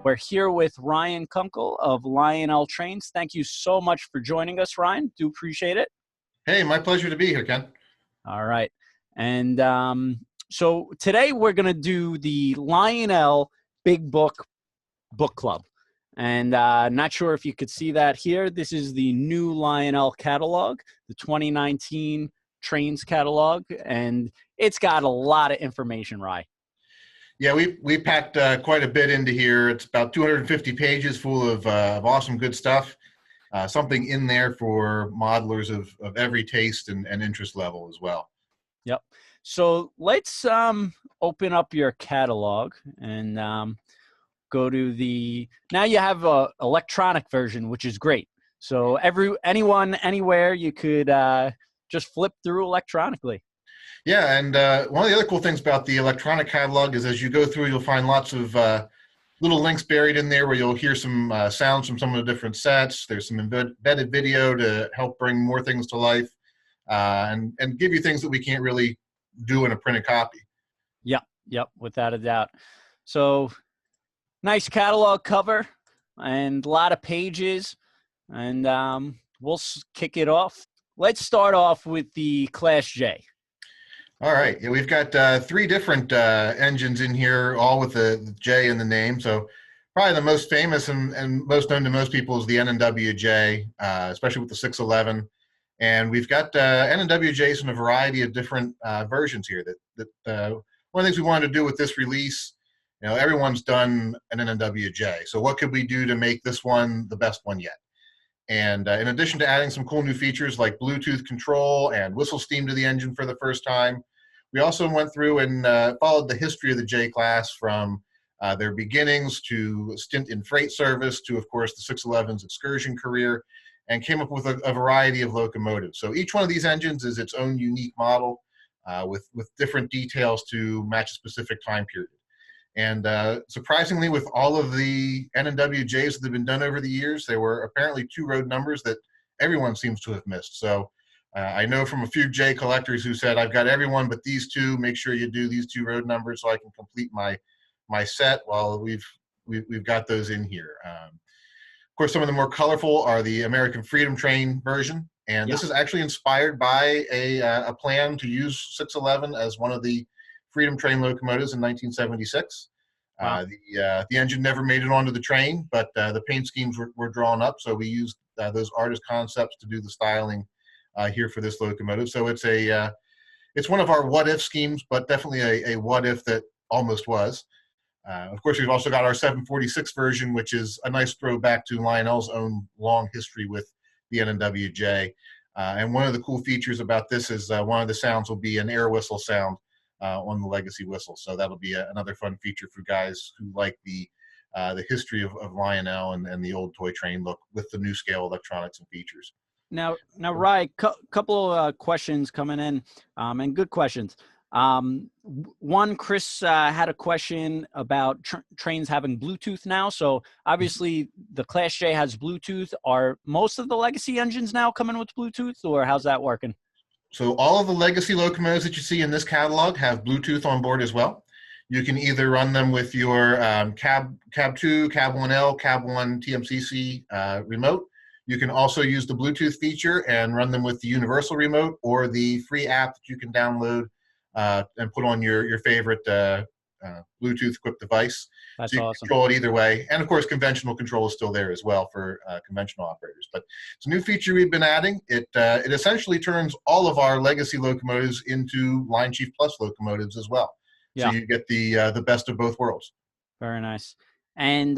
We're here with Ryan Kunkle of LIonel Trains. Thank you so much for joining us, Ryan. Do appreciate it. Hey, my pleasure to be here, Ken. All right. And so today we're going to do the LIonel Big Book Club. And not sure if you could see that here. This is the new LIonel catalog, the 2019 Trains catalog, and it's got a lot of information, Ryan. Yeah, we packed quite a bit into here. It's about 250 pages full of awesome, good stuff. Something in there for modelers of every taste and interest level as well. Yep. So let's open up your catalog and go to the. Now you have a electronic version, which is great. So anyone, anywhere, you could just flip through electronically. Yeah, and one of the other cool things about the electronic catalog is as you go through, you'll find lots of little links buried in there where you'll hear some sounds from some of the different sets. There's some embedded video to help bring more things to life and give you things that we can't really do in a printed copy. Yep, without a doubt. So nice catalog cover and a lot of pages, and we'll kick it off. Let's start off with the Class J. All right. Yeah, we've got three different engines in here, all with the J in the name. So probably the most famous and most known to most people is the N&WJ, especially with the 611. And we've got N&WJs in a variety of different versions here. That one of the things we wanted to do with this release, everyone's done an N&WJ. So what could we do to make this one the best one yet? And in addition to adding some cool new features like Bluetooth control and whistle steam to the engine for the first time, we also went through and followed the history of the J class from their beginnings to a stint in freight service to, of course, the 611's excursion career, and came up with a variety of locomotives. So each one of these engines is its own unique model with different details to match a specific time period. And surprisingly, with all of the N&WJs that have been done over the years, there were apparently two road numbers that everyone seems to have missed. So I know from a few J collectors who said, I've got everyone but these two, make sure you do these two road numbers so I can complete my set. Well, we've got those in here. Of course, some of the more colorful are the American Freedom Train version. And This is actually inspired by a plan to use 611 as one of the Freedom Train locomotives in 1976. Wow. The engine never made it onto the train, but the paint schemes were drawn up, so we used those artist concepts to do the styling here for this locomotive. So it's one of our what-if schemes, but definitely a what-if that almost was. Of course, we've also got our 746 version, which is a nice throwback to Lionel's own long history with the N&WJ. And one of the cool features about this is one of the sounds will be an air whistle sound on the legacy whistle. So that'll be another fun feature for guys who like the history of Lionel and the old toy train look with the new scale electronics and features. Now, Ryan, couple of questions coming in, and good questions. One, Chris had a question about trains having Bluetooth now. So obviously the Class J has Bluetooth. Are most of the legacy engines now coming with Bluetooth, or how's that working? So all of the legacy locomotives that you see in this catalog have Bluetooth on board as well. You can either run them with your Cab 2, Cab 1L, Cab 1 TMCC remote. You can also use the Bluetooth feature and run them with the universal remote or the free app that you can download and put on your favorite Bluetooth equipped device. That's so you awesome. Can control it either way. And of course, conventional control is still there as well for conventional operators. But it's a new feature we've been adding. It essentially turns all of our legacy locomotives into Line Chief Plus locomotives as well. Yeah. So you get the best of both worlds. Very nice. And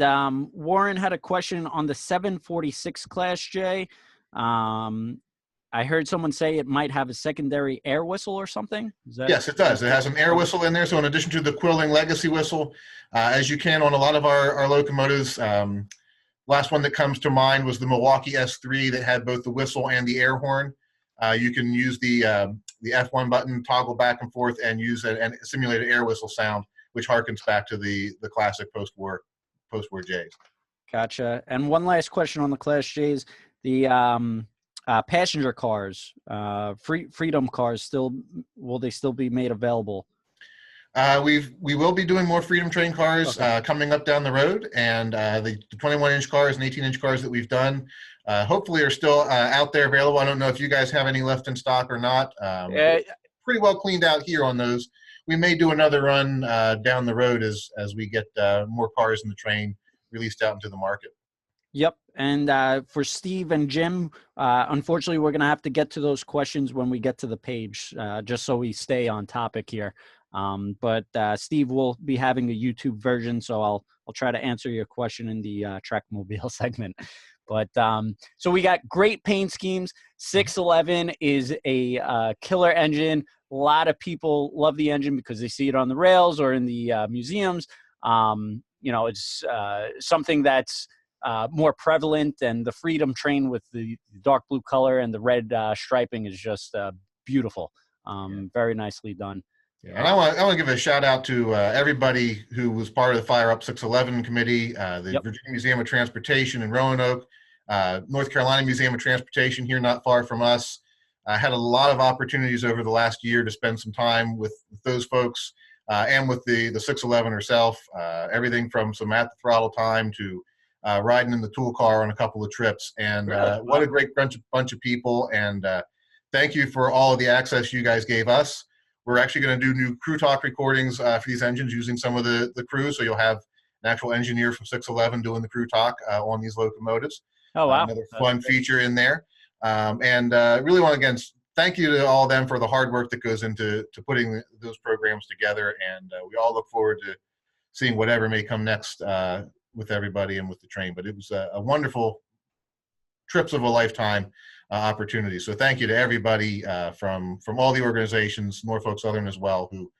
Warren had a question on the 746 Class J. I heard someone say it might have a secondary air whistle or something. Yes, it does. It has an air whistle in there. So in addition to the quilling legacy whistle, as you can on a lot of our locomotives, last one that comes to mind was the Milwaukee S3 that had both the whistle and the air horn. You can use the F1 button, toggle back and forth, and use and simulate an air whistle sound, which harkens back to the classic post-war J's. Gotcha. And one last question on the Class J's. The passenger cars, Freedom cars, will they still be made available? We will be doing more Freedom Train cars coming up down the road, and the 21-inch cars and 18-inch cars that we've done hopefully are still out there available. I don't know if you guys have any left in stock or not. Pretty well cleaned out here on those. We may do another run down the road as we get more cars in the train released out into the market. Yep. And for Steve and Jim, unfortunately, we're going to have to get to those questions when we get to the page, just so we stay on topic here. But Steve will be having a YouTube version, so I'll try to answer your question in the Trackmobile segment. But so we got great paint schemes. 611 is a killer engine. A lot of people love the engine because they see it on the rails or in the museums. It's something that's more prevalent, and the Freedom Train with the dark blue color and the red striping is just beautiful. Very nicely done. Yeah, and I want to give a shout out to everybody who was part of the Fire Up 611 committee, the Virginia Museum of Transportation in Roanoke, North Carolina Museum of Transportation here not far from us. I had a lot of opportunities over the last year to spend some time with those folks and with the 611 herself. Everything from some at the throttle time to riding in the tool car on a couple of trips. And what a great bunch of people. And thank you for all of the access you guys gave us. We're actually going to do new crew talk recordings for these engines using some of the crew. So you'll have an actual engineer from 611 doing the crew talk on these locomotives. Oh, wow. Another fun feature in there. And really want to, again, thank you to all of them for the hard work that goes into putting those programs together. And we all look forward to seeing whatever may come next with everybody and with the train. But it was a wonderful trips of a lifetime opportunity. So thank you to everybody from all the organizations, Norfolk Southern as well, who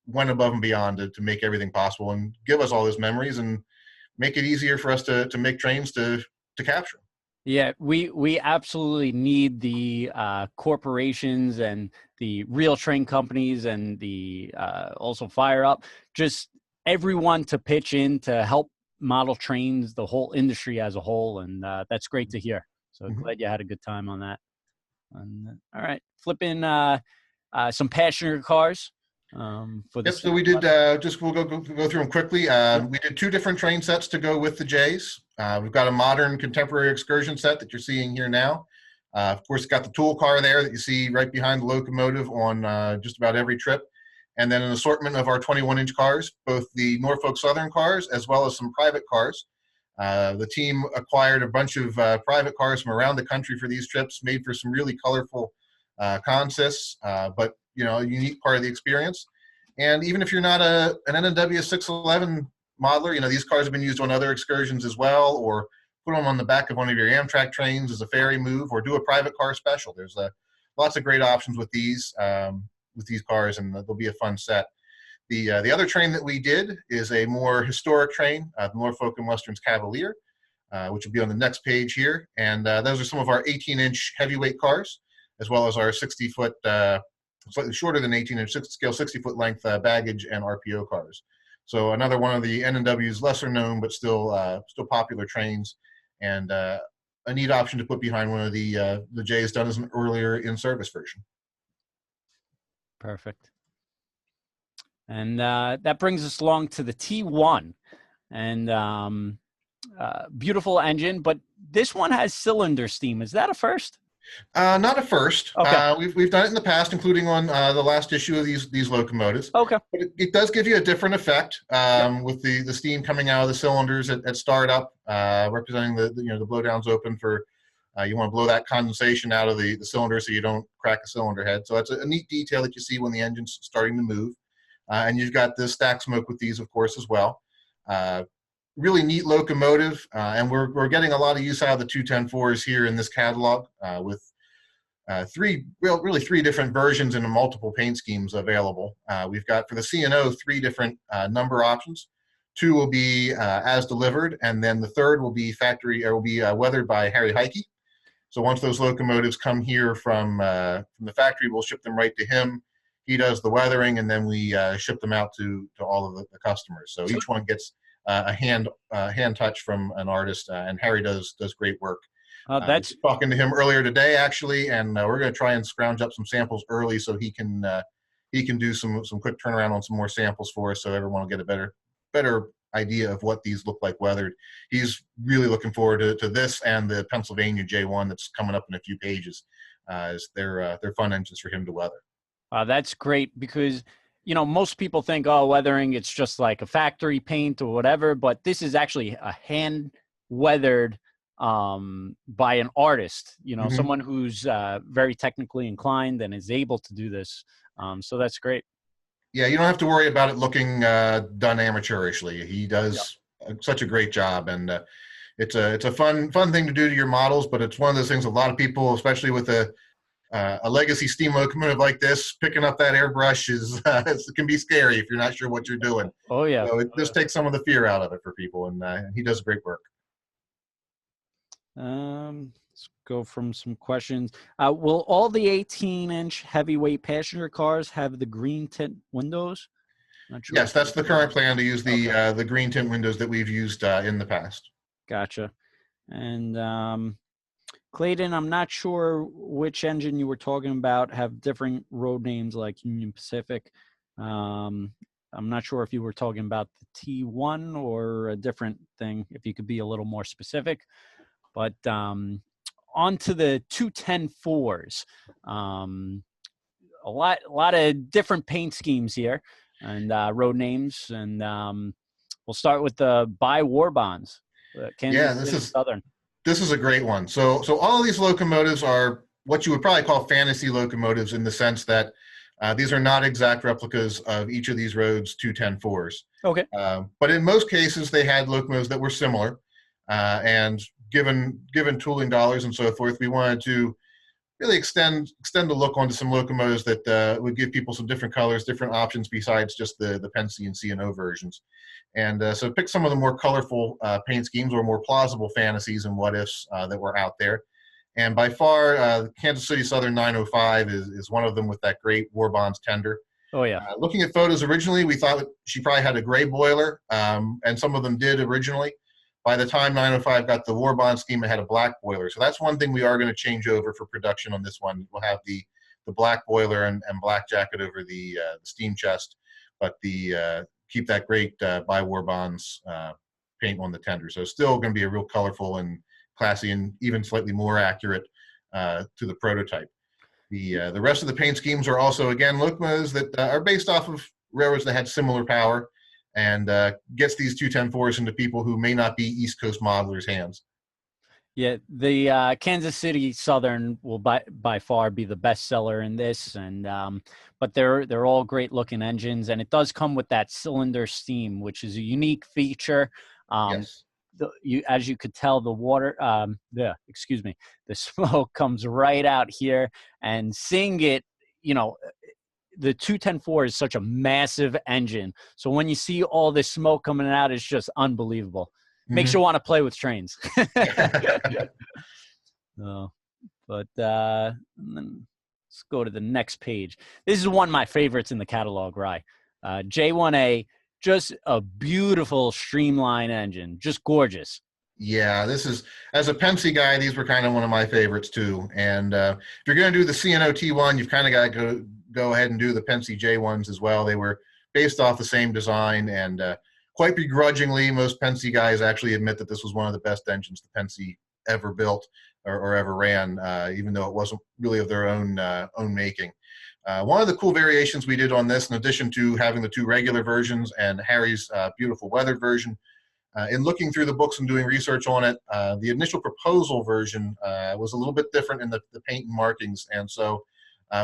went above and beyond to make everything possible and give us all those memories and make it easier for us to make trains to capture. Yeah, we absolutely need the corporations and the real train companies and the also Fire Up, just everyone to pitch in to help model trains, the whole industry as a whole. And that's great to hear. So glad you had a good time on that. And, all right, flipping some passenger cars. For this. Yep, so we did, we'll go through them quickly. We did 2 different train sets to go with the Jays. We've got a modern contemporary excursion set that you're seeing here now. Of course, got the tool car there that you see right behind the locomotive on just about every trip. And then an assortment of our 21-inch cars, both the Norfolk Southern cars as well as some private cars. The team acquired a bunch of private cars from around the country for these trips, made for some really colorful consists, but a unique part of the experience. And even if you're not an NNW 611 modeler, these cars have been used on other excursions as well, or put them on the back of one of your Amtrak trains as a ferry move, or do a private car special. There's lots of great options with these cars, and they'll be a fun set. The other train that we did is a more historic train, the Norfolk and Western's Cavalier, which will be on the next page here. And those are some of our 18-inch heavyweight cars, as well as our 60-foot, slightly shorter than 18-inch, scale 60-foot length baggage and RPO cars. So another one of the NNW's lesser known but still popular trains, and a neat option to put behind one of the J's done as an earlier in-service version. Perfect. And that brings us along to the T1, and beautiful engine, but this one has cylinder steam. Is that a first? Not a first. Okay. We've done it in the past, including on the last issue of these locomotives. Okay. But it does give you a different effect with the steam coming out of the cylinders at startup, representing the blowdowns open for you want to blow that condensation out of the cylinder so you don't crack a cylinder head. So that's a neat detail that you see when the engine's starting to move. And you've got the stack smoke with these, of course, as well. Really neat locomotive, and we're getting a lot of use out of the 210-4s here in this catalog with three different versions and multiple paint schemes available. We've got for the C&O 3 different number options. 2 will be as delivered, and then the 3rd will be weathered by Harry Heike. So once those locomotives come here from the factory, we'll ship them right to him. He does the weathering, and then we ship them out to all of the customers. So each one gets a hand touch from an artist, and Harry does great work. That's talking to him earlier today, actually, and we're going to try and scrounge up some samples early so he can he can do some quick turnaround on some more samples for us, so everyone will get a better idea of what these look like weathered. He's really looking forward to this and the Pennsylvania J1 that's coming up in a few pages. As they're fun engines for him to weather. That's great because, you know, most people think, oh, weathering, it's just like a factory paint or whatever, but this is actually a hand weathered by an artist, you know, someone who's very technically inclined and is able to do this. So that's great. Yeah, you don't have to worry about it looking done amateurishly. He does such a great job, and it's a fun thing to do to your models. But it's one of those things a lot of people, especially with a legacy steam locomotive like this, picking up that airbrush it can be scary if you're not sure what you're doing. Oh yeah. So it just takes some of the fear out of it for people, and he does great work. Let's go from some questions. Will all the 18-inch heavyweight passenger cars have the green tint windows? Not sure. Yes, that's the current plan, to use the green tint windows that we've used in the past. Gotcha. And Clayton, I'm not sure which engine you were talking about, have different road names like Union Pacific. I'm not sure if you were talking about the T1 or a different thing, if you could be a little more specific. But on to the 210-4s. A lot of different paint schemes here and road names. And we'll start with the Buy War Bonds. Kansas City Southern. This is a great one. So all of these locomotives are what you would probably call fantasy locomotives, in the sense that these are not exact replicas of each of these roads 210-4s. Okay. But in most cases, they had locomotives that were similar. And given tooling dollars and so forth, we wanted to really extend the look onto some locomotives that would give people some different colors, different options besides just the Pennsy and C&O versions. And so pick some of the more colorful paint schemes or more plausible fantasies and what ifs that were out there. And by far, Kansas City Southern 905 is one of them, with that great War Bonds tender. Oh yeah. Looking at photos originally, we thought she probably had a gray boiler, and some of them did originally. By the time 905 got the War Bond scheme, it had a black boiler. So that's one thing we are going to change over for production on this one. We'll have the black boiler and black jacket over the steam chest, but keep that great Buy War Bonds paint on the tender. So still going to be a real colorful and classy and even slightly more accurate to the prototype. The rest of the paint schemes are also, again, locomotives that are based off of railroads that had similar power, and gets these 210-4s into people who may not be East Coast modelers' hands. Yeah, the Kansas City Southern will by far be the best seller in this, and but they're all great looking engines, and it does come with that cylinder steam, which is a unique feature. Yes. As you could tell, the water, the smoke comes right out here, and seeing it, you know, the 210-4 is such a massive engine. So when you see all this smoke coming out, it's just unbelievable. Makes you want to play with trains. But then let's go to the next page. This is one of my favorites in the catalog, Rye. J1A, just a beautiful streamline engine, just gorgeous. Yeah, this is, as a Pennsy guy, these were kind of one of my favorites too. And if you're going to do the C&O T1, you've kind of got to go ahead and do the Pennsy J1s as well. They were based off the same design, and quite begrudgingly, most Pennsy guys actually admit that this was one of the best engines the Pennsy ever built or ever ran, even though it wasn't really of their own making. One of the cool variations we did on this, in addition to having the two regular versions and Harry's beautiful weathered version, in looking through the books and doing research on it, the initial proposal version was a little bit different in the paint and markings, and so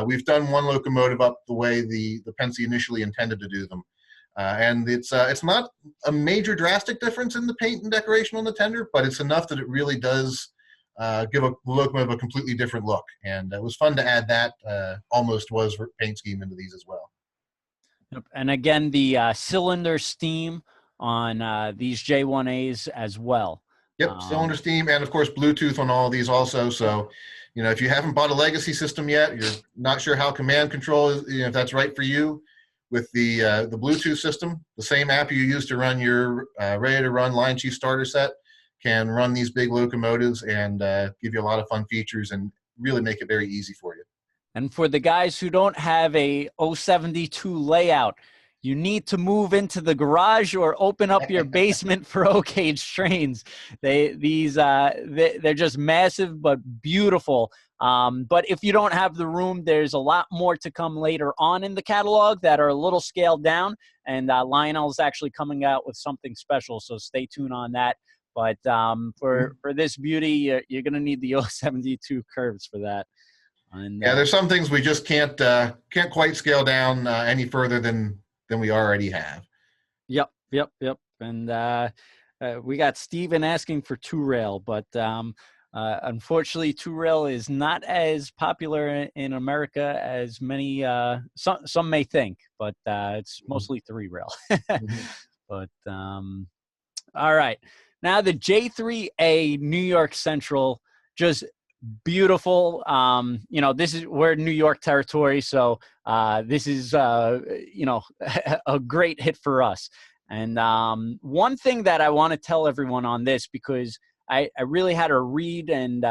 we've done one locomotive up the way the Pennsy initially intended to do them. And it's not a major drastic difference in the paint and decoration on the tender, but it's enough that it really does give a locomotive a completely different look. And it was fun to add that almost was paint scheme into these as well. And again, the cylinder steam on these J1As as well. Yep, cylinder steam, and of course Bluetooth on all of these also. So, you know, if you haven't bought a legacy system yet, you're not sure how command control is, you know, if that's right for you, with the Bluetooth system, the same app you use to run your ready-to-run Lion Chief starter set can run these big locomotives and give you a lot of fun features and really make it very easy for you. And for the guys who don't have a 072 layout, you need to move into the garage or open up your basement for O-Cage trains. They're just massive but beautiful. But if you don't have the room, there's a lot more to come later on in the catalog that are a little scaled down. And Lionel is actually coming out with something special, so stay tuned on that. But for this beauty, you're going to need the 072 curves for that. And, yeah, there's some things we just can't quite scale down any further than we already have. Yep. And we got Steven asking for two-rail, but unfortunately, two-rail is not as popular in America as many some may think, but it's mostly three-rail. But all right, now the J3A New York Central, just beautiful. We're New York territory, so this is a great hit for us. And one thing that I want to tell everyone on this, because I really had to read and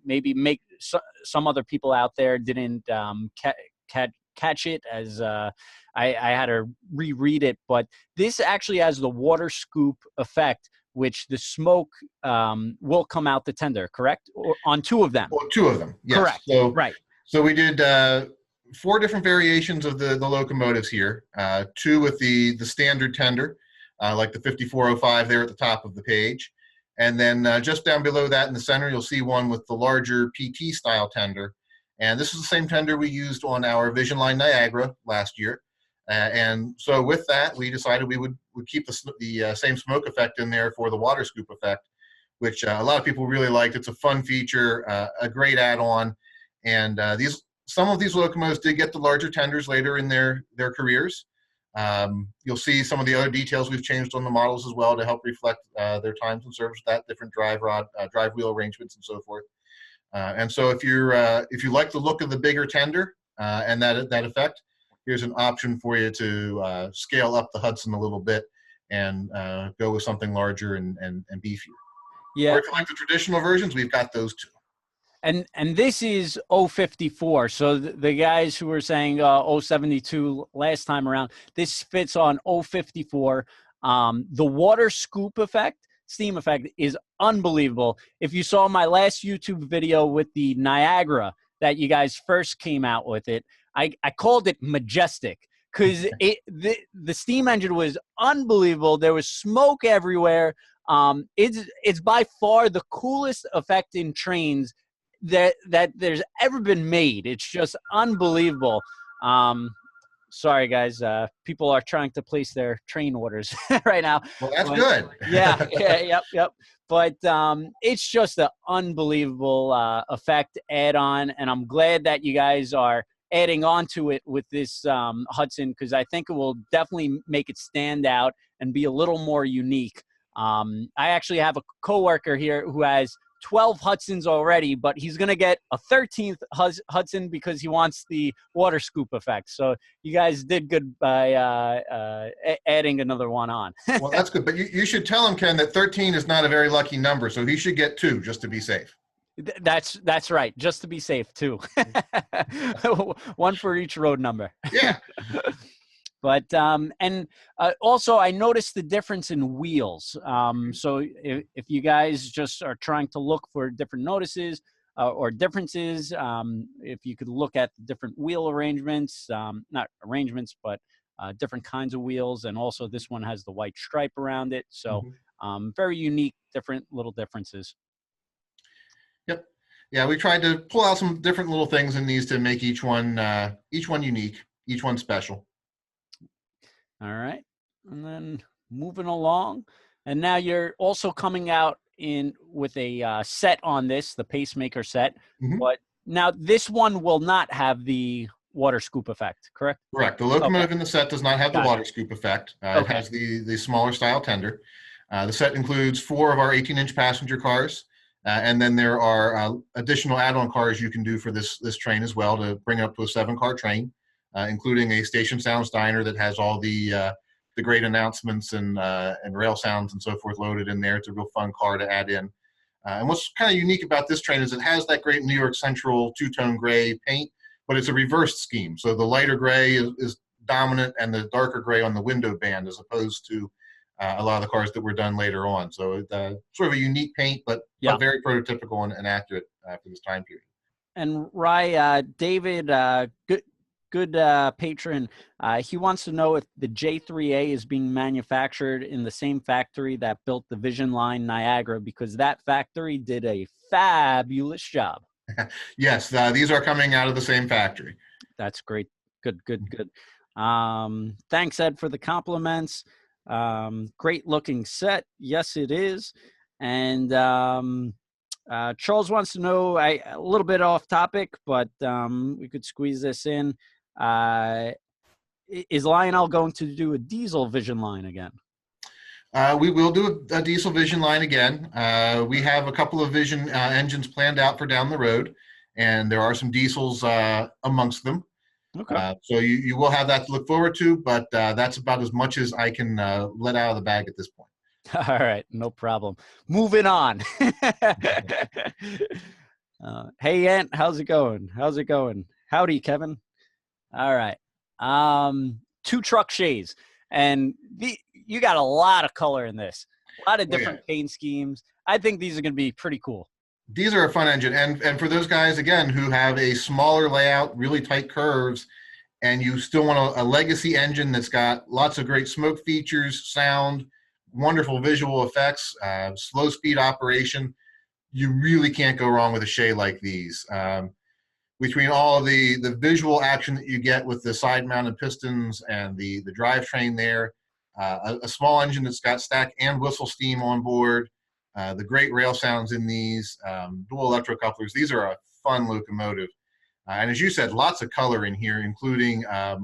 maybe make some other people out there didn't catch it, as I had to reread it, but this actually has the water scoop effect, which the smoke will come out the tender, correct? Or on two of them? Well, two of them, yes. Correct, so, right. So we did 4 different variations of the locomotives here. 2 with the standard tender, like the 5405 there at the top of the page. And then just down below that in the center, you'll see one with the larger PT style tender. And this is the same tender we used on our Vision Line Niagra last year. And so with that, we decided we would keep the same smoke effect in there for the water scoop effect, which a lot of people really liked. It's a fun feature, a great add-on. And some of these locomotives did get the larger tenders later in their careers. You'll see some of the other details we've changed on the models as well to help reflect their times in service with that, different drive wheel arrangements and so forth. And so if you like the look of the bigger tender and that effect, here's an option for you to scale up the Hudson a little bit and go with something larger and beefier. Yeah. Or if you like the traditional versions, we've got those too. And this is 054. So the guys who were saying 072 last time around, this fits on 054. The water scoop effect, steam effect, is unbelievable. If you saw my last YouTube video with the Niagra that you guys first came out with it, I called it majestic because the steam engine was unbelievable. There was smoke everywhere. It's by far the coolest effect in trains that there's ever been made. It's just unbelievable. Sorry guys, people are trying to place their train orders right now. Well, that's good. Yep. But it's just an unbelievable effect add-on, and I'm glad that you guys are adding on to it with this Hudson, because I think it will definitely make it stand out and be a little more unique. I actually have a coworker here who has 12 Hudsons already, but he's going to get a 13th Hudson because he wants the water scoop effect. So you guys did good by adding another one on. Well, that's good. But you should tell him, Ken, that 13 is not a very lucky number, so he should get 2 just to be safe. That's right. Just to be safe, too. One for each road number. Yeah. But also, I noticed the difference in wheels. So if you guys just are trying to look for different notices or differences, if you could look at the different wheel arrangements, not arrangements, but different kinds of wheels. And also this one has the white stripe around it. So very unique, different little differences. Yep. Yeah, we tried to pull out some different little things in these to make each one unique, each one special. All right, and then moving along, and now you're also coming out with a set on this, the pacemaker set. But now this one will not have the water scoop effect, correct? Correct. The locomotive in the set does not have the water scoop effect. It has the smaller style tender. The set includes 4 of our 18-inch passenger cars, and then there are additional add-on cars you can do for this train as well to bring it up to a 7-car train. Including a station sounds diner that has all the great announcements and rail sounds and so forth loaded in there. It's a real fun car to add in. And what's kind of unique about this train is it has that great New York Central 2-tone gray paint, but it's a reversed scheme. So the lighter gray is dominant and the darker gray on the window band, as opposed to a lot of the cars that were done later on. So sort of a unique paint, but very prototypical and accurate for this time period. And David, good patron, he wants to know if the J3A is being manufactured in the same factory that built the Vision Line Niagra, because that factory did a fabulous job. Yes, these are coming out of the same factory. That's great. Good. Thanks, Ed, for the compliments. Great looking set. Yes, it is. And Charles wants to know, a little bit off topic, but we could squeeze this in. Is Lionel going to do a diesel Vision Line again? We will do a diesel Vision Line again. We have a couple of Vision engines planned out for down the road, and there are some diesels amongst them. Okay. So you will have that to look forward to, but that's about as much as I can let out of the bag at this point. All right, no problem. Moving on. Hey, Ant, how's it going? Howdy, Kevin. All right. 2 truck shades, and you got a lot of color in this. A lot of different paint schemes. I think these are going to be pretty cool. These are a fun engine, and for those guys again who have a smaller layout, really tight curves, and you still want a legacy engine that's got lots of great smoke features, sound, wonderful visual effects, slow speed operation, you really can't go wrong with a shade like these. Between all of the visual action that you get with the side mounted pistons and the drivetrain there, a small engine that's got stack and whistle steam on board, the great rail sounds in these, dual electro couplers. These are a fun locomotive. And as you said, lots of color in here, including a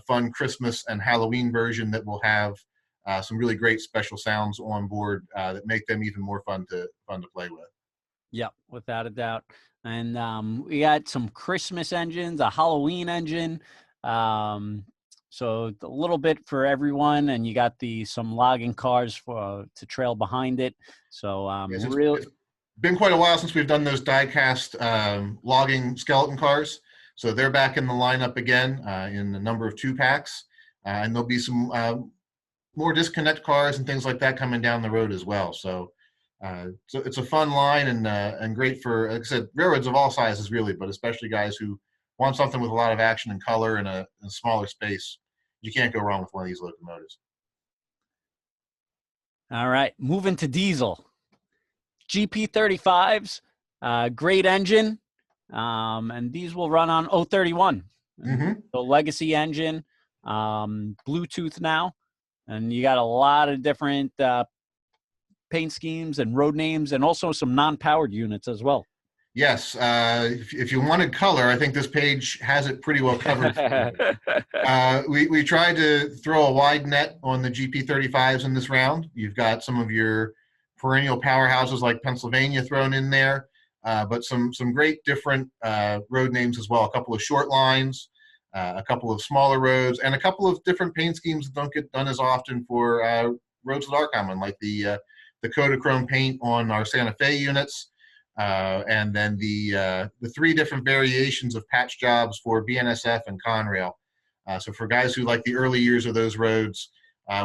fun Christmas and Halloween version that will have some really great special sounds on board that make them even more fun to play with. Yeah, without a doubt. And we got some Christmas engines, a Halloween engine. So a little bit for everyone, and you got some logging cars to trail behind it. So Yes, really, it's been quite a while since we've done those die-cast logging skeleton cars. So they're back in the lineup again in a number of 2-packs, and there'll be some more disconnect cars and things like that coming down the road as well. So it's a fun line and great for, like I said, railroads of all sizes really, but especially guys who want something with a lot of action and color in a smaller space. You can't go wrong with one of these locomotives. All right, moving to diesel. GP35s, great engine, and these will run on 031. Mm-hmm. So legacy engine, Bluetooth now, and you got a lot of different paint schemes and road names, and also some non-powered units as well. Yes, if you wanted color, I think this page has it pretty well covered. We tried to throw a wide net on the GP35s in this round. You've got some of your perennial powerhouses like Pennsylvania thrown in there, but some great different road names as well. A couple of short lines, a couple of smaller roads, and a couple of different paint schemes that don't get done as often for roads that are common, like the Kodachrome paint on our Santa Fe units. And then the 3 different variations of patch jobs for BNSF and Conrail. So for guys who like the early years of those roads,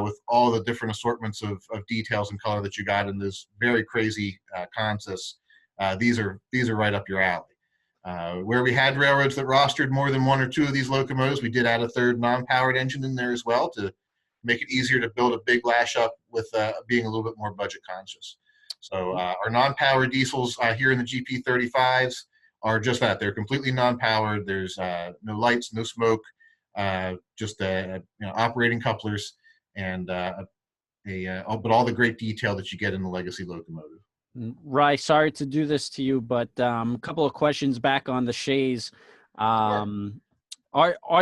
with all the different assortments of details and color that you got in those very crazy contests, these are right up your alley. Where we had railroads that rostered more than 1 or 2 of these locomotives, we did add a 3rd non-powered engine in there as well to make it easier to build a big lash up with being a little bit more budget conscious. So our non-powered diesels here in the GP35s are just that. They're completely non-powered. There's no lights, no smoke, just operating couplers, and but all the great detail that you get in the legacy locomotive. Rye, sorry to do this to you, but a couple of questions back on the Shays. Are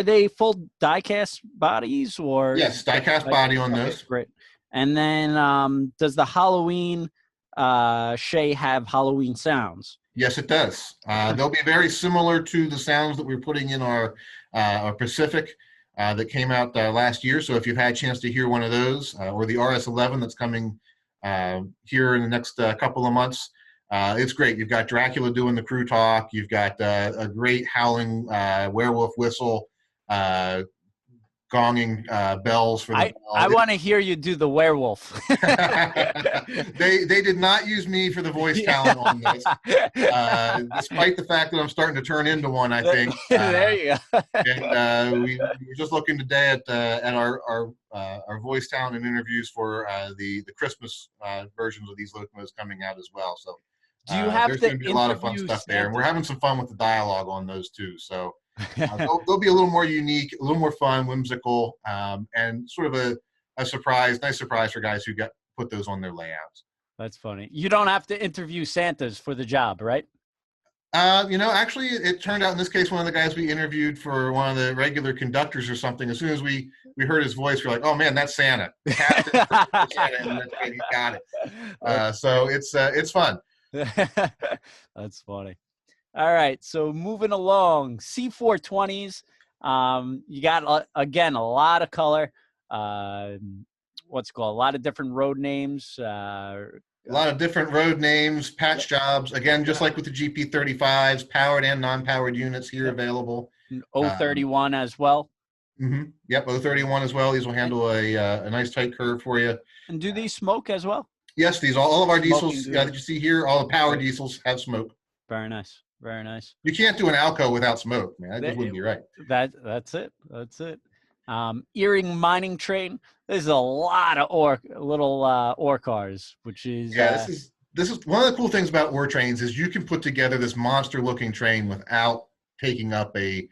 they full die-cast bodies or? Yes, die-cast body on those. Great. And then does the Halloween Shay have Halloween sounds? Yes, it does. They'll be very similar to the sounds that we're putting in our Pacific that came out last year. So if you've had a chance to hear one of those, or the RS11 that's coming here in the next couple of months, It's great. You've got Dracula doing the crew talk. You've got a great howling werewolf whistle, gonging bells for the I bell. want to hear you do the werewolf. They did not use me for the voice talent on this, despite the fact that I'm starting to turn into one, I think. There you go. And we were just looking today at our voice talent and interviews for the Christmas versions of these locomotives coming out as well. So Do you have there's to going to be a lot of fun interview stuff there, and we're Santa? having some fun with the dialogue on those too. So they'll be a little more unique, a little more fun, whimsical, and sort of a nice surprise for guys who put those on their layouts. That's funny. You don't have to interview Santas for the job, right? Actually, it turned out in this case, one of the guys we interviewed for one of the regular conductors or something, as soon as we heard his voice, we're like, oh man, that's Santa. Captain Santa, and that's great, he got it. So it's fun. That's funny. All right, so moving along, C420s. You got again a lot of color. What's it called? A lot of different road names. A lot of different road names, patch jobs. Again, just like with the GP35s, powered and non-powered units here available. 031 as well. Yep, 031 as well. These will handle a nice tight curve for you. And do these smoke as well? Yes, these all of our diesels that you see here, all the power diesels have smoke. Very nice, very nice. You can't do an Alco without smoke, man. That just wouldn't be right. That's it. That's it. Earring mining train. There's a lot of ore cars, which is this is one of the cool things about ore trains is you can put together this monster looking train without taking up a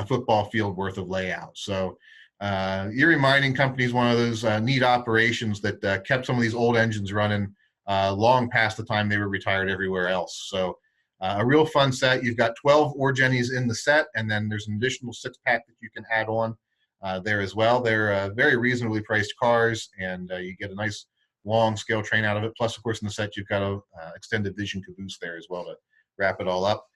football field worth of layout. So Erie Mining Company is one of those neat operations that kept some of these old engines running long past the time they were retired everywhere else. So a real fun set. You've got 12 ore jennies in the set, and then there's an additional 6-pack that you can add on there as well. They're very reasonably priced cars, and you get a nice long scale train out of it. Plus, of course, in the set, you've got a extended vision caboose there as well to wrap it all up.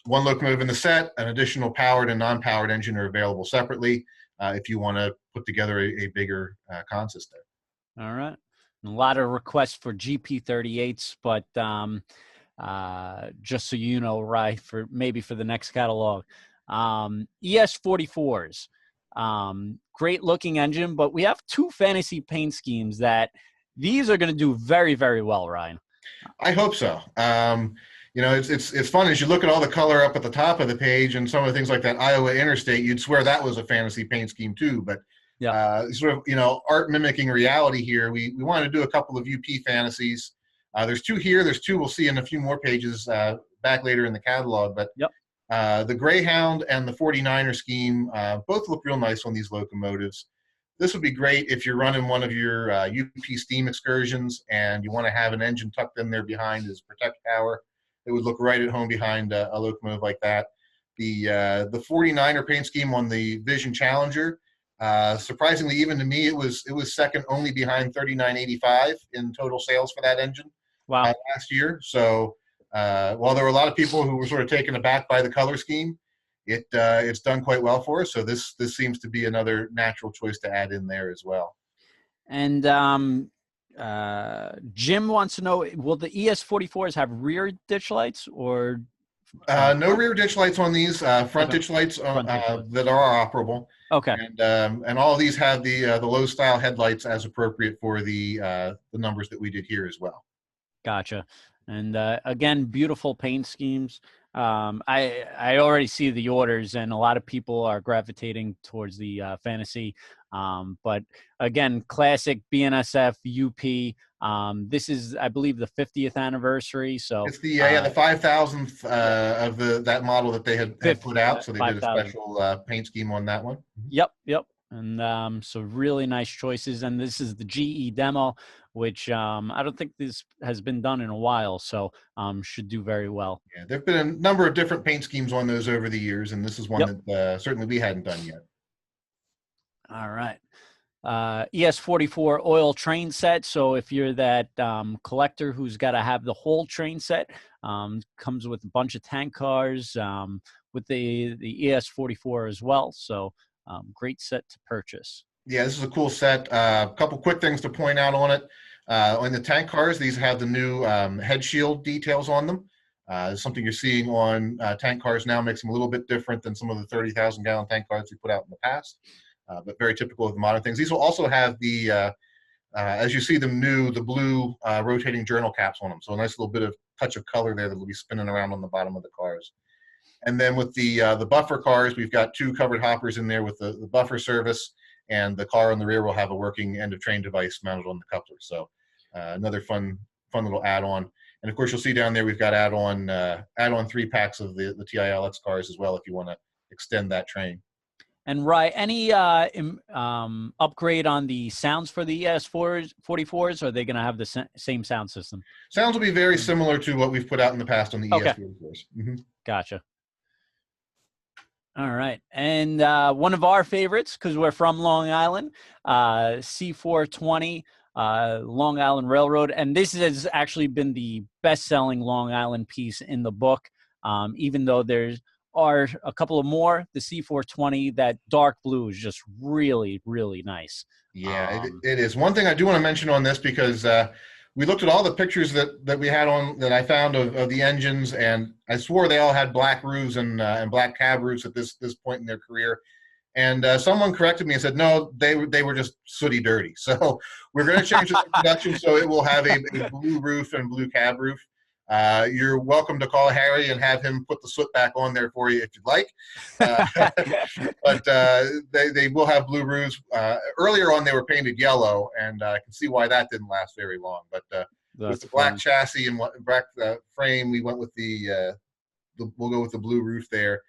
One locomotive in the set, an additional powered and non-powered engine are available separately if you want to put together a bigger consist there. All right. A lot of requests for GP38s, but just so you know, right, for the next catalog. ES44s. Great looking engine, but we have 2 fantasy paint schemes that these are going to do very, very well, Ryan. I hope so. It's fun as you look at all the color up at the top of the page and some of the things like that Iowa Interstate, you'd swear that was a fantasy paint scheme too, but sort of, art mimicking reality here. We wanted to do a couple of UP fantasies. There's 2 here. There's 2 we'll see in a few more pages back later in the catalog, but the Greyhound and the 49er scheme both look real nice on these locomotives. This would be great if you're running one of your UP steam excursions and you want to have an engine tucked in there behind as protect power. It would look right at home behind a locomotive like that. The 49er paint scheme on the Vision Challenger, surprisingly, even to me, it was second only behind 3985 in total sales for that engine last year. So while there were a lot of people who were sort of taken aback by the color scheme, it's done quite well for us. So this seems to be another natural choice to add in there as well. And Jim wants to know, will the ES44s have rear ditch lights or? No rear ditch lights on these. Front ditch lights that are operable. Okay. And all of these have the low style headlights as appropriate for the numbers that we did here as well. Gotcha. And again, beautiful paint schemes. I already see the orders, and a lot of people are gravitating towards the fantasy. But again, classic BNSF UP. This is, I believe, the 50th anniversary. So it's the 5,000th of that model that they had put out. So they did a special paint scheme on that one. Yep. And so really nice choices. And this is the GE demo, which I don't think this has been done in a while, so should do very well. Yeah, there have been a number of different paint schemes on those over the years, and this is one that certainly we hadn't done yet. All right. ES44 oil train set. So if you're that collector who's got to have the whole train set, comes with a bunch of tank cars with the ES44 as well. So great set to purchase. Yeah, this is a cool set. A couple quick things to point out on it. On the tank cars, these have the new head shield details on them. Something you're seeing on tank cars now, makes them a little bit different than some of the 30,000 gallon tank cars we put out in the past, but very typical of the modern things. These will also have the, as you see them new, the blue rotating journal caps on them. So a nice little bit of touch of color there that will be spinning around on the bottom of the cars. And then with the buffer cars, we've got two covered hoppers in there with the buffer service, and the car on the rear will have a working end of train device mounted on the coupler. So another fun little add-on. And of course, you'll see down there we've got add-on 3-packs of the TILX cars as well if you want to extend that train. And right, any upgrade on the sounds for the ES44s? Or are they going to have the same sound system? Sounds will be very similar to what we've put out in the past on the ES44s. Mm-hmm. Gotcha. All right. And one of our favorites, because we're from Long Island, C420, Long Island Railroad. And this has actually been the best-selling Long Island piece in the book, even though there's are a couple of more. The C420, that dark blue is just really, really nice. Yeah, it is. One thing I do want to mention on this, because we looked at all the pictures that we had on, that I found of the engines, and I swore they all had black roofs and black cab roofs at this point in their career. And someone corrected me and said, no, they were just sooty dirty. So we're going to change the production so it will have a blue roof and blue cab roof. You're welcome to call Harry and have him put the soot back on there for you if you'd like. But they will have blue roofs. Earlier on, they were painted yellow, and I can see why that didn't last very long. But with the black chassis and black frame, we went with we'll go with the blue roof there.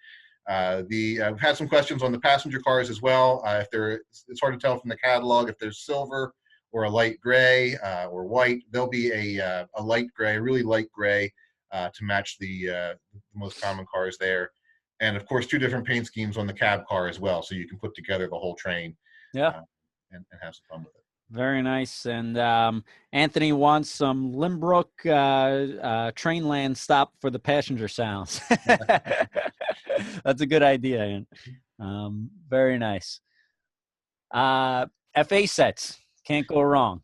We've had some questions on the passenger cars as well. It's hard to tell from the catalog if there's silver or a light gray or white. There'll be a light gray, a really light gray, to match the most common cars there. And of course, 2 different paint schemes on the cab car as well, so you can put together the whole train. Yeah, and have some fun with it. Very nice. And Anthony wants some Limbrook Trainland stop for the passenger sounds. That's a good idea. Very nice. FA sets. Can't go wrong.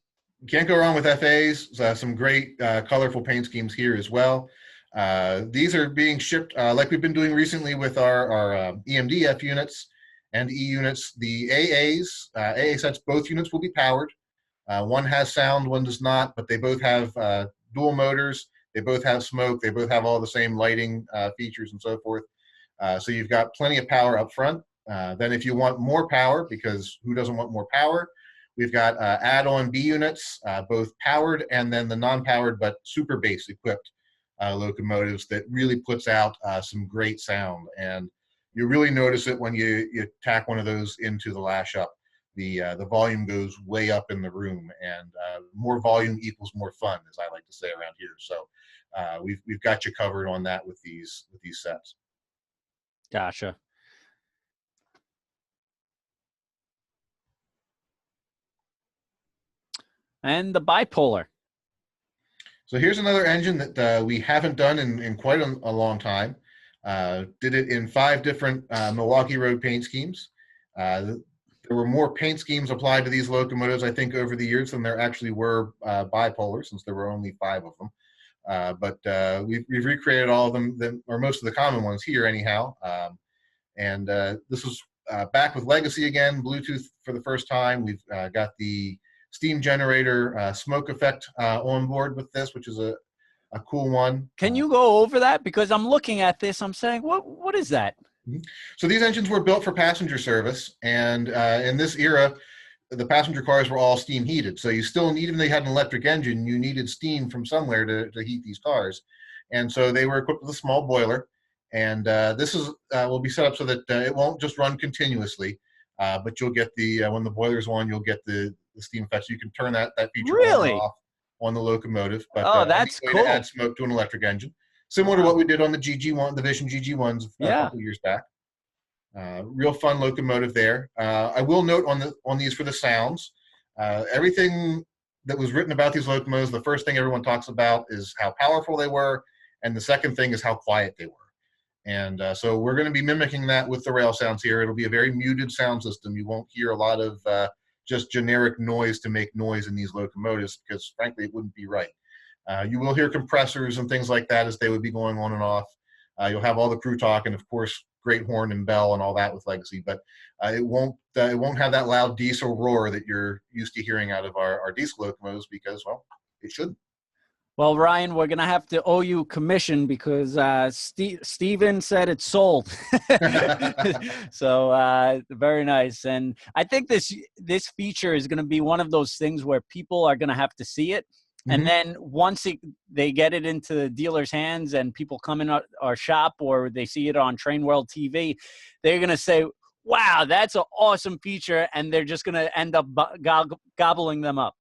Can't go wrong with FAs. Some great colorful paint schemes here as well. These are being shipped like we've been doing recently with our EMDF units and E units. The AA sets, both units will be powered. One has sound, one does not, but they both have dual motors. They both have smoke. They both have all the same lighting features and so forth. So you've got plenty of power up front. Then if you want more power, because who doesn't want more power, we've got add-on B units, both powered and then the non-powered but super bass equipped locomotives that really puts out some great sound. And you really notice it when you tack one of those into the lash up. The volume goes way up in the room, and more volume equals more fun, as I like to say around here. So we've got you covered on that with these sets. Gotcha. And the bipolar. So here's another engine that we haven't done in quite a long time. Did it in 5 different Milwaukee Road paint schemes. There were more paint schemes applied to these locomotives, I think, over the years than there actually were bipolar, since there were only 5 of them. But we've recreated all of them, or most of the common ones here anyhow. And this was back with Legacy again, Bluetooth for the first time. We've got the steam generator smoke effect on board with this, which is a cool one. Can you go over that? Because I'm looking at this, I'm saying, what is that? So these engines were built for passenger service, and in this era, the passenger cars were all steam heated. So you still need, even though they had an electric engine, you needed steam from somewhere to heat these cars. And so they were equipped with a small boiler. And this will be set up so that it won't just run continuously, but you'll get when the boiler's on, you'll get the steam effect. So you can turn that feature on or off on the locomotive. But that's cool. To add smoke to an electric engine, similar to what we did on the GG1, the Vision GG1s a couple years back. Real fun locomotive there. I will note on these for the sounds, everything that was written about these locomotives, the first thing everyone talks about is how powerful they were, and the second thing is how quiet they were. And so we're going to be mimicking that with the rail sounds here. It'll be a very muted sound system. You won't hear a lot of just generic noise to make noise in these locomotives, because frankly, it wouldn't be right. You will hear compressors and things like that as they would be going on and off. You'll have all the crew talk, and of course, great horn and bell and all that with Legacy, but it won't have that loud diesel roar that you're used to hearing out of our diesel locomotives, because, well, it shouldn't. Well, Ryan, we're going to have to owe you commission because Steven said it's sold. So very nice. And I think this feature is going to be one of those things where people are going to have to see it. And then once they get it into the dealer's hands and people come in our shop or they see it on TrainWorldTV, they're going to say, wow, that's an awesome feature. And they're just going to end up gobbling them up.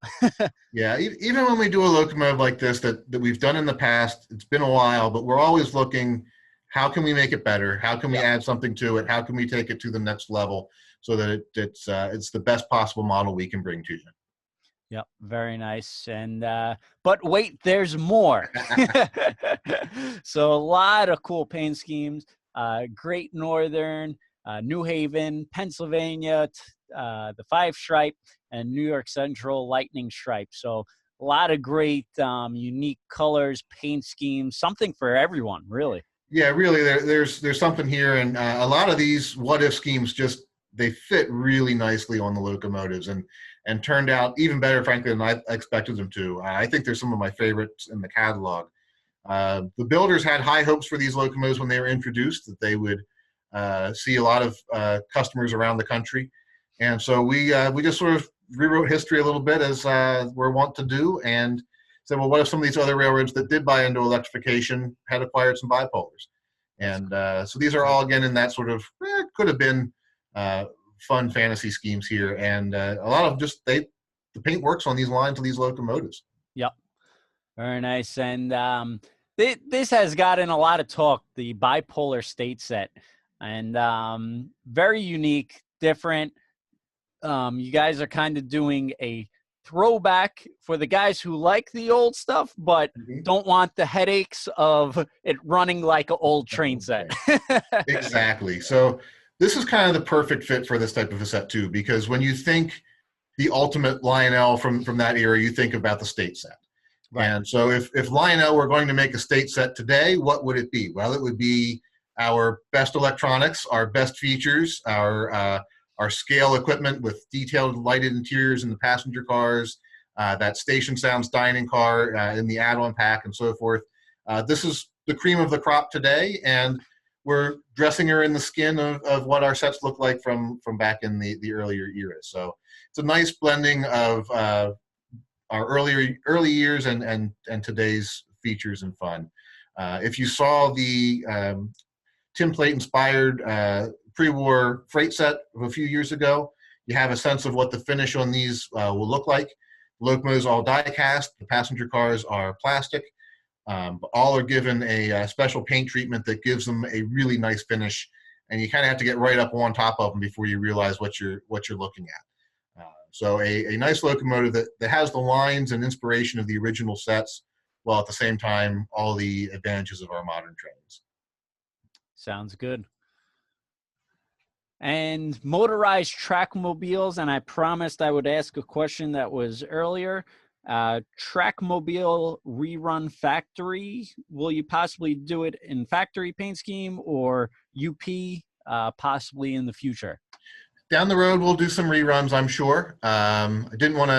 Yeah, even when we do a locomotive like this that we've done in the past, it's been a while, but we're always looking, how can we make it better? How can we add something to it? How can we take it to the next level so that it's the best possible model we can bring to you? Yep, very nice. And but wait, there's more. So a lot of cool paint schemes. Great Northern, New Haven, Pennsylvania, the 5-stripe, and New York Central lightning stripe. So a lot of great unique colors, paint schemes, something for everyone, really. Yeah, really, there's something here, and a lot of these what-if schemes they fit really nicely on the locomotives and turned out even better, frankly, than I expected them to. I think they're some of my favorites in the catalog. The builders had high hopes for these locomotives when they were introduced, that they would see a lot of customers around the country. And so we just sort of rewrote history a little bit, as we're wont to do, and said, well, what if some of these other railroads that did buy into electrification had acquired some bipolars? And so these are all, again, in that sort of, could have been fun fantasy schemes here. And a lot of the paint works on these lines of these locomotives. Yep. Very nice. And this has gotten a lot of talk, the bipolar state set, and very unique, different. You guys are kind of doing a throwback for the guys who like the old stuff, but don't want the headaches of it running like an old train set. Exactly. So this is kind of the perfect fit for this type of a set too, because when you think the ultimate Lionel from that era, you think about the state set. Right. And so if Lionel were going to make a state set today, what would it be? Well, it would be our best electronics, our best features, our scale equipment with detailed lighted interiors in the passenger cars, that station sounds dining car in the add-on pack, and so forth. This is the cream of the crop today, and we're dressing her in the skin of what our sets look like from back in the earlier eras. So it's a nice blending of our early years and today's features and fun. If you saw the tinplate-inspired pre-war freight set of a few years ago, you have a sense of what the finish on these will look like. The locomotives all die-cast. The passenger cars are plastic. But all are given a special paint treatment that gives them a really nice finish, and you kind of have to get right up on top of them before you realize what you're looking at. So a nice locomotive that has the lines and inspiration of the original sets, while at the same time all the advantages of our modern trains. Sounds good. And motorized track mobiles, and I promised I would ask a question that was earlier. Trackmobile rerun factory, will you possibly do it in factory paint scheme or UP possibly in the future? Down the road we'll do some reruns, I'm sure. I didn't want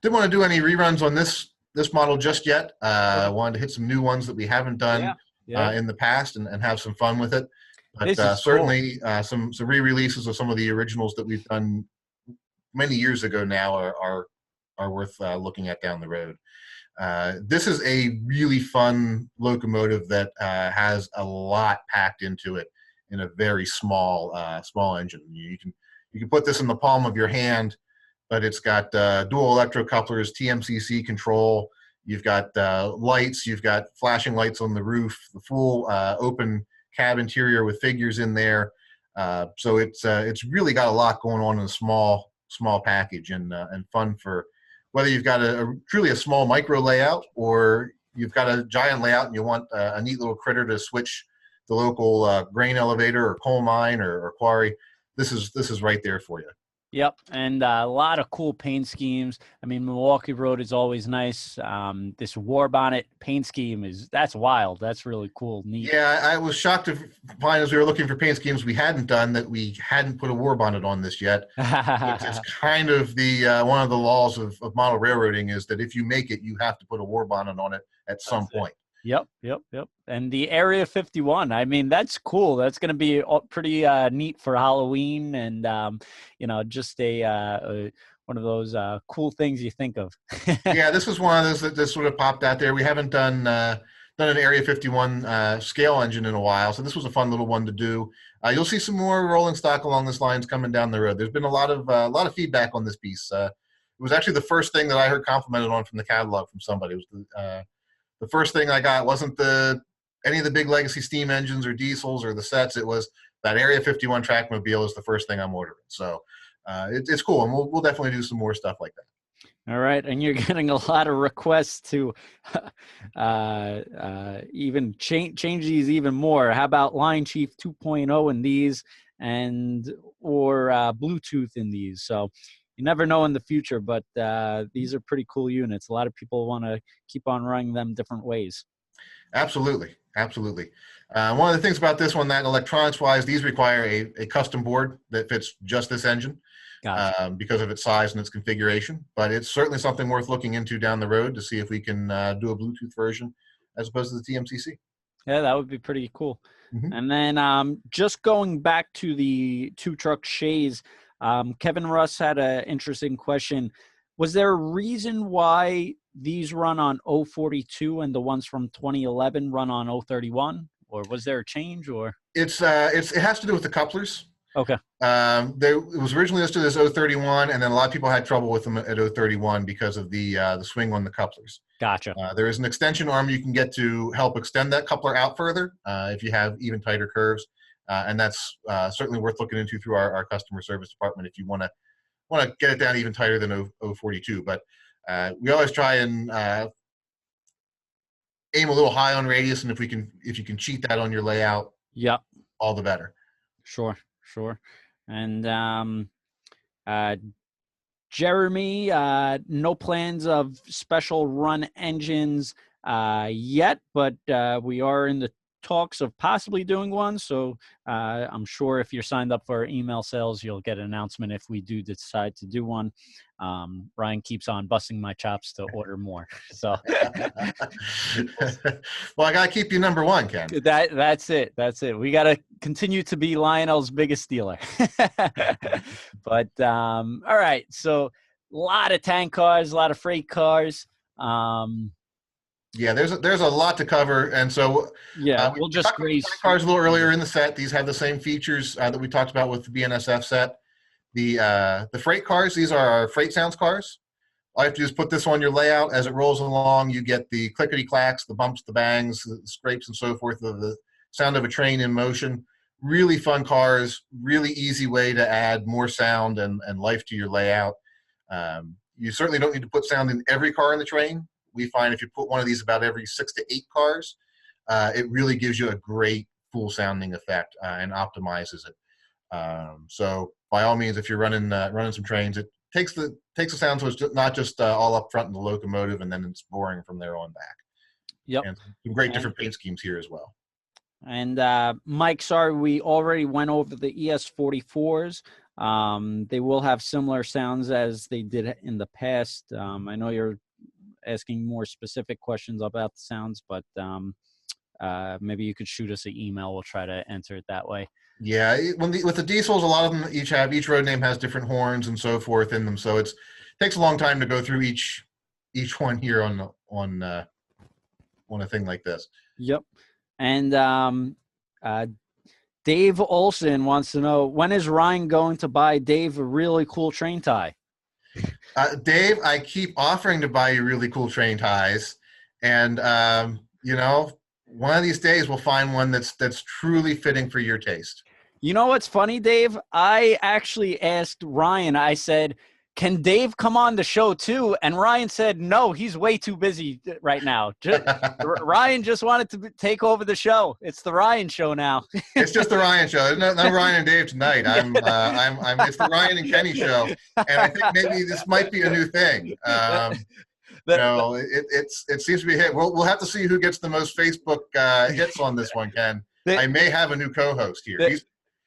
to do any reruns on this model just yet. I wanted to hit some new ones that we haven't done in the past and have some fun with it. But certainly cool. Some re-releases of some of the originals that we've done many years ago now are worth looking at down the road. This is a really fun locomotive that has a lot packed into it in a very small engine. You can put this in the palm of your hand, but it's got dual electro couplers, TMCC control. You've got lights. You've got flashing lights on the roof. The full open cab interior with figures in there. So it's really got a lot going on in a small package, and fun for whether you've got truly a small micro layout, or you've got a giant layout and you want a neat little critter to switch the local grain elevator or coal mine or quarry. This is right there for you. Yep, and a lot of cool paint schemes. I mean, Milwaukee Road is always nice. This War Bonnet paint scheme that's wild. That's really cool, neat. Yeah, I was shocked to find as we were looking for paint schemes we hadn't done that we hadn't put a war bonnet on this yet. It's kind of the one of the laws of model railroading is that if you make it, you have to put a war bonnet on it at some point. Yep. And the Area 51, I mean, that's cool. That's going to be pretty neat for Halloween and, just a one of those cool things you think of. Yeah, this was one of those that just sort of popped out there. We haven't done an Area 51 scale engine in a while, so this was a fun little one to do. You'll see some more rolling stock along this lines coming down the road. There's been a lot of feedback on this piece. It was actually the first thing that I heard complimented on from the catalog from somebody. It was the first thing I got wasn't any of the big legacy steam engines or diesels or the sets. It was that Area 51 Trackmobile is the first thing I'm ordering. So it's cool, and we'll definitely do some more stuff like that. All right, and you're getting a lot of requests to even change these even more. How about Line Chief 2.0 in these, or Bluetooth in these? So you never know in the future, but these are pretty cool units. A lot of people want to keep on running them different ways. Absolutely. One of the things about this one that electronics-wise, these require a custom board that fits just this engine. Gotcha. Because of its size and its configuration. But it's certainly something worth looking into down the road to see if we can do a Bluetooth version as opposed to the TMCC. Yeah, that would be pretty cool. Mm-hmm. And then just going back to the two-truck Shays, Kevin Russ had an interesting question. Was there a reason why these run on 042 and the ones from 2011 run on 031? Or was there a change? Or it has to do with the couplers. Okay. It was originally listed as 031, and then a lot of people had trouble with them at 031 because of the swing on the couplers. Gotcha. There is an extension arm you can get to help extend that coupler out further if you have even tighter curves, and that's certainly worth looking into through our customer service department if you want to get it down even tighter than 042. But we always try and aim a little high on radius, and if you can cheat that on your layout, yep, all the better. Sure. And Jeremy, no plans of special run engines yet, but we are in the talks of possibly doing one. So I'm sure if you're signed up for our email sales, you'll get an announcement if we do decide to do one. Ryan keeps on busting my chops to order more. So, well, I gotta keep you number one, Ken. That's it. We gotta continue to be Lionel's biggest dealer. But all right. So a lot of tank cars, a lot of freight cars. Yeah, there's a lot to cover, and so we'll just graze cars a little earlier in the set. These have the same features that we talked about with the BNSF set. The freight cars, these are our freight sounds cars. All you have to do is put this on your layout. As it rolls along, you get the clickety clacks, the bumps, the bangs, the scrapes, and so forth of the sound of a train in motion. Really fun cars. Really easy way to add more sound and life to your layout. You certainly don't need to put sound in every car in the train. We find if you put one of these about every 6 to 8 cars, it really gives you a great full sounding effect and optimizes it. So by all means, if you're running some trains, it takes the sound so it's not just all up front in the locomotive and then it's boring from there on back. Yep. And some great different paint schemes here as well. And Mike, sorry, we already went over the ES44s. They will have similar sounds as they did in the past. I know you're asking more specific questions about the sounds, but maybe you could shoot us an email. We'll try to answer it that way. Yeah, with the diesels, a lot of them each road name has different horns and so forth in them, so it takes a long time to go through each one here on a thing like this. Yep. And Dave Olson wants to know, when is Ryan going to buy Dave a really cool train tie? Dave, I keep offering to buy you really cool train ties, and one of these days we'll find one that's truly fitting for your taste. You know what's funny, Dave? I actually asked Ryan, I said, can Dave come on the show too? And Ryan said, no, he's way too busy right now. Ryan just wanted to take over the show. It's the Ryan show now. It's just the Ryan show. No Ryan and Dave tonight. It's the Ryan and Kenny show. And I think maybe this might be a new thing. It seems to be a hit. We'll have to see who gets the most Facebook hits on this one, Ken. I may have a new co-host here.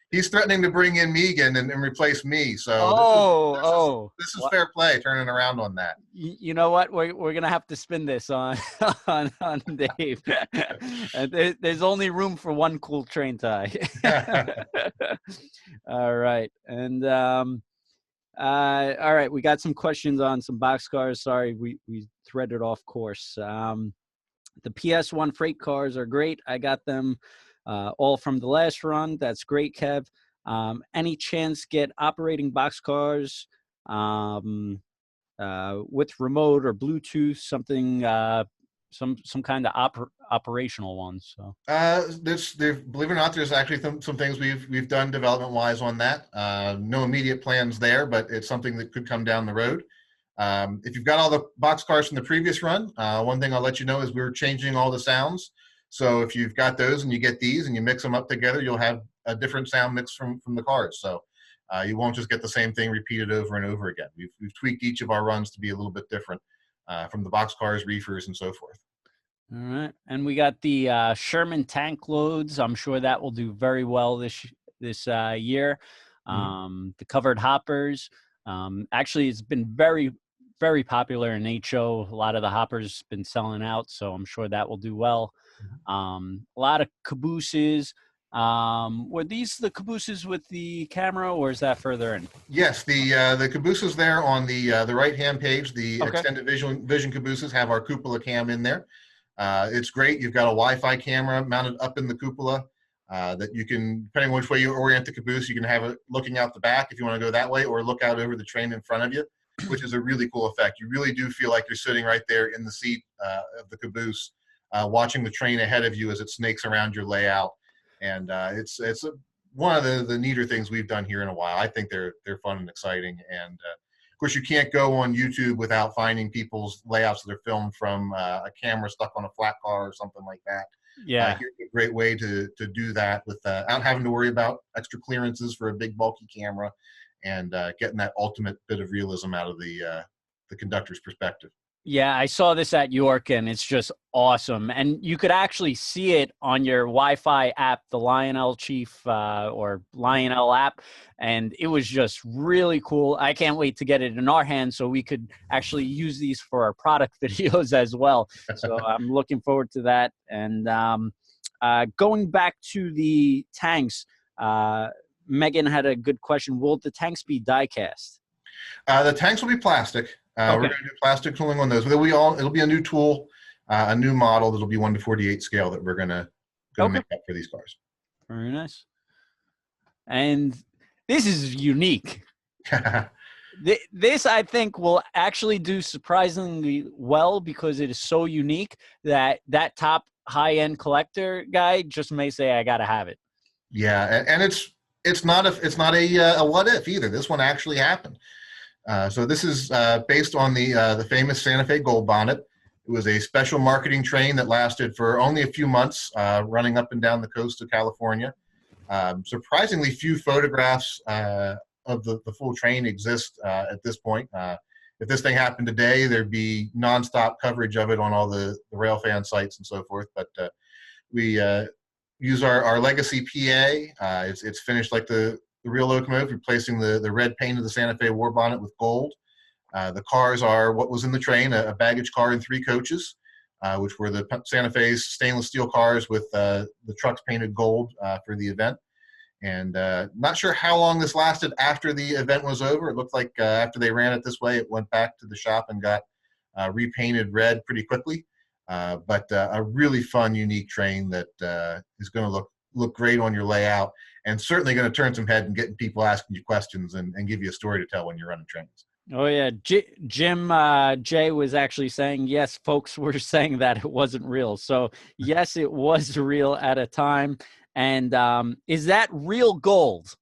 He's threatening to bring in Megan and replace me. So this is fair play, turning around on that. You know what? We're gonna have to spin this on on Dave. There's only room for one cool train tie. All right, and all right, we got some questions on some boxcars. Sorry, we threaded off course. The PS1 freight cars are great. I got them. All from the last run. That's great, Kev. Any chance get operating boxcars with remote or Bluetooth, something, some kind of operational ones? So believe it or not, there's actually some things we've done development-wise on that. No immediate plans there, but it's something that could come down the road. If you've got all the boxcars from the previous run, one thing I'll let you know is we're changing all the sounds. So if you've got those and you get these and you mix them up together, you'll have a different sound mix from the cars. So you won't just get the same thing repeated over and over again. We've tweaked each of our runs to be a little bit different from the boxcars, reefers, and so forth. All right, and we got the Sherman tank loads. I'm sure that will do very well this year. The covered hoppers. Actually, it's been very, very popular in HO. A lot of the hoppers been selling out, so I'm sure that will do well. A lot of cabooses. Were these the cabooses with the camera, or is that further in? Yes, the cabooses there on the right-hand page, the extended vision cabooses have our cupola cam in there. It's great. You've got a Wi-Fi camera mounted up in the cupola that you can, depending on which way you orient the caboose, you can have it looking out the back if you want to go that way, or look out over the train in front of you, which is a really cool effect. You really do feel like you're sitting right there in the seat of the caboose, watching the train ahead of you as it snakes around your layout. And it's one of the neater things we've done here in a while. I think they're fun and exciting. And of course, you can't go on YouTube without finding people's layouts that are filmed from a camera stuck on a flat car or something like that. Yeah, here's a great way to do that without having to worry about extra clearances for a big bulky camera, and getting that ultimate bit of realism out of the conductor's perspective. Yeah, I saw this at York, and it's just awesome. And you could actually see it on your Wi-Fi app, the Lionel Chief or Lionel app, and it was just really cool. I can't wait to get it in our hands so we could actually use these for our product videos as well. So I'm looking forward to that. And going back to the tanks, Megan had a good question. Will the tanks be die-cast? The tanks will be plastic. We're going to do plastic tooling on those. It'll be a new tool, a new model that'll be 1:48 scale that we're going to make up for these cars. Very nice. And this is unique. This, I think, will actually do surprisingly well because it is so unique that top high-end collector guy just may say, I got to have it. Yeah, and it's not a what if either. This one actually happened. So this is based on the famous Santa Fe Gold Bonnet. It was a special marketing train that lasted for only a few months, running up and down the coast of California. Surprisingly few photographs of the full train exist at this point. If this thing happened today, there'd be nonstop coverage of it on all the rail fan sites and so forth. But we use our legacy PA. It's finished like the real locomotive, replacing the red paint of the Santa Fe war bonnet with gold. The cars are what was in the train, a baggage car and 3 coaches, which were the Santa Fe's stainless steel cars with the trucks painted gold for the event. And not sure how long this lasted after the event was over. It looked like after they ran it this way, it went back to the shop and got repainted red pretty quickly. But a really fun, unique train that is going to look great on your layout, and certainly going to turn some head and getting people asking you questions and give you a story to tell when you're running trains. Oh, yeah. Jay was actually saying, yes, folks were saying that it wasn't real. So, yes, it was real at a time. And is that real gold?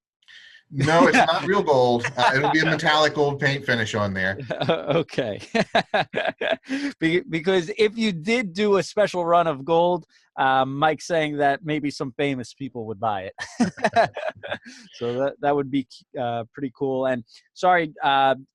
No, it's not real gold. It'll be a metallic gold paint finish on there. Okay. Because if you did do a special run of gold, Mike's saying that maybe some famous people would buy it. So that would be pretty cool. And sorry,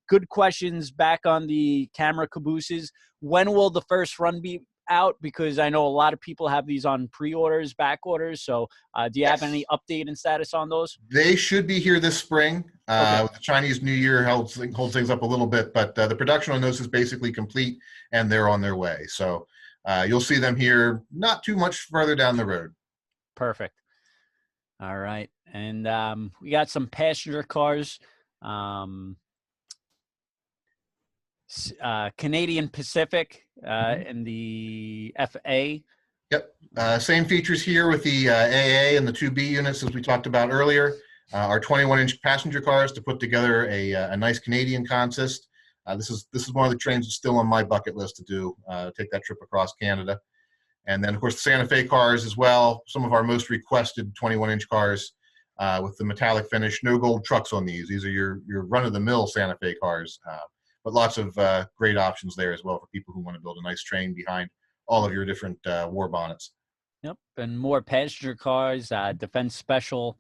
good questions back on the camera cabooses. When will the first run be out? Because I know a lot of people have these on pre-orders, back orders. So do you have any update and status on those? They should be here this spring. Okay. The Chinese New Year holds things up a little bit, but the production on those is basically complete, and they're on their way. So you'll see them here not too much further down the road. Perfect. All right. And we got some passenger cars. Canadian Pacific and the FA. Yep. Same features here with the AA and the 2B units as we talked about earlier. Our 21-inch passenger cars to put together a nice Canadian consist. This is one of the trains that's still on my bucket list to do, take that trip across Canada. And then, of course, the Santa Fe cars as well, some of our most requested 21-inch cars with the metallic finish. No gold trucks on these. These are your run-of-the-mill Santa Fe cars, but lots of great options there as well for people who want to build a nice train behind all of your different war bonnets. Yep, and more passenger cars, Defense Special.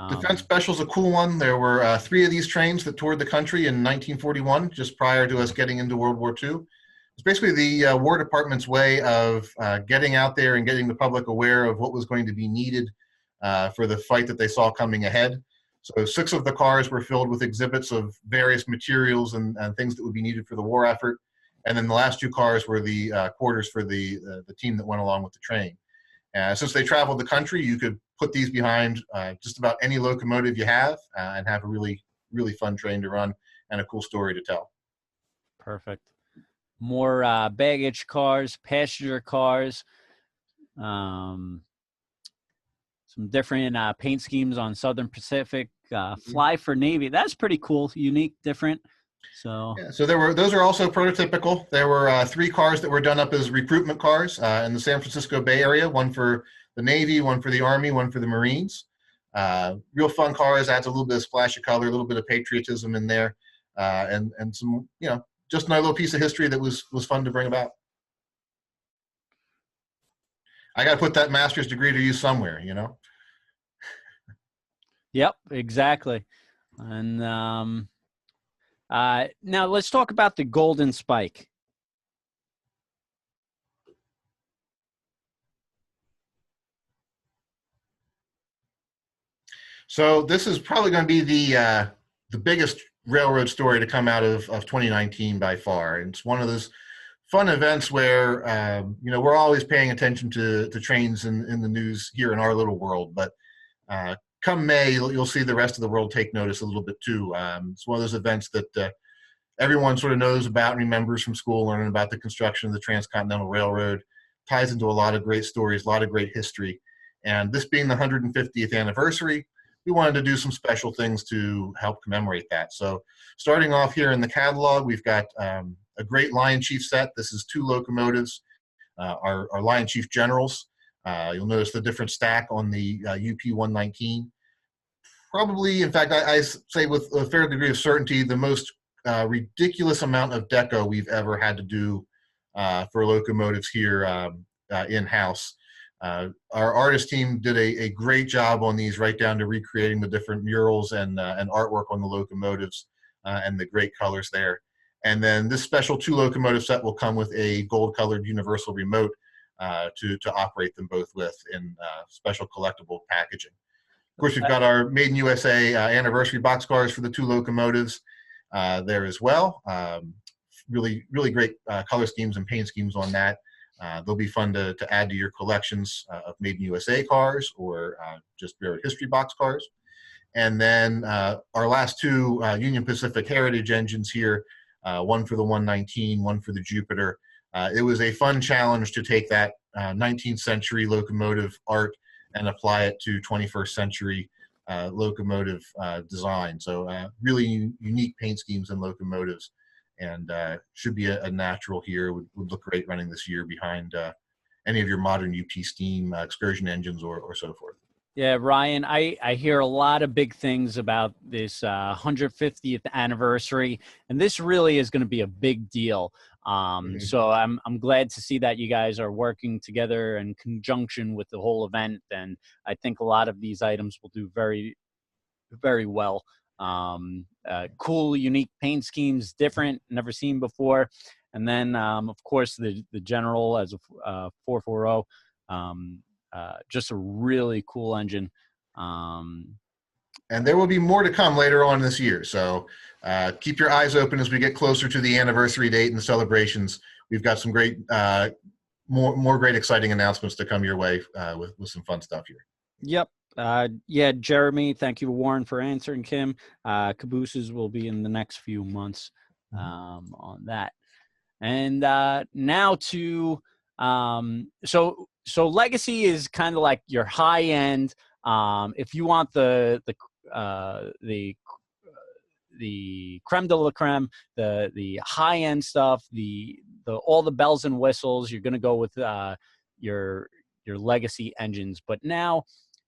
Defense Special is a cool one. There were 3 of these trains that toured the country in 1941, just prior to us getting into World War II. It's basically the War Department's way of getting out there and getting the public aware of what was going to be needed for the fight that they saw coming ahead. So 6 of the cars were filled with exhibits of various materials and things that would be needed for the war effort. And then the last 2 cars were the quarters for the team that went along with the train. Since they traveled the country, you could put these behind just about any locomotive you have and have a really, really fun train to run and a cool story to tell. Perfect. More baggage cars, passenger cars, some different paint schemes on Southern Pacific, Fly for Navy. That's pretty cool, unique, different. So yeah, so those are also prototypical. There were 3 cars that were done up as recruitment cars in the San Francisco Bay Area, one for the Navy, one for the Army, one for the Marines. Real fun cars, adds a little bit of splash of color, a little bit of patriotism in there, and some, just another little piece of history that was fun to bring about. I got to put that master's degree to use somewhere, Yep, exactly. And now let's talk about the Golden Spike. So this is probably going to be the biggest railroad story to come out of 2019 by far. And it's one of those fun events where we're always paying attention to trains in the news here in our little world, but come May, you'll see the rest of the world take notice a little bit too. It's one of those events that everyone sort of knows about and remembers from school, learning about the construction of the Transcontinental Railroad. Ties into a lot of great stories, a lot of great history. And this being the 150th anniversary, we wanted to do some special things to help commemorate that. So starting off here in the catalog, we've got a great Lion Chief set. This is 2 locomotives, our Lion Chief Generals. You'll notice the different stack on the UP 119. Probably, in fact, I say with a fair degree of certainty, the most ridiculous amount of deco we've ever had to do for locomotives here in-house. Our artist team did a great job on these, right down to recreating the different murals and artwork on the locomotives and the great colors there. And then this special 2 locomotive set will come with a gold-colored universal remote to operate them both with in special collectible packaging. Of course, we've got our Made in USA anniversary boxcars for the 2 locomotives there as well. Really, really great color schemes and paint schemes on that. They'll be fun to add to your collections of Made in USA cars or just railroad history boxcars. And then our last 2 Union Pacific Heritage engines here, one for the 119, one for the Jupiter. It was a fun challenge to take that 19th century locomotive art and apply it to 21st century locomotive design. So really unique paint schemes and locomotives, and should be a natural here. Would look great running this year behind any of your modern UP steam excursion engines or so forth. Yeah, Ryan, I hear a lot of big things about this 150th anniversary, and this really is going to be a big deal. So I'm glad to see that you guys are working together in conjunction with the whole event, and I think a lot of these items will do very, very well. Cool, unique paint schemes, different, never seen before, and then of course the General as a 440. Just a really cool engine. And there will be more to come later on this year. So keep your eyes open as we get closer to the anniversary date and the celebrations. We've got some great, more great, exciting announcements to come your way with some fun stuff here. Yep. Yeah, Jeremy, thank you, Warren, for answering, Kim. Cabooses will be in the next few months on that. And now to so Legacy is kind of like your high end. If you want the creme de la creme, the high end stuff, the all the bells and whistles, you're gonna go with your Legacy engines. But now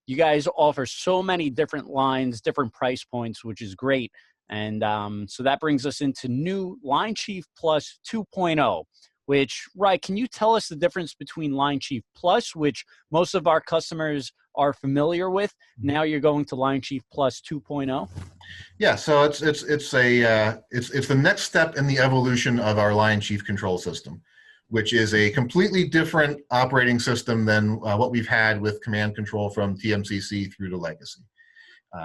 you guys offer so many different lines, different price points, which is great. And so that brings us into new Line Chief Plus 2.0, which, right, can you tell us the difference between Line Chief Plus, which most of our customers are familiar with? Now you're going to Line Chief Plus 2.0? Yeah, so it's the next step in the evolution of our Lion Chief control system, which is a completely different operating system than what we've had with command control from TMCC through to Legacy.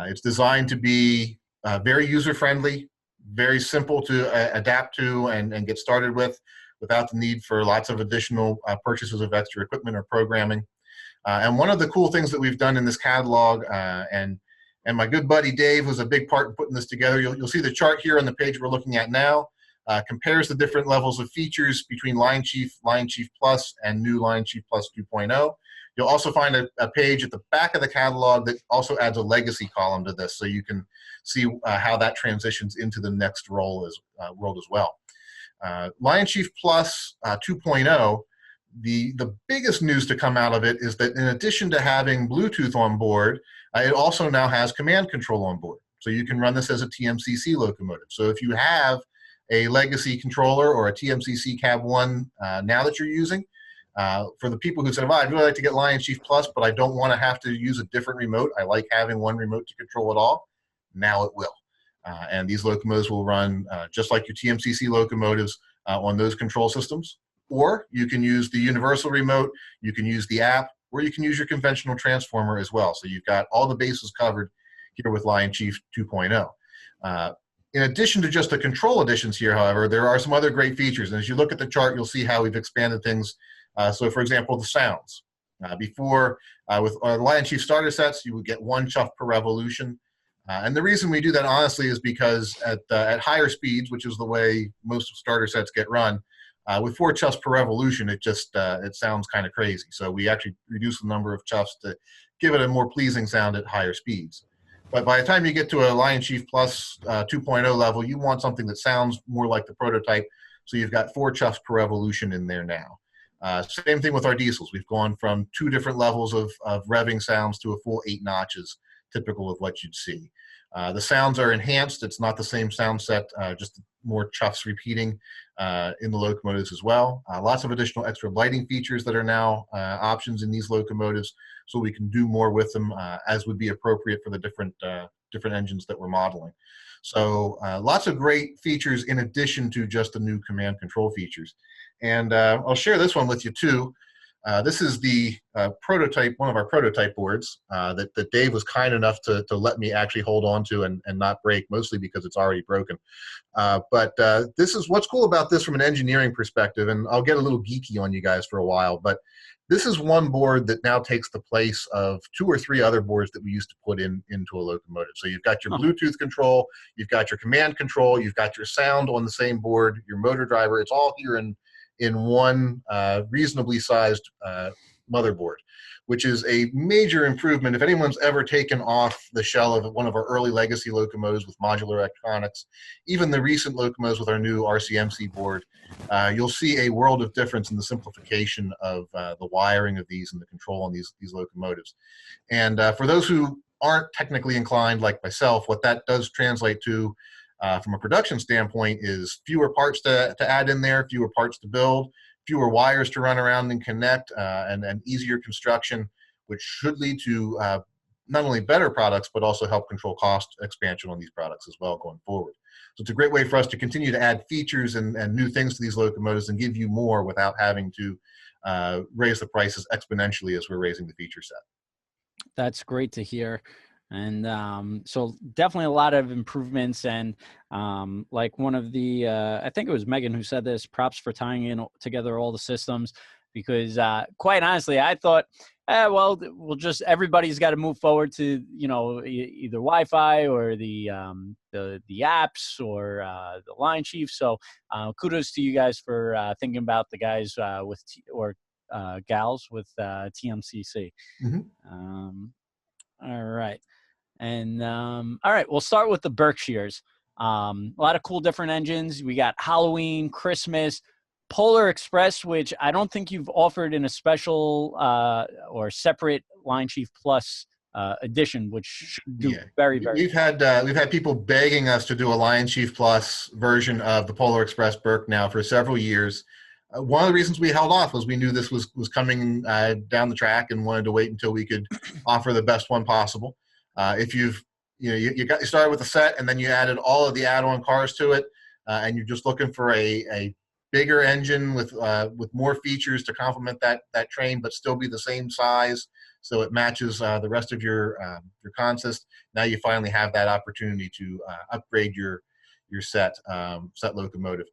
It's designed to be very user-friendly, very simple to adapt to and get started with without the need for lots of additional purchases of extra equipment or programming. And one of the cool things that we've done in this catalog, and my good buddy Dave was a big part in putting this together. You'll see the chart here on the page we're looking at now, compares the different levels of features between Lion Chief Plus, and new Lion Chief Plus 2.0. You'll also find a page at the back of the catalog that also adds a legacy column to this, so you can see how that transitions into the next world as well. Lion Chief Plus 2.0, the biggest news to come out of it is that in addition to having Bluetooth on board, it also now has command control on board. So you can run this as a TMCC locomotive. So if you have a legacy controller or a TMCC Cab 1 now that you're using, for the people who said, well, I'd really like to get Lion Chief Plus, but I don't want to have to use a different remote. I like having one remote to control it all. Now it will. And these locomotives will run just like your TMCC locomotives on those control systems. Or you can use the universal remote, you can use the app, or you can use your conventional transformer as well. So you've got all the bases covered here with Lion Chief 2.0. In addition to just the control additions here, however, there are some other great features. And as you look at the chart, you'll see how we've expanded things. So for example, the sounds. Before, with our Lion Chief starter sets, you would get 1 chuff per revolution. And the reason we do that, honestly, is because at higher speeds, which is the way most starter sets get run, with 4 chuffs per revolution, it just it sounds kind of crazy. So we actually reduce the number of chuffs to give it a more pleasing sound at higher speeds. But by the time you get to a Lion Chief Plus 2.0 level, you want something that sounds more like the prototype. So you've got 4 chuffs per revolution in there now. Same thing with our diesels. We've gone from 2 different levels of revving sounds to a full 8 notches, typical of what you'd see. The sounds are enhanced. It's not the same sound set, just more chuffs repeating in the locomotives as well. Lots of additional extra lighting features that are now options in these locomotives, so we can do more with them as would be appropriate for the different engines that we're modeling. So lots of great features in addition to just the new command control features. And I'll share this one with you too. This is the prototype, one of our prototype boards that Dave was kind enough to let me actually hold on to and not break, mostly because it's already broken. But this is what's cool about this from an engineering perspective, and I'll get a little geeky on you guys for a while, but this is one board that now takes the place of 2 or 3 other boards that we used to put into a locomotive. So you've got your Bluetooth control, you've got your command control, you've got your sound on the same board, your motor driver. It's all here in one reasonably sized motherboard, which is a major improvement. If anyone's ever taken off the shell of one of our early legacy locomotives with modular electronics, even the recent locomotives with our new RCMC board, you'll see a world of difference in the simplification of the wiring of these and the control on these locomotives. And for those who aren't technically inclined like myself, what that does translate to from a production standpoint is fewer parts to add in there, fewer parts to build, fewer wires to run around and connect, and easier construction, which should lead to not only better products, but also help control cost expansion on these products as well going forward. So it's a great way for us to continue to add features and new things to these locomotives and give you more without having to raise the prices exponentially as we're raising the feature set. That's great to hear. And so definitely a lot of improvements. And like one of the, I think it was Megan who said this, props for tying in together all the systems, because quite honestly, I thought, well, we'll just, everybody's got to move forward to, you know, either Wi-Fi or the apps or the line chief. So kudos to you guys for thinking about the guys with, gals with TMCC. Mm-hmm. All right. And all right, we'll start with the Berkshires. A lot of cool different engines. We got Halloween, Christmas, Polar Express, which I don't think you've offered in a special or separate Line Chief Plus edition, which should do very. We've had people begging us to do a Lion Chief Plus version of the Polar Express Berk now for several years. One of the reasons we held off was we knew this was coming down the track and wanted to wait until we could offer the best one possible. If you started with a set and then you added all of the add-on cars to it, and you're just looking for a bigger engine with more features to complement that train, but still be the same size, so it matches the rest of your consist. Now you finally have that opportunity to upgrade your set locomotive.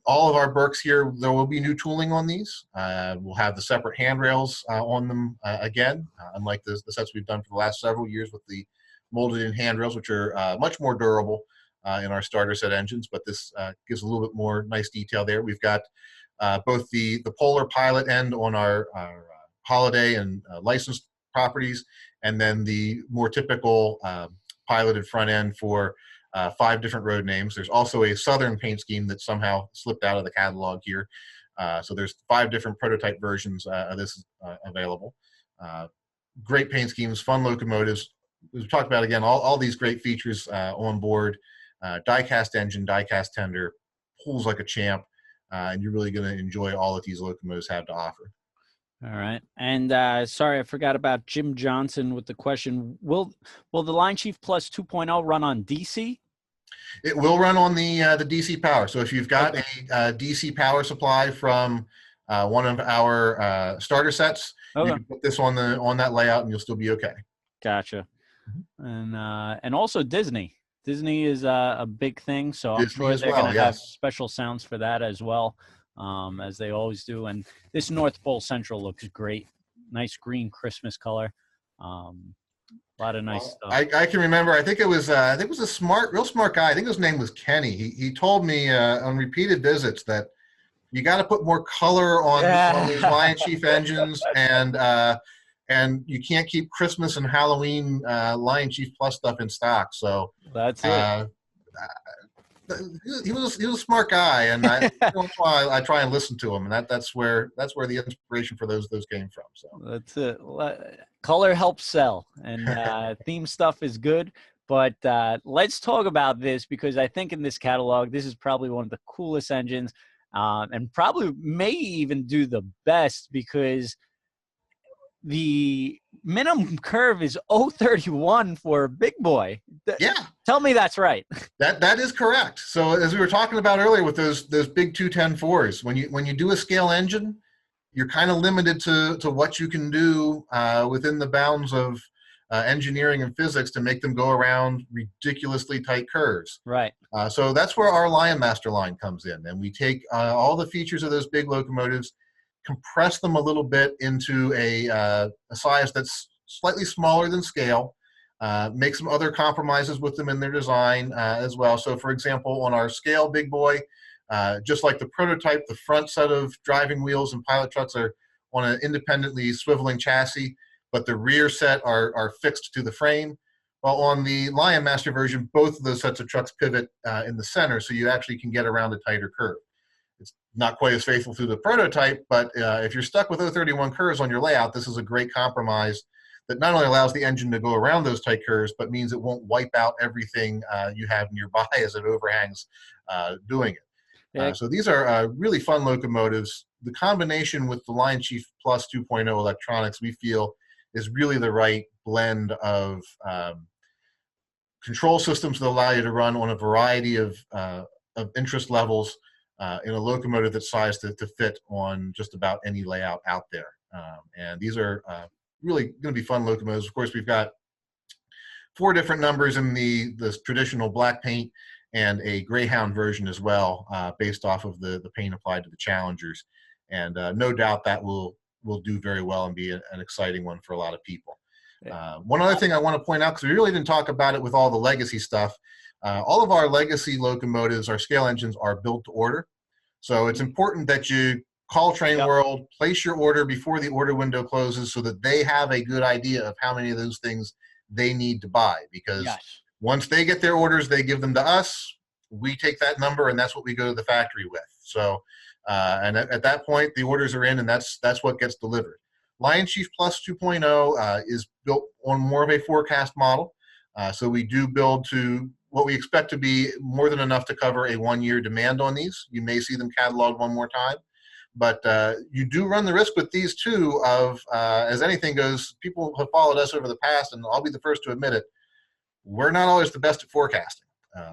All of our Berks here, there will be new tooling on these. We'll have the separate handrails on them again, unlike the sets we've done for the last several years with the molded-in handrails, which are much more durable in our starter set engines, but this gives a little bit more nice detail there. We've got both the Polar Pilot end on our holiday and licensed properties, and then the more typical piloted front end for 5 different road names. There's also a Southern paint scheme that somehow slipped out of the catalog here. So there's 5 different prototype versions of this available. Great paint schemes, fun locomotives. We've talked about, again, all these great features on board. Die-cast engine, die-cast tender, pulls like a champ, and you're really going to enjoy all that these locomotives have to offer. All right. And sorry, I forgot about Jim Johnson with the question, will the Line Chief Plus 2.0 run on DC? It will run on the DC power. So if you've got a DC power supply from one of our starter sets, you can put this on that layout and you'll still be okay. Gotcha. And also Disney. Disney is a big thing, so I'm sure they're going to have special sounds for that as well, as they always do. And this North Pole Central looks great. Nice green Christmas color. A lot of nice stuff. I can remember. I think it was a real smart guy. I think his name was Kenny. He told me on repeated visits that you got to put more color on these Lion Chief engines, and you can't keep Christmas and Halloween Lion Chief Plus stuff in stock. So that's it. He was a smart guy, and that's why I try and listen to him, and that's where the inspiration for those came from. So that's it. Color helps sell, and theme stuff is good. But let's talk about this, because I think in this catalog, this is probably one of the coolest engines, and probably may even do the best, because the minimum curve is 031 for a big boy. Yeah. Tell me that's right. That is correct. So as we were talking about earlier with those big 210-4s, when you do a scale engine, you're kind of limited to what you can do within the bounds of engineering and physics to make them go around ridiculously tight curves. Right. So that's where our Lion Master line comes in, and we take all the features of those big locomotives, compress them a little bit into a size that's slightly smaller than scale, make some other compromises with them in their design as well. So for example, on our scale big boy, just like the prototype, the front set of driving wheels and pilot trucks are on an independently swiveling chassis, but the rear set are fixed to the frame. Well, on the Lion Master version, both of those sets of trucks pivot in the center, so you actually can get around a tighter curve. It's not quite as faithful to the prototype, but if you're stuck with 031 curves on your layout, this is a great compromise that not only allows the engine to go around those tight curves, but means it won't wipe out everything you have nearby as it overhangs doing it. So these are really fun locomotives. The combination with the Lion Chief Plus 2.0 electronics, we feel, is really the right blend of control systems that allow you to run on a variety of interest levels in a locomotive that's sized to fit on just about any layout out there. And these are really going to be fun locomotives. Of course, we've got 4 different numbers in the traditional black paint and a Greyhound version as well, based off of the paint applied to the Challengers. And no doubt that will do very well and be an exciting one for a lot of people. One other thing I want to point out, because we really didn't talk about it with all the legacy stuff, all of our legacy locomotives, our scale engines, are built to order. So it's important that you call Train World, place your order before the order window closes so that they have a good idea of how many of those things they need to buy. Because once they get their orders, they give them to us. We take that number, and that's what we go to the factory with. So, and at that point, the orders are in, and that's what gets delivered. Lion Chief Plus 2.0 is built on more of a forecast model. So we do build to what we expect to be more than enough to cover a 1-year demand on these. You may see them cataloged one more time. But you do run the risk with these too of, as anything goes, people have followed us over the past, and I'll be the first to admit it, we're not always the best at forecasting.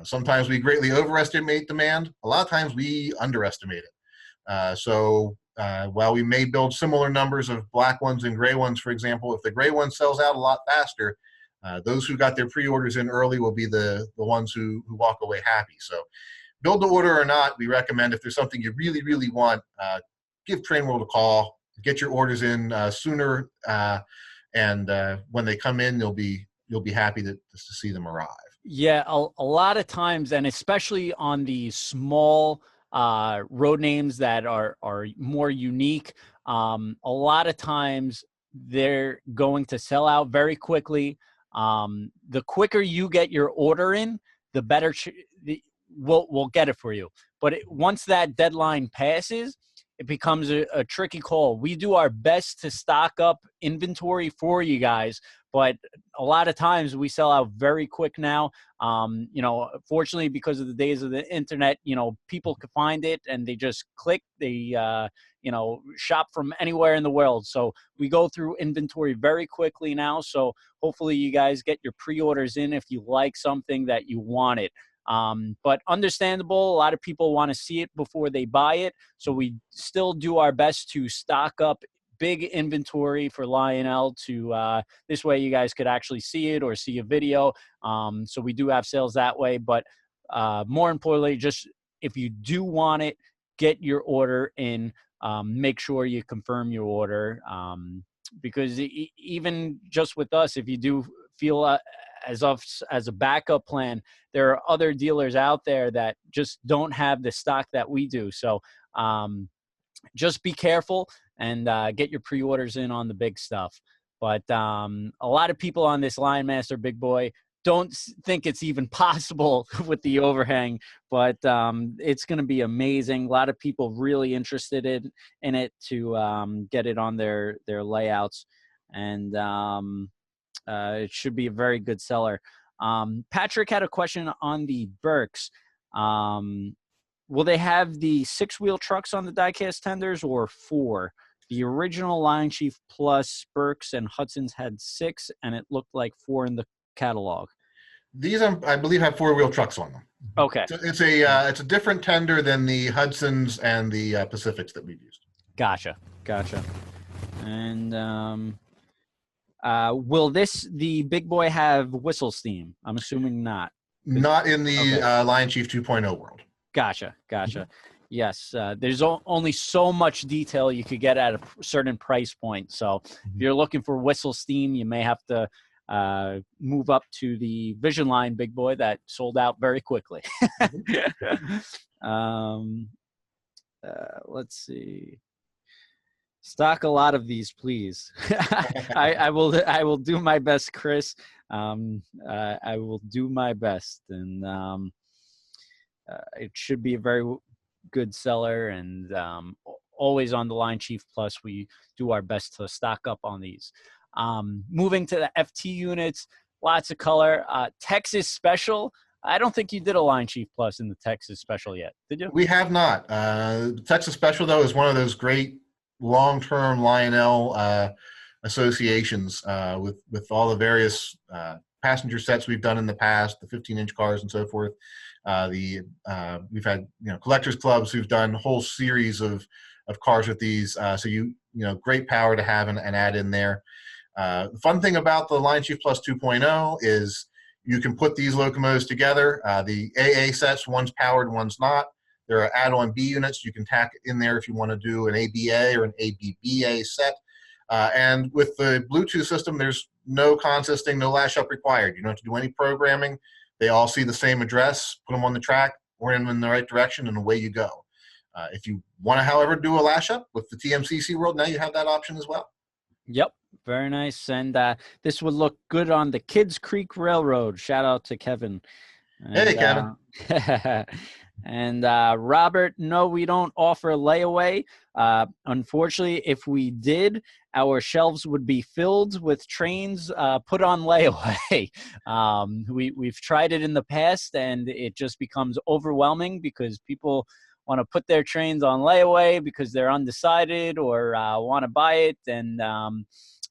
Sometimes we greatly overestimate demand. A lot of times we underestimate it. So while we may build similar numbers of black ones and gray ones, for example, if the gray one sells out a lot faster, those who got their pre-orders in early will be the ones who walk away happy. So build to order or not, we recommend if there's something you really, really want, give Train World a call, get your orders in sooner, and when they come in, you'll be happy to see them arrive. Yeah, a lot of times, and especially on the small road names that are more unique, a lot of times they're going to sell out very quickly. The quicker you get your order in, the better we'll get it for you. But once that deadline passes, it becomes a tricky call. We do our best to stock up inventory for you guys, but a lot of times we sell out very quick now. You know, fortunately, because of the days of the internet, you know, people can find it and they just click, they, you know, shop from anywhere in the world. So we go through inventory very quickly now. So hopefully you guys get your pre-orders in if you like something that you wanted. But understandable, a lot of people want to see it before they buy it. So we still do our best to stock up big inventory for Lionel to this way you guys could actually see it or see a video. So we do have sales that way. But more importantly, just if you do want it, get your order in. Make sure you confirm your order. Because even just with us, if you do feel as a backup plan, there are other dealers out there that just don't have the stock that we do. So just be careful and get your pre-orders in on the big stuff. But a lot of people on this Lion Master Big Boy don't think it's even possible with the overhang, but it's going to be amazing. A lot of people really interested in it to get it on their layouts, and it should be a very good seller. Patrick had a question on the Berks. Will they have the 6-wheel trucks on the diecast tenders or 4? The original Lion Chief Plus Berks and Hudsons had 6, and it looked like 4 in the catalog. These, I believe, have 4-wheel trucks on them. Okay. So it's a different tender than the Hudsons and the Pacifics that we've used. Gotcha. And will the Big Boy have whistle steam? I'm assuming not. Not in the Lion Chief 2.0 world. Gotcha. Yes, there's only so much detail you could get at a certain price point. So if you're looking for whistle steam, you may have to move up to the Vision Line Big Boy that sold out very quickly. Let's see. Stock a lot of these, please. I will do my best, Chris. I will do my best, and it should be a very good seller, and always on the Line Chief Plus, we do our best to stock up on these. Moving to the FT units, lots of color. Texas Special. I don't think you did a Line Chief Plus in the Texas Special yet, did you? We have not. Texas Special, though, is one of those great long-term Lionel associations with all the various passenger sets we've done in the past, the 15-inch cars and so forth. We've had collectors clubs who've done a whole series of cars with these. So great power to have and add in there. The fun thing about the Line Chief Plus 2.0 is you can put these locomotives together. The AA sets, one's powered, one's not. There are add-on B units you can tack in there if you want to do an ABA or an ABBA set. And with the Bluetooth system, there's no consisting, no lash up required. You don't have to do any programming. They all see the same address, put them on the track, orient them in the right direction, and away you go. If you want to, however, do a lash up with the TMCC World, now you have that option as well. Yep, very nice. And this would look good on the Kids Creek Railroad. Shout out to Kevin. And, hey, Kevin. And Robert, no, we don't offer layaway. Unfortunately, if we did, our shelves would be filled with trains put on layaway. We've tried it in the past, and it just becomes overwhelming because people want to put their trains on layaway because they're undecided or want to buy it, and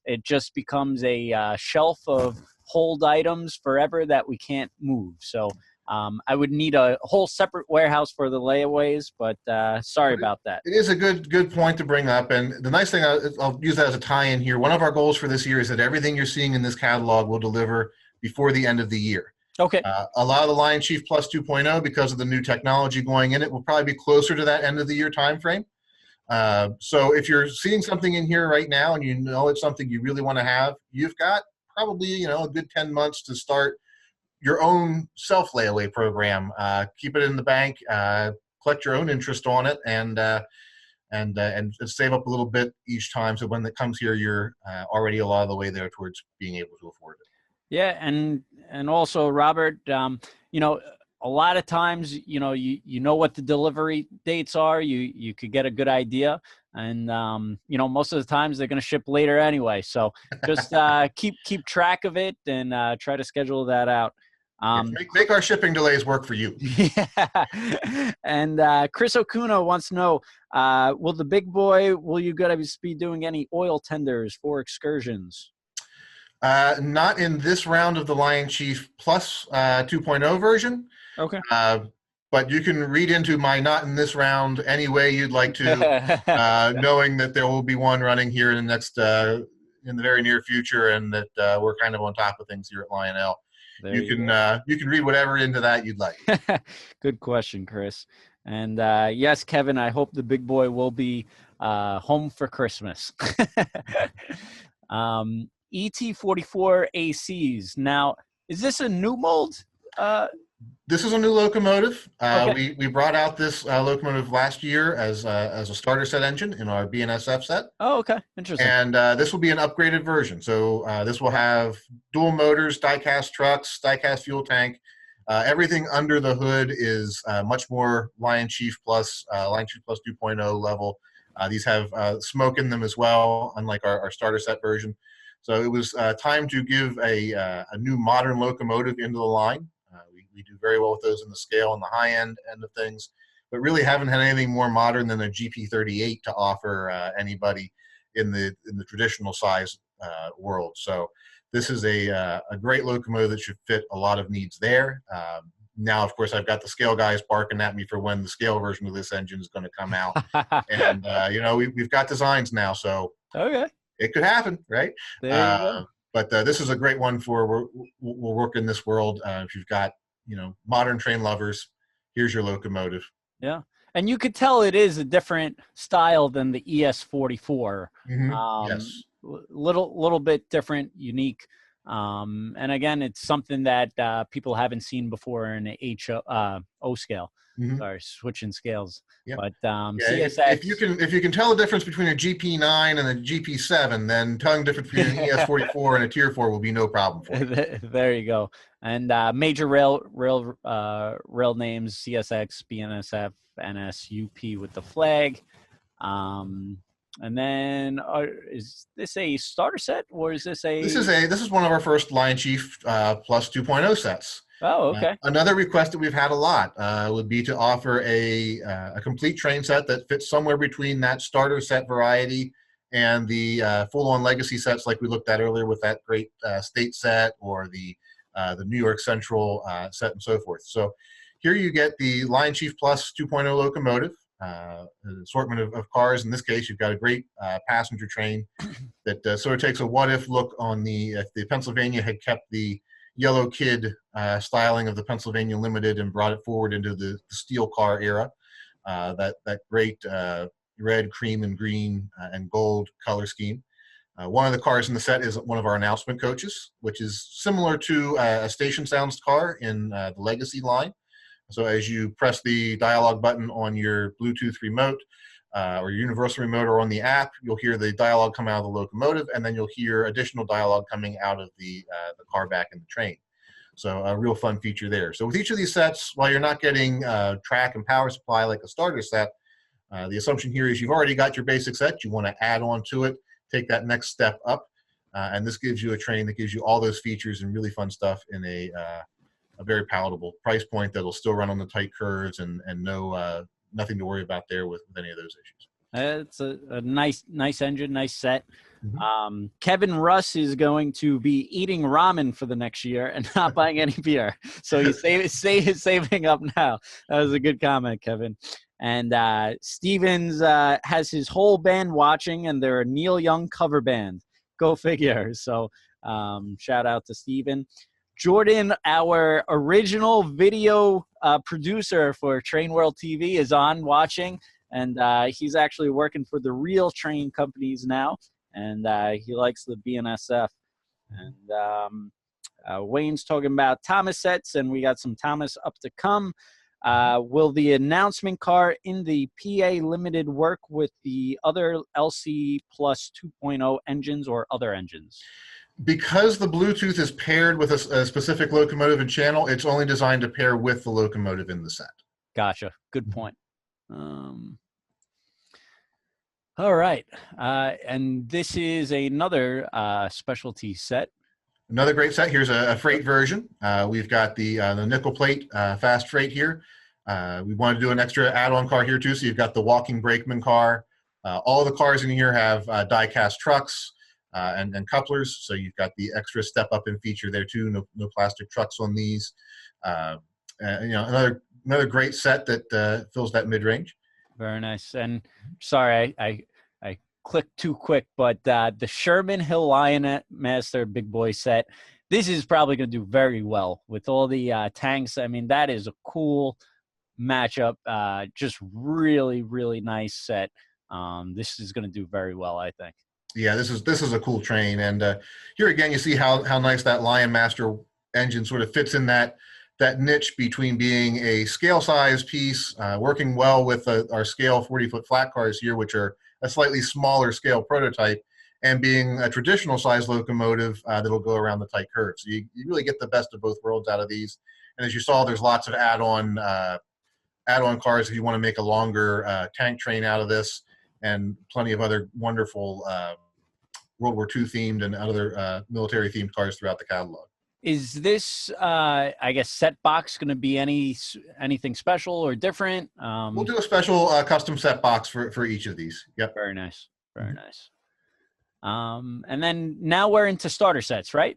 it just becomes a shelf of hold items forever that we can't move. So I would need a whole separate warehouse for the layaways, but sorry about that. It is a good point to bring up. And the nice thing, I'll use that as a tie-in here. One of our goals for this year is that everything you're seeing in this catalog will deliver before the end of the year. Okay. A lot of the Lion Chief Plus 2.0, because of the new technology going in it, will probably be closer to that end of the year time frame. So if you're seeing something in here right now and you know it's something you really want to have, you've got probably a good 10 months to start your own self layaway program. Keep it in the bank, collect your own interest on it, and save up a little bit each time. So when it comes here, you're already a lot of the way there towards being able to afford it. Yeah, and also, Robert, a lot of times, you know what the delivery dates are. You could get a good idea, and most of the times they're going to ship later anyway. So just keep track of it and try to schedule that out. Make our shipping delays work for you. Yeah. And Chris Okuno wants to know, will you guys be doing any oil tenders for excursions? Not in this round of the Lion Chief Plus 2.0 version. Okay. But you can read into my not in this round any way you'd like to, knowing that there will be one running here in the next, in the very near future, and that we're kind of on top of things here at Lionel. You can read whatever into that you'd like. Good question, Chris. And yes, Kevin, I hope the big boy will be home for Christmas. ET44 ACs. Now, is this a new mold? This is a new locomotive. Okay. We brought out this locomotive last year as a starter set engine in our BNSF set. Oh, okay. Interesting. And this will be an upgraded version. So this will have dual motors, die-cast trucks, die-cast fuel tank. Everything under the hood is much more Lion Chief Plus 2.0 level. These have smoke in them as well, unlike our starter set version. So it was time to give a new modern locomotive into the line. We do very well with those in the scale and the high end of things, but really haven't had anything more modern than a GP38 to offer anybody in the traditional size world. So this is a great locomotive that should fit a lot of needs there. Now, of course, I've got the scale guys barking at me for when the scale version of this engine is going to come out. And, we've got designs now, so okay, it could happen, right? There you go. But this is a great one for we'll work in this world. If you've got, modern train lovers, here's your locomotive. Yeah. And you could tell it is a different style than the ES44. Mm-hmm. Yes. Little bit different, unique. And again, it's something that people haven't seen before in the O scale. Mhm. Sorry, switching scales. Yeah. But Yeah, CSX. if you can tell the difference between a GP9 and a GP7, then telling the difference between an ES44 and a Tier 4 will be no problem for you. There you go. And major rail names: CSX, BNSF, NS, UP with the flag. And then is this a starter set, or is this a? This is one of our first Lion Chief Plus 2.0 sets. Oh, okay. Another request that we've had a lot would be to offer a complete train set that fits somewhere between that starter set variety and the full-on legacy sets like we looked at earlier with that great state set, or the New York Central set and so forth. So here you get the Lion Chief Plus 2.0 locomotive, an assortment of cars. In this case, you've got a great passenger train that sort of takes a what-if look on if the Pennsylvania had kept the yellow kid styling of the Pennsylvania Limited and brought it forward into the steel car era. That great red, cream, and green and gold color scheme. One of the cars in the set is one of our announcement coaches, which is similar to a station sounds car in the Legacy line. So as you press the dialogue button on your Bluetooth remote or your universal remote or on the app, you'll hear the dialogue come out of the locomotive, and then you'll hear additional dialogue coming out of the car back in the train. So a real fun feature there. So with each of these sets, while you're not getting track and power supply like a starter set, the assumption here is you've already got your basic set. You want to add on to it, take that next step up, and this gives you a train that gives you all those features and really fun stuff in a very palatable price point that'll still run on the tight curves and nothing to worry about there with any of those issues. It's a nice engine, nice set. Mm-hmm. Kevin Russ is going to be eating ramen for the next year and not buying any beer. So he's saving up now. That was a good comment, Kevin. And Stevens has his whole band watching, and they're a Neil Young cover band. Go figure. So shout out to Steven. Jordan, our original video producer for TrainWorldTV, is on watching, and he's actually working for the real train companies now, and he likes the BNSF. And Wayne's talking about Thomas sets, and we got some Thomas up to come. Will the announcement car in the PA Limited work with the other LC Plus 2.0 engines or other engines? Because the Bluetooth is paired with a specific locomotive and channel, it's only designed to pair with the locomotive in the set. Gotcha. Good point. All right. And this is another specialty set. Another great set. Here's a freight version. We've got the nickel plate fast freight here. We wanted to do an extra add-on car here too. So you've got the walking brakeman car. All the cars in here have die-cast trucks and couplers. So you've got the extra step up in feature there too. No plastic trucks on these. Another great set that fills that mid-range. Very nice. And sorry, I clicked too quick, but the Sherman Hill Lion Master Big Boy set, this is probably going to do very well with all the tanks. I mean, that is a cool matchup. Just really, really nice set. This is going to do very well, I think. Yeah, this is a cool train, and here again you see how nice that Lion Master engine sort of fits in that niche between being a scale size piece, working well with our scale 40-foot flat cars here, which are a slightly smaller scale prototype, and being a traditional size locomotive that'll go around the tight curves. So you really get the best of both worlds out of these. And as you saw, there's lots of add-on cars if you want to make a longer tank train out of this, and plenty of other wonderful World War II themed and other military themed cars throughout the catalog. Is this, I guess, set box going to be anything special or different? We'll do a special custom set box for each of these. Yep. Very nice. Very nice. And then now we're into starter sets, right?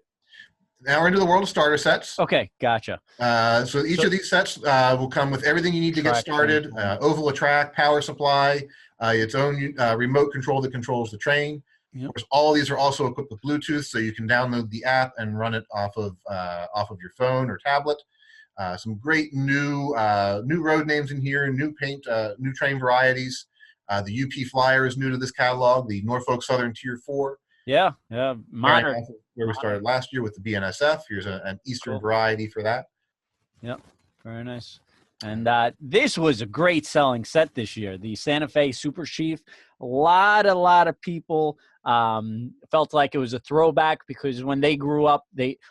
Now we're into the world of starter sets. Okay, gotcha. So each of these sets will come with everything you need to get started. Oval of track, power supply, its own remote control that controls the train. Yep. Of course, all of these are also equipped with Bluetooth, so you can download the app and run it off of your phone or tablet. Some great new road names in here, new paint, new train varieties. The UP Flyer is new to this catalog, the Norfolk Southern Tier 4. Yeah, yeah, modern. Where we started last year with the BNSF. Here's an Eastern Cool. variety for that. Yep, very nice. And this was a great selling set this year. The Santa Fe Super Chief. A lot of people felt like it was a throwback because when they grew up,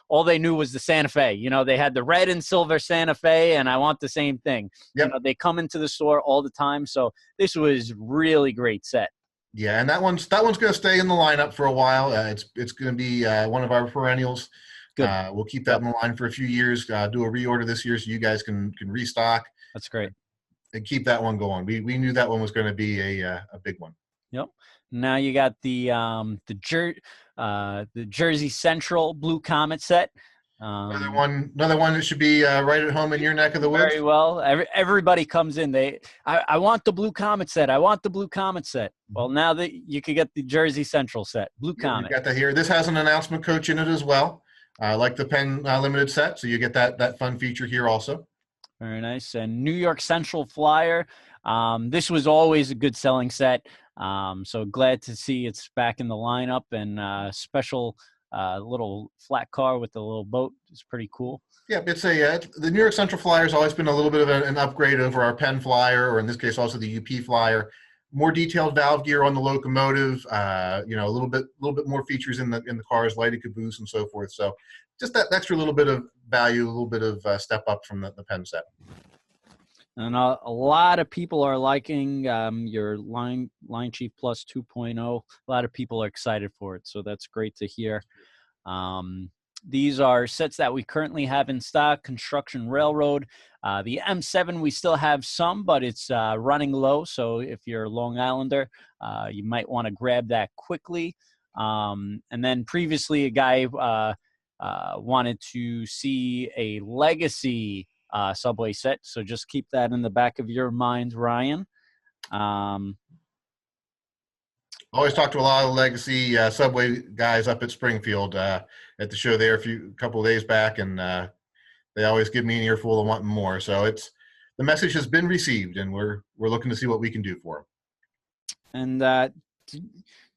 all they knew was the Santa Fe. You know, they had the red and silver Santa Fe, and I want the same thing. Yep. You know, they come into the store all the time. So this was really great set. Yeah, and that one's going to stay in the lineup for a while. It's going to be one of our perennials. Good. We'll keep that in the line for a few years. Do a reorder this year so you guys can restock. That's great. And keep that one going. We knew that one was going to be a big one. Yep. Now you got the Jersey Central Blue Comet set. Another one that should be right at home in your neck of the woods. Very well. Everybody comes in. I want the Blue Comet set. I want the Blue Comet set. Well, now that you could get the Jersey Central set, Blue Comet. You got that here. This has an announcement coach in it as well, like the Penn Limited set. So you get that fun feature here also. Very nice. And New York Central Flyer. This was always a good selling set. So glad to see it's back in the lineup, and special little flat car with the little boat is pretty cool. Yeah, it's the New York Central Flyer has always been a little bit of an upgrade over our Penn Flyer, or in this case also the UP Flyer. More detailed valve gear on the Locomotive. A little bit more features in the cars, lighted caboose and so forth. So just that extra little bit of value, a little bit of step up from the Penn set. And a lot of people are liking your Lion Chief Plus 2.0. A lot of people are excited for it, so that's great to hear. These are sets that we currently have in stock. Construction Railroad. The M7, we still have some, but it's running low, so if you're a Long Islander, you might want to grab that quickly. And then previously, a guy wanted to see a Legacy Subway set, so just keep that in the back of your mind, Ryan. Always talk to a lot of Legacy Subway guys up at Springfield at the show there a couple of days back, and they always give me an earful of wanting more. So the message has been received, and we're looking to see what we can do for them. And did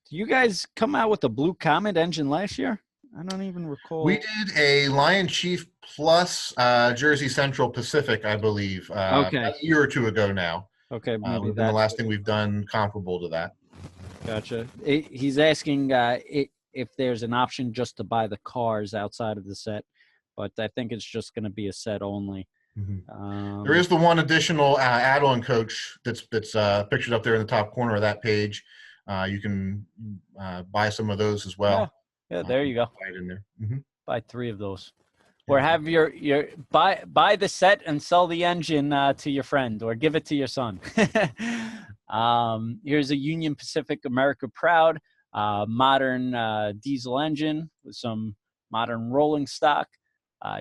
you guys come out with a Blue Comet engine last year? I don't even recall. We did a Lion Chief Plus Jersey Central Pacific, I believe, okay, a year or two ago now. Okay, maybe that's the last thing we've done comparable to that. Gotcha. He's asking if there's an option just to buy the cars outside of the set, but I think it's just going to be a set only. Mm-hmm. There is the one additional add-on coach that's pictured up there in the top corner of that page. You can buy some of those as well. Yeah, there you go. Right in there. Mm-hmm. Buy 3 of those, or have your buy the set and sell the engine to your friend, or give it to your son. Here's a Union Pacific America Proud modern diesel engine with some modern rolling stock.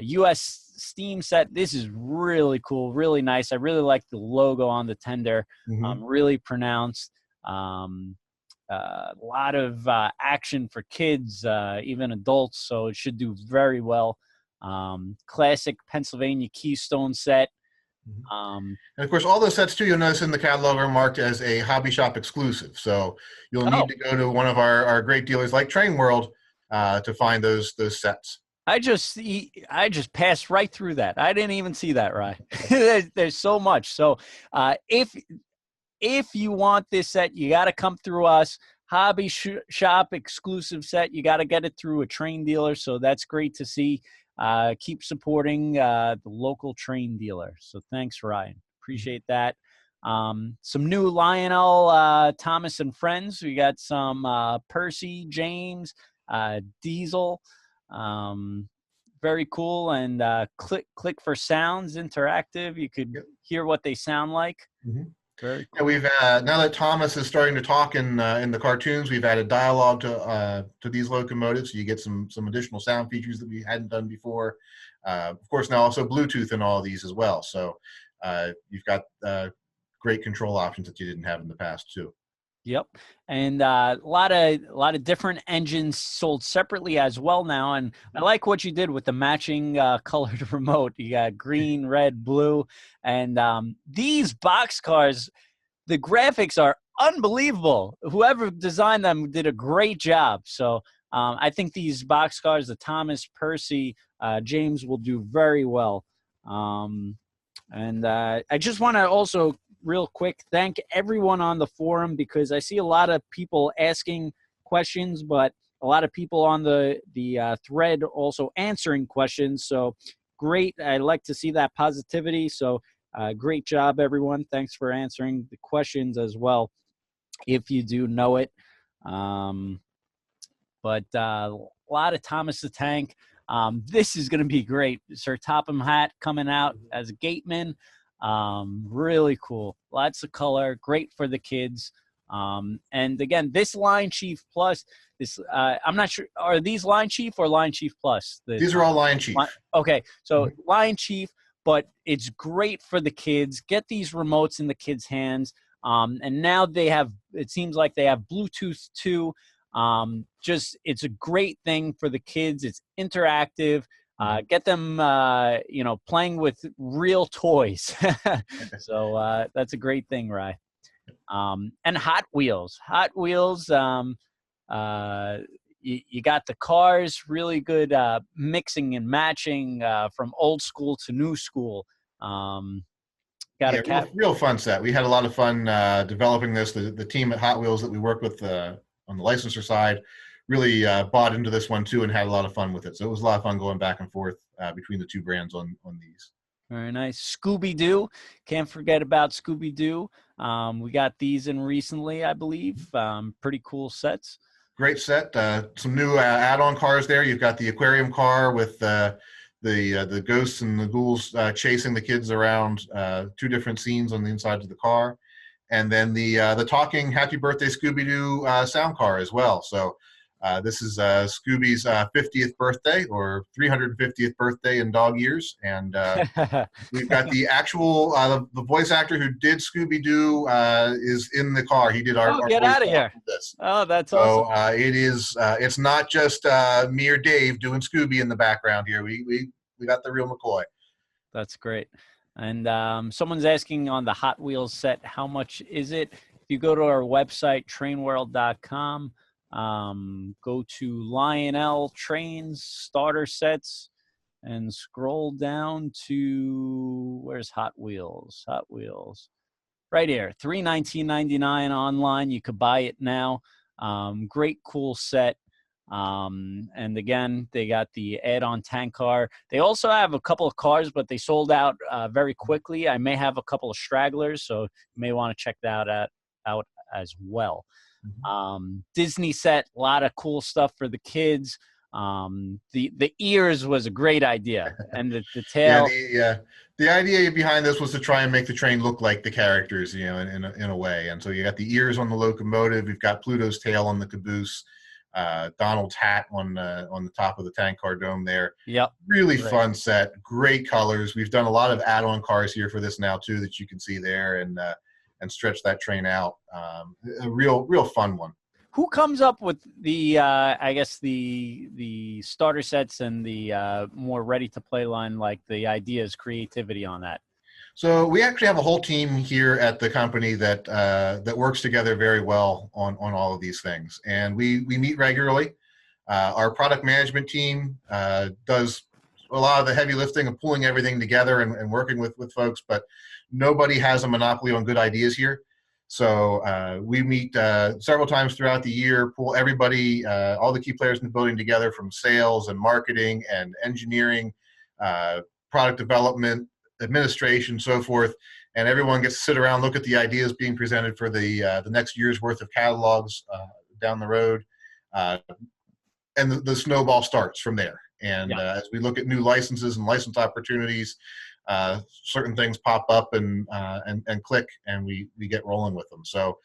U.S. steam set. This is really cool, really nice. I really like the logo on the tender. Mm-hmm. Really pronounced. A lot of action for kids, even adults, so it should do very well. Classic Pennsylvania Keystone set. And of course, all those sets too, you'll notice in the catalog are marked as a hobby shop exclusive. So you'll need to go to one of our great dealers like Train World to find those sets. I just passed right through that. I didn't even see that, right? There's so much. So if you want this set, you got to come through us. Hobby shop exclusive set. You got to get it through a Train dealer. So that's great to see. Keep supporting the local Train dealer. So thanks, Ryan. Appreciate that. Some new Lionel, Thomas and Friends. We got some Percy, James, Diesel. Very cool. And click for sounds, interactive. You could hear what they sound like. Mm-hmm. Very cool. Yeah, we've now that Thomas is starting to talk in the cartoons, we've added dialogue to these locomotives, so you get some additional sound features that we hadn't done before. Of course, now also Bluetooth in all of these as well. So you've got great control options that you didn't have in the past too. Yep, and a lot of different engines sold separately as well now. And I like what you did with the matching colored remote. You got green, red, blue, and these boxcars. The graphics are unbelievable. Whoever designed them did a great job. So I think these boxcars, the Thomas, Percy, James, will do very well. And I just want to also real quick thank everyone on the forum, because I see a lot of people asking questions, but a lot of people on the thread also answering questions. So great. I like to see that positivity. So great job, everyone. Thanks for answering the questions as well, if you do know it. But a lot of Thomas the Tank. This is going to be great. Sir Topham Hatt coming out as a gateman. Really cool. Lots of color. Great for the kids. And again, this Line Chief Plus, this I'm not sure, are these Line Chief or Line Chief Plus? These are all Lion Chief. Okay, so Line Chief, but it's great for the kids. Get these remotes in the kids' hands. And now they have, it seems like they have Bluetooth too. Just, it's a great thing for the kids. It's interactive. Get them, playing with real toys. So that's a great thing, Rye. And Hot Wheels. Hot Wheels, you got the cars, really good mixing and matching from old school to new school. Real fun set. We had a lot of fun developing this. The team at Hot Wheels that we worked with on the licensor side really bought into this one too and had a lot of fun with it. So it was a lot of fun going back and forth between the two brands on these. Very nice. Scooby-Doo. Can't forget about Scooby-Doo. We got these in recently, I believe. Pretty cool sets. Great set. Some new add-on cars there. You've got the aquarium car with the ghosts and the ghouls chasing the kids around, two different scenes on the inside of the car. And then the talking Happy Birthday Scooby-Doo sound car as well. So this is Scooby's 50th birthday, or 350th birthday in dog years. And we've got the actual, the voice actor who did Scooby-Doo is in the car. He did our get voice out of here. This. Oh, that's awesome. So it is, it's not just me or Dave doing Scooby in the background here. We got the real McCoy. That's great. And someone's asking on the Hot Wheels set, how much is it? If you go to our website, TrainWorld.com, go to Lionel Trains Starter Sets and scroll down to, where's Hot Wheels? Hot Wheels. Right here, $319.99 online. You could buy it now. Great, cool set. And again, they got the add-on tank car. They also have a couple of cars, but they sold out very quickly. I may have a couple of stragglers, so you may want to check that out as well. Disney set, a lot of cool stuff for the kids. The ears was a great idea, and the tail. The idea behind this was to try and make the train look like the characters, in a way. And so you got the ears on the locomotive. You've got Pluto's tail on the caboose. Donald's hat on the top of the tank car dome there. Yep. Really fun set. Great colors. We've done a lot of add-on cars here for this now too that you can see there and stretch that train out. A real fun one. Who comes up with the I guess the starter sets and the more ready to play line, like the ideas, creativity on that? So we actually have a whole team here at the company that works together very well on all of these things, and we meet regularly. Our product management team does a lot of the heavy lifting of pulling everything together and working with folks, but nobody has a monopoly on good ideas here. So we meet several times throughout the year, pull everybody, all the key players in the building together, from sales and marketing and engineering, product development, administration, so forth, and everyone gets to sit around, look at the ideas being presented for the next year's worth of catalogs down the road, and the snowball starts from there. And as we look at new licenses and license opportunities, certain things pop up and click, and we get rolling with them. So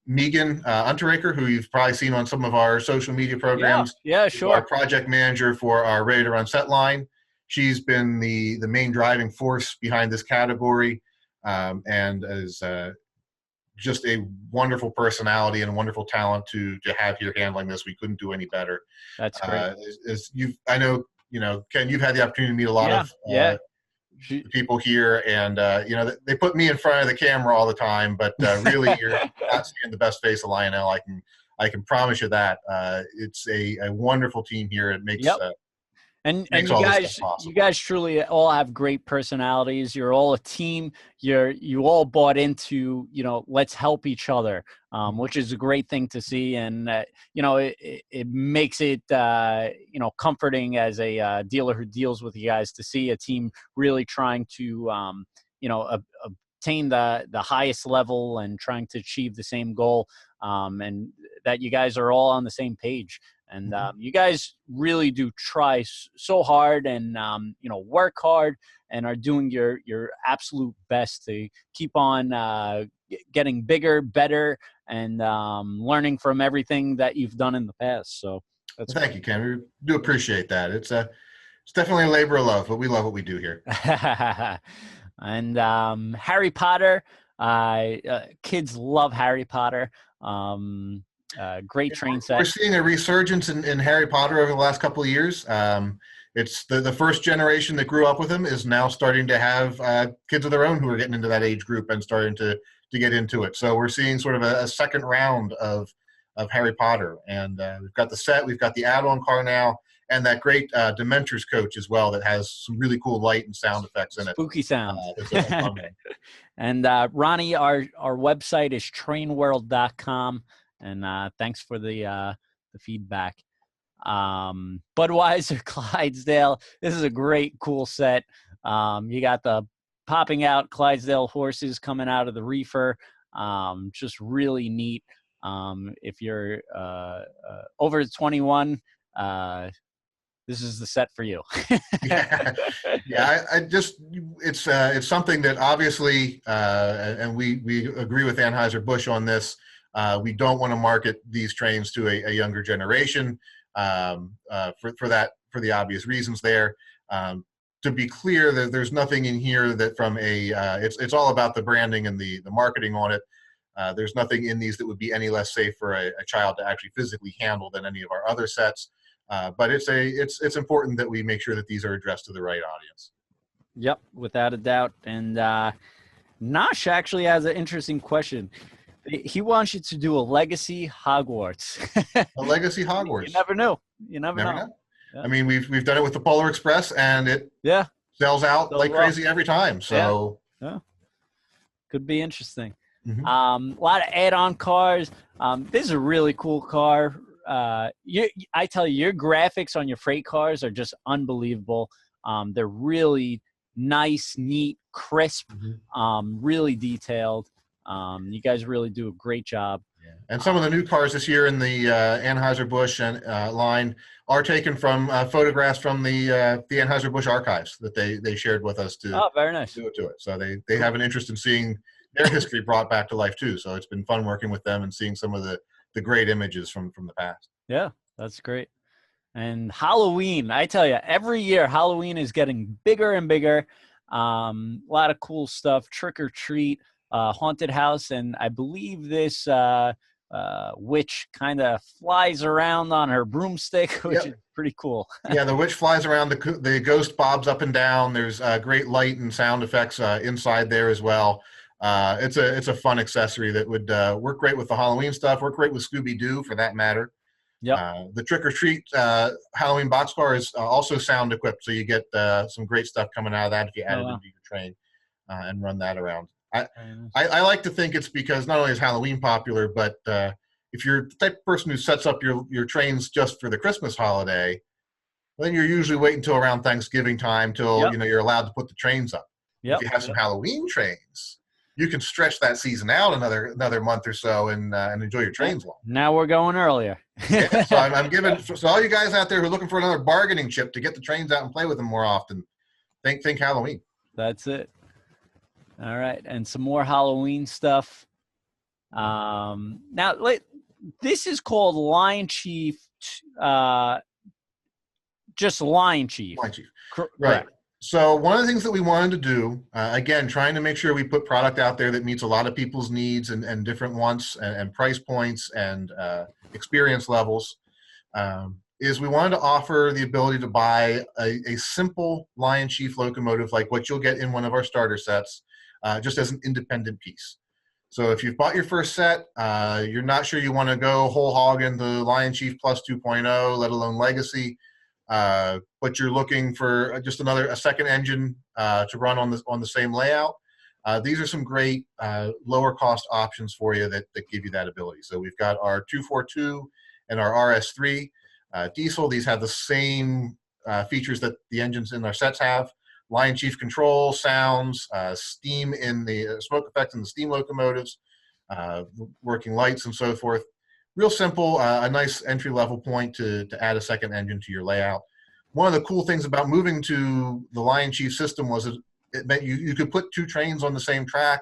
Megan Unterraker, who you've probably seen on some of our social media programs, sure, our project manager for our Ready to Run set line. She's been the main driving force behind this category, and is just a wonderful personality and a wonderful talent to have here handling this. We couldn't do any better. That's great. I know, Ken, you've had the opportunity to meet a lot of the people here, and you know, they put me in front of the camera all the time, but really, you're not seeing the best face of Lionel. I can promise you that. It's a wonderful team here. It makes And makes you all this stuff guys, possible. you guys truly all have great personalities. You're all a team. You all bought into, you know, let's help each other, which is a great thing to see. And you know, it makes it you know, comforting as a dealer who deals with you guys to see a team really trying to you know, obtain the highest level and trying to achieve the same goal, and that you guys are all on the same page. And you guys really do try so hard, and you know, work hard, and are doing your absolute best to keep on getting bigger, better, and learning from everything that you've done in the past. So that's Thank you, Ken. We do appreciate that. It's definitely a labor of love, but we love what we do here. And Harry Potter, kids love Harry Potter. Great train set. We're seeing a resurgence in Harry Potter over the last couple of years. It's the first generation that grew up with him is now starting to have kids of their own who are getting into that age group and starting to get into it. So we're seeing sort of a second round of Harry Potter, and we've got the set, we've got the add-on car now, and that great Dementors coach as well that has some really cool light and sound effects in it. Spooky sound. And Ronnie, our website is TrainWorld.com. And thanks for the feedback. Budweiser Clydesdale. This is a great, cool set. You got the popping out Clydesdale horses coming out of the reefer. Just really neat. If you're over 21, this is the set for you. I just it's something that obviously, and we agree with Anheuser-Busch on this. We don't want to market these trains to a younger generation for the obvious reasons there. To be clear, that there's nothing in here that from a it's all about the branding and the marketing on it. There's nothing in these that would be any less safe for a child to actually physically handle than any of our other sets. But it's important that we make sure that these are addressed to the right audience. Yep, without a doubt. And Nosh actually has an interesting question. He wants you to do a Legacy Hogwarts. A Legacy Hogwarts. You never know. You never know. Yeah. I mean, we've done it with the Polar Express, and it sells out like crazy every time. So yeah. Could be interesting. Mm-hmm. A lot of add-on cars. This is a really cool car. I tell you, your graphics on your freight cars are just unbelievable. They're really nice, neat, crisp, really detailed. You guys really do a great job. Yeah. And some of the new cars this year in the Anheuser-Busch line are taken from photographs from the Anheuser-Busch archives that they shared with us to very nice. do it to it. So they have an interest in seeing their history brought back to life too. So it's been fun working with them and seeing some of the great images from the past. Yeah, that's great. And Halloween, I tell you, every year Halloween is getting bigger and bigger. A lot of cool stuff, trick or treat. Haunted house, and I believe this witch kind of flies around on her broomstick, which is pretty cool. Yeah, the witch flies around, the ghost bobs up and down. There's great light and sound effects inside there as well. It's a fun accessory that would work great with the Halloween stuff, work great with Scooby-Doo for that matter. Yep. The trick or treat Halloween boxcar is also sound equipped, so you get some great stuff coming out of that if you add it into your train and run that around. I like to think it's because not only is Halloween popular, but if you're the type of person who sets up your trains just for the Christmas holiday, then you're usually waiting until around Thanksgiving time till you're allowed to put the trains up. If you have some Halloween trains, you can stretch that season out another month or so and enjoy your trains long. Now we're going earlier. So I'm giving so all you guys out there who are looking for another bargaining chip to get the trains out and play with them more often, think Halloween. That's it. All right, and some more Halloween stuff. Now, this is called Lion Chief, just Lion Chief. Lion Chief, right. So one of the things that we wanted to do, again, trying to make sure we put product out there that meets a lot of people's needs and different wants and price points and experience levels. is we wanted to offer the ability to buy a simple Lion Chief locomotive like what you'll get in one of our starter sets, just as an independent piece. So if you've bought your first set, you're not sure you want to go whole hog into Lion Chief Plus 2.0, let alone Legacy, but you're looking for just a second engine to run on the same layout. These are some great lower cost options for you that give you that ability. So we've got our 242 and our RS3 diesel. These have the same features that the engines in our sets have. Lion Chief control, sounds, steam in the smoke effect in the steam locomotives, working lights and so forth. Real simple, a nice entry level point to add a second engine to your layout. One of the cool things about moving to the Lion Chief system was it meant you could put two trains on the same track,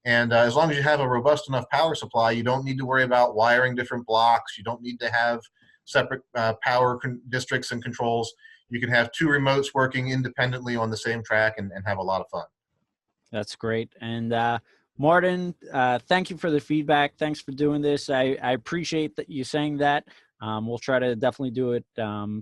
and as long as you have a robust enough power supply, you don't need to worry about wiring different blocks. You don't need to have separate power districts and controls. You can have two remotes working independently on the same track and have a lot of fun. That's great. And Martin, thank you for the feedback. Thanks for doing this. I appreciate that you saying that. We'll try to definitely do it,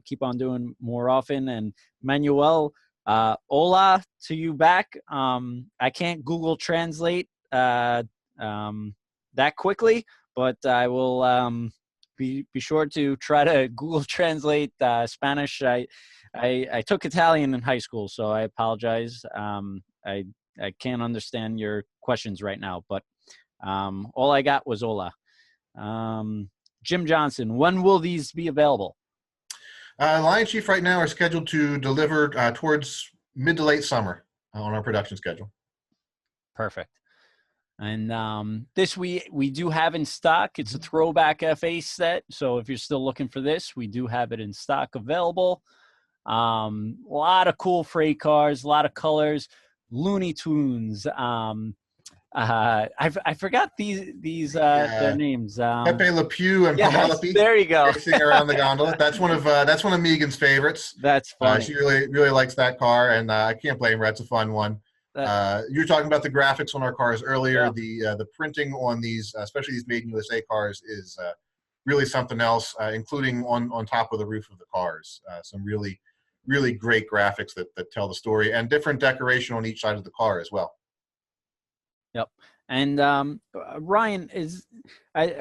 keep on doing more often. And Manuel, hola to you back. I can't Google Translate that quickly, but I will be sure to try to Google Translate Spanish. I took Italian in high school, so I apologize. I can't understand your questions right now, but all I got was hola. Jim Johnson, when will these be available? Lion Chief right now are scheduled to deliver towards mid to late summer on our production schedule. Perfect. And this we do have in stock. It's a throwback FA set, so if you're still looking for this, we do have it in stock available. A lot of cool freight cars, a lot of colors, Looney Tunes. I forgot these their names. Pepe Le Pew and Penelope. There you go. Racing around the gondola. That's one of Megan's favorites. That's funny. She really likes that car, and I can't blame her. It's a fun one. You were talking about the graphics on our cars earlier. Yeah. The printing on these, especially these Made in USA cars, is really something else. Including on top of the roof of the cars, some really great graphics that tell the story, and different decoration on each side of the car as well. Yep. And Ryan,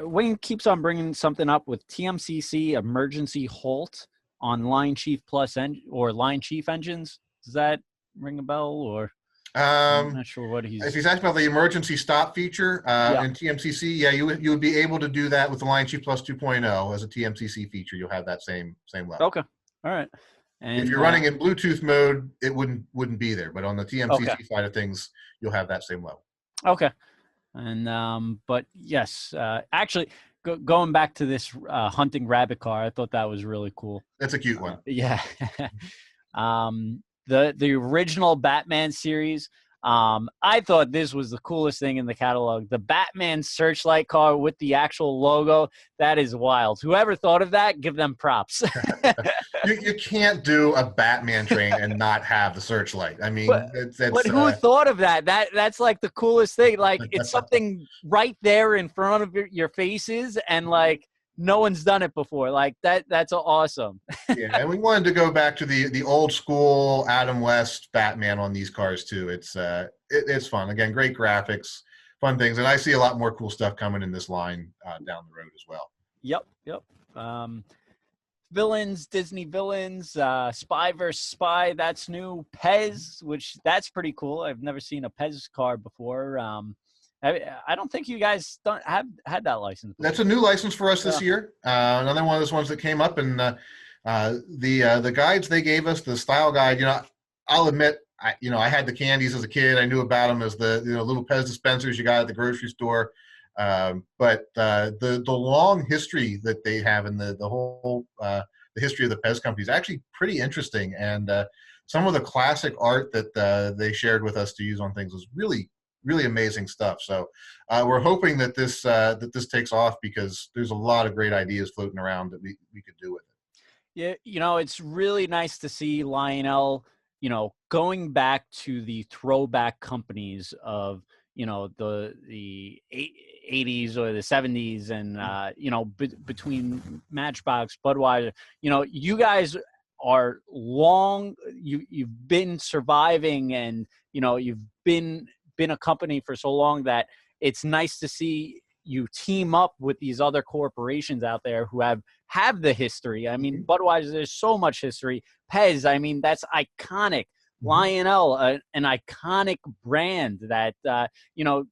Wayne keeps on bringing something up with TMCC emergency halt on Lion Chief Plus or Lion Chief engines. Does that ring a bell, or? I'm not sure what he's. If he's asking about the emergency stop feature in TMCC, yeah, you would be able to do that with the Lion Chief Plus 2.0 as a TMCC feature. You'll have that same level. Okay. All right. And if you're running in Bluetooth mode, it wouldn't be there. But on the TMCC side of things, you'll have that same level. Okay. And but yes, actually, going back to this hunting rabbit car, I thought that was really cool. That's a cute one. Yeah. The original Batman series, I thought this was the coolest thing in the catalog. The Batman Searchlight car with the actual logo, that is wild. Whoever thought of that, give them props. You can't do a Batman train and not have the Searchlight. I mean, but who thought of that? That's like the coolest thing. Like, it's something right there in front of your faces, and like, no one's done it before. Like that's awesome. Yeah, and we wanted to go back to the old school Adam West Batman on these cars too. It's fun. Again, great graphics, fun things, and I see a lot more cool stuff coming in this line down the road as well. Yep. Villains, Disney villains, Spy vs. Spy. That's new. Pez, which that's pretty cool. I've never seen a Pez car before. I don't think you guys have had that license before. That's a new license for us this year. Another one of those ones that came up, and the guides they gave us, the style guide. I'll admit, I had the candies as a kid. I knew about them as the little Pez dispensers you got at the grocery store. But the long history that they have in the whole the history of the Pez company is actually pretty interesting, and some of the classic art that they shared with us to use on things was really amazing stuff. So we're hoping that this takes off, because there's a lot of great ideas floating around that we could do with it. Yeah, it's really nice to see Lionel, going back to the throwback companies of, the '80s or the '70s, and you know, between Matchbox, Budweiser, you know, you guys are long. You've been surviving, and you know, you've been a company for so long that it's nice to see you team up with these other corporations out there who have the history. I mean, Budweiser, there's so much history. Pez, I mean, that's iconic. Lionel, an iconic brand that, you know,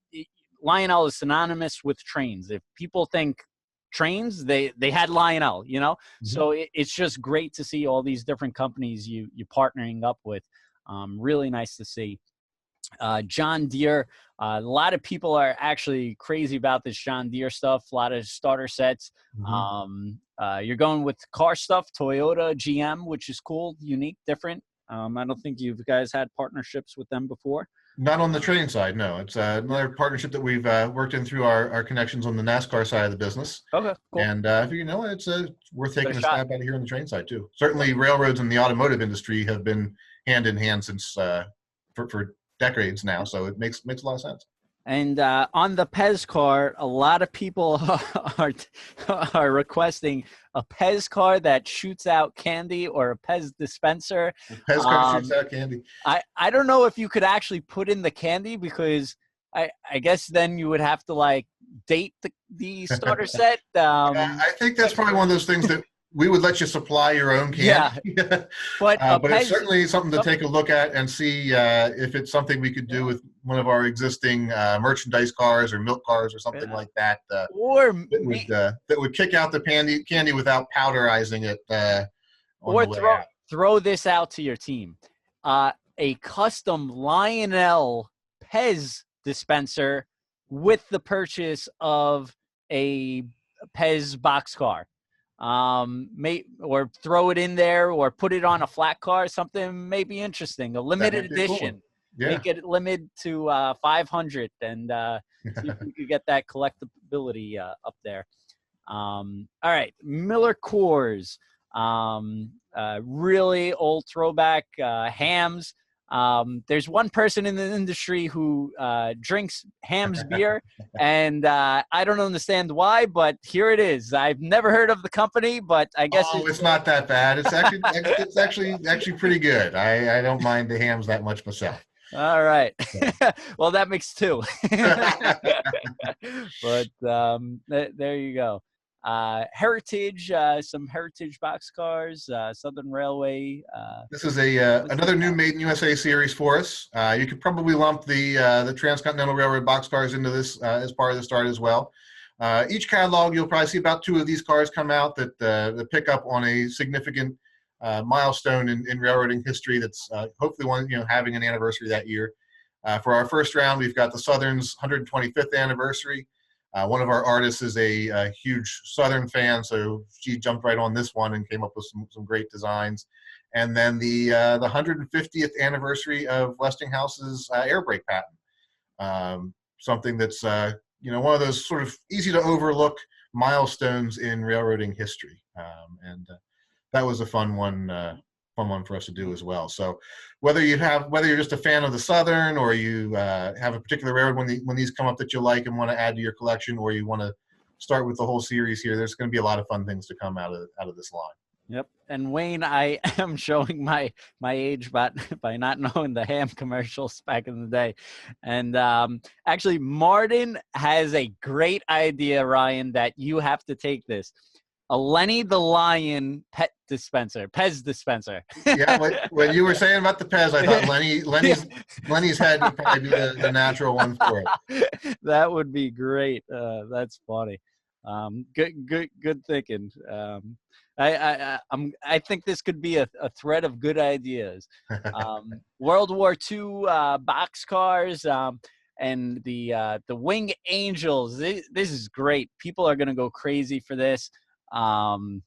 Lionel is synonymous with trains. If people think trains, they had Lionel, you know? So it's just great to see all these different companies you're partnering up with. Really nice to see. John Deere, a lot of people are actually crazy about this John Deere stuff. A lot of starter sets. You're going with car stuff, Toyota, GM, which is cool, unique, different. I don't think you guys had partnerships with them before. Not on the train side, no. It's another partnership that we've worked in through our connections on the NASCAR side of the business. Okay, cool. And you know, it's worth taking a stab at here on the train side too. Certainly, railroads and the automotive industry have been hand in hand since for decades now, so it makes a lot of sense. And on the Pez car, a lot of people are requesting a Pez car that shoots out candy or a Pez dispenser. The Pez car shoots out candy. I don't know if you could actually put in the candy, because I guess then you would have to like date the starter set. I think that's probably one of those things that we would let you supply your own candy. Yeah, but it's certainly something to take a look at and see if it's something we could do with one of our existing merchandise cars or milk cars or something like that. Or that would kick out the candy without powderizing it. Or throw this out to your team: a custom Lionel Pez dispenser with the purchase of a Pez boxcar. Or throw it in there, or put it on a flat car. Something may be interesting. A limited edition. Cool. Yeah. Make it limited to 500, and see if you could get that collectability up there. All right, Miller Coors, really old throwback hams. There's one person in the industry who drinks Ham's beer, and I don't understand why, but here it is. I've never heard of the company, but I guess it's not that bad. It's actually pretty good. I don't mind the Hams that much myself. All right. Well, that makes two. But there you go. Heritage, some Heritage boxcars, Southern Railway. This is another new Made in USA series for us. You could probably lump the Transcontinental Railroad boxcars into this as part of the start as well. Each catalog, you'll probably see about 2 of these cars come out that pick up on a significant milestone in railroading history. That's hopefully one, having an anniversary that year. For our first round, we've got the Southern's 125th anniversary. One of our artists is a huge Southern fan, so she jumped right on this one and came up with some great designs. And then the 150th anniversary of Westinghouse's air brake patent, something that's one of those sort of easy to overlook milestones in railroading history, and that was a fun one for us to do as well. So whether you're just a fan of the Southern, or you have a particular railroad when these come up that you like and want to add to your collection, or you want to start with the whole series here, there's going to be a lot of fun things to come out of this line. Yep. And Wayne, I am showing my age by not knowing the ham commercials back in the day. And actually, Martin has a great idea, Ryan, that you have to take this. A Lenny the Lion Pez dispenser. Yeah, when you were saying about the Pez, I thought Lenny's head would probably be the natural one for it. That would be great. That's funny. Good thinking. I think this could be a thread of good ideas. World War II boxcars, and the Wing Angels. This is great. People are gonna go crazy for this.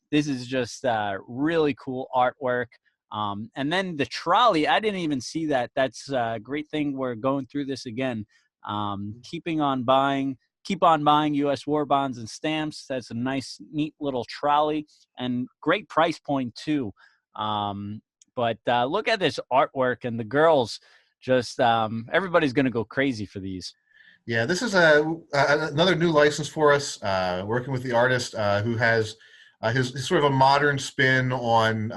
This is just really cool artwork. And then the trolley, I didn't even see that. That's a great thing. We're going through this again. Keep on buying U.S. war bonds and stamps. That's a nice, neat little trolley, and great price point too. But look at this artwork, and the girls just everybody's going to go crazy for these. Yeah, this is another new license for us. Working with the artist who has his sort of a modern spin on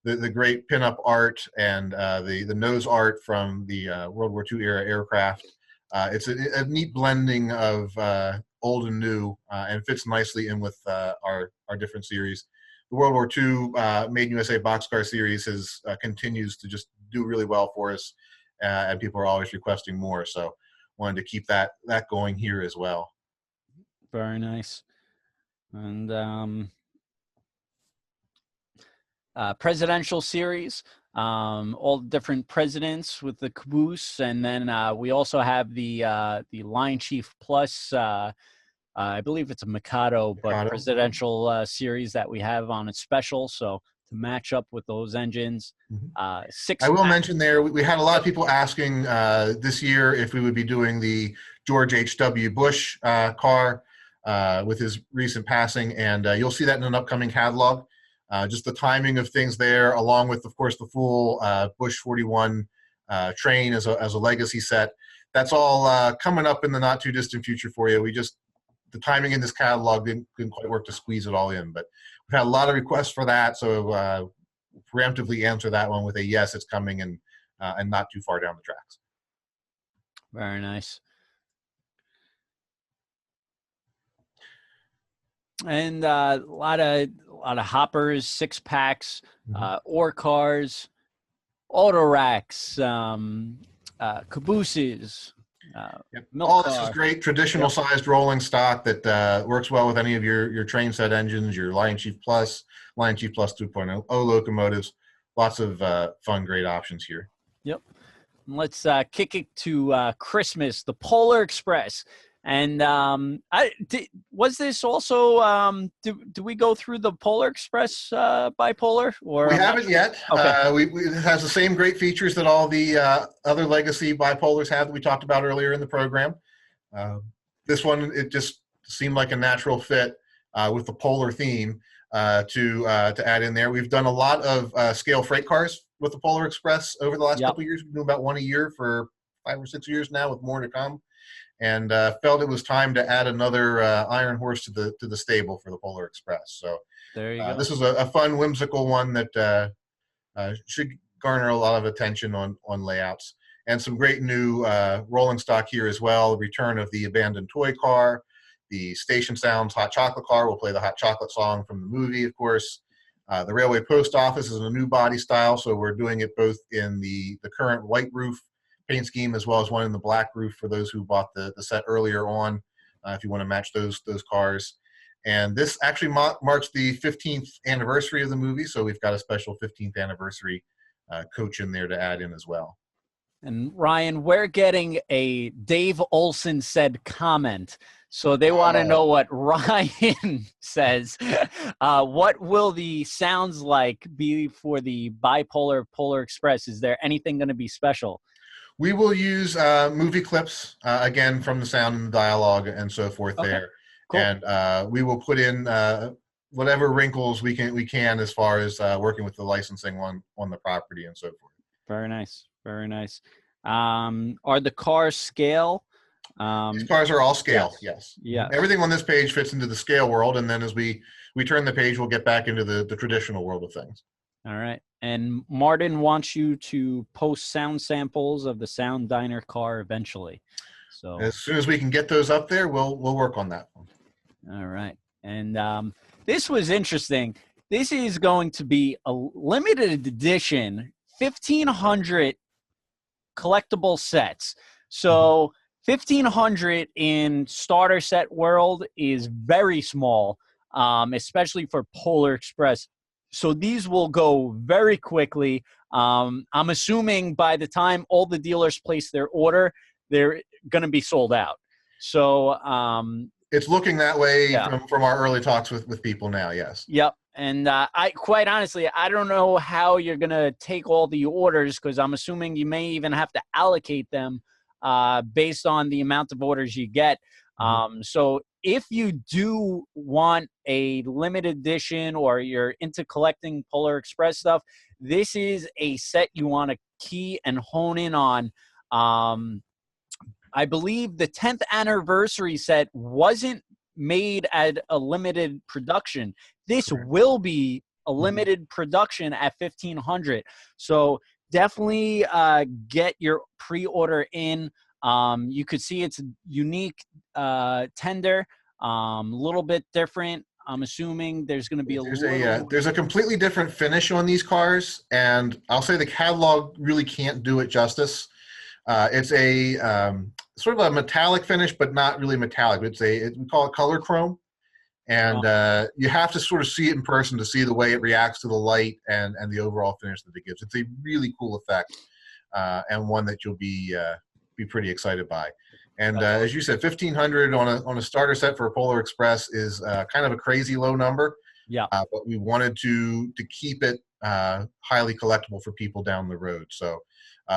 the great pinup art and the nose art from the World War II era aircraft. It's a neat blending of old and new, and fits nicely in with our different series. The World War II Made in USA Boxcar series continues to just do really well for us, and people are always requesting more. So wanted to keep that going here as well. Very nice. And presidential series, all different presidents with the caboose, and then we also have the Lion Chief Plus. I believe it's a Mikado, but presidential series that we have on its special. So to match up with those engines, I will mention there, we had a lot of people asking this year if we would be doing the George H.W. Bush car with his recent passing, and you'll see that in an upcoming catalog. Just the timing of things there, along with, of course, the full Bush 41 train as a legacy set. That's all coming up in the not too distant future for you. The timing in this catalog didn't quite work to squeeze it all in, but we've had a lot of requests for that, so preemptively answer that one with a yes, it's coming, and not too far down the tracks. Very nice. And a lot of hoppers, 6-packs, ore cars, auto racks, cabooses. All this is great traditional sized rolling stock that works well with any of your train set engines, your Lion Chief Plus 2.0 locomotives. Lots of fun, great options here. Yep. Let's kick it to Christmas, the Polar Express. And was this also, do we go through the Polar Express bipolar? Or we haven't yet. Okay. It has the same great features that all the other legacy bipolars have that we talked about earlier in the program. This one, it just seemed like a natural fit with the polar theme to add in there. We've done a lot of scale freight cars with the Polar Express over the last couple of years. We've been doing about one a year for 5 or 6 years now, with more to come. And felt it was time to add another iron horse to the stable for the Polar Express. So there you go. This is a fun, whimsical one that should garner a lot of attention on layouts. And some great new rolling stock here as well. The return of the abandoned toy car, the Station Sounds Hot Chocolate car. We'll play the Hot Chocolate song from the movie, of course. The Railway Post Office is a new body style, so we're doing it both in the current white roof paint scheme as well as one in the black roof for those who bought the set earlier on, if you want to match those cars. And this actually marks the 15th anniversary of the movie, so we've got a special 15th anniversary coach in there to add in as well. And Ryan, we're getting a Dave Olson said comment. So they want to know what Ryan says. What will the sounds like be for the bipolar Polar Express? Is there anything going to be special? We will use movie clips, again, from the sound and the dialogue and so forth there. Cool. And we will put in whatever wrinkles we can as far as working with the licensing on the property and so forth. Very nice. Very nice. Are the cars scale? These cars are all scale, yes. Yeah. Everything on this page fits into the scale world, and then as we turn the page, we'll get back into the traditional world of things. All right. And Martin wants you to post sound samples of the Sound Diner car eventually. So as soon as we can get those up there, we'll work on that one. All right. And this was interesting. This is going to be a limited edition 1,500 collectible sets. So 1,500 in starter set world is very small, especially for Polar Express. So these will go very quickly. I'm assuming by the time all the dealers place their order, they're going to be sold out. So it's looking that way from our early talks with people now, yes. Yep. And I quite honestly, I don't know how you're going to take all the orders, because I'm assuming you may even have to allocate them based on the amount of orders you get. So if you do want a limited edition or you're into collecting Polar Express stuff, this is a set you want to key and hone in on I believe the 10th anniversary set wasn't made at a limited production. This will be a limited production at 1,500. So definitely get your pre-order in. You could see it's a unique tender, a little bit different. I'm assuming there's going to be there's a completely different finish on these cars, and I'll say the catalog really can't do it justice. It's a sort of a metallic finish, but not really metallic. We call it color chrome, and you have to sort of see it in person to see the way it reacts to the light and the overall finish that it gives. It's a really cool effect, and one that you'll be pretty excited by. And as you said, 1,500 on a starter set for a Polar Express is kind of a crazy low number. Yeah. But we wanted to keep it highly collectible for people down the road. So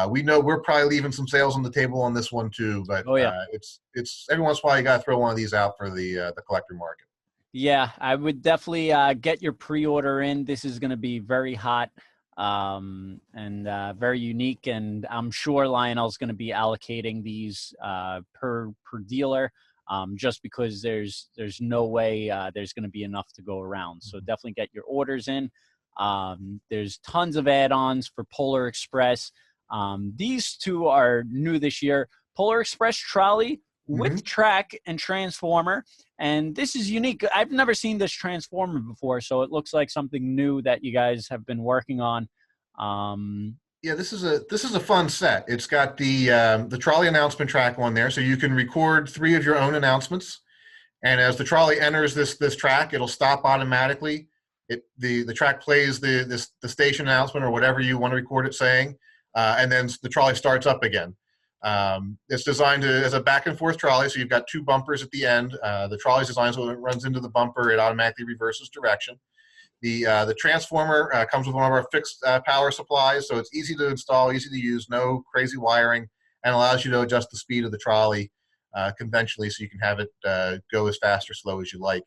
we know we're probably leaving some sales on the table on this one too. But it's every once in a while you got to throw one of these out for the collector market. Yeah, I would definitely get your pre-order in. This is going to be very hot. And very unique, and I'm sure Lionel's going to be allocating these per dealer, just because there's no way there's going to be enough to go around. So definitely get your orders in. There's tons of add-ons for Polar Express. These two are new this year. Polar Express trolley with track and transformer, and this is unique. I've never seen this transformer before, so it looks like something new that you guys have been working on. Yeah, this is a fun set. It's got the trolley announcement track on there, so you can record 3 of your own announcements, and as the trolley enters this track, it'll stop automatically. The track plays the station announcement or whatever you want to record it saying, and then the trolley starts up again. It's designed as a back and forth trolley, so you've got 2 bumpers at the end. The trolley's designed so when it runs into the bumper, it automatically reverses direction. The transformer comes with one of our fixed power supplies, so it's easy to install, easy to use, no crazy wiring, and allows you to adjust the speed of the trolley conventionally, so you can have it go as fast or slow as you like.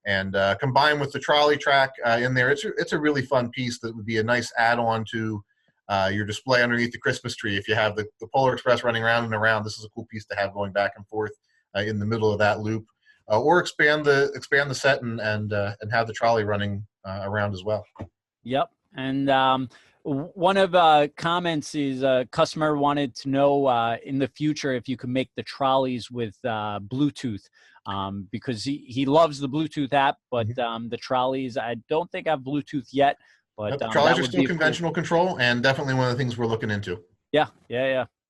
And combined with the trolley track in there, it's a really fun piece that would be a nice add-on to your display underneath the Christmas tree. If you have the Polar Express running around and around, this is a cool piece to have going back and forth in the middle of that loop, or expand the set and have the trolley running around as well. Yep. And one of comments is a customer wanted to know in the future if you could make the trolleys with Bluetooth, because he loves the Bluetooth app, but the trolleys I don't think have Bluetooth yet. But the trolleys are still conventional control, and definitely one of the things we're looking into. Yeah.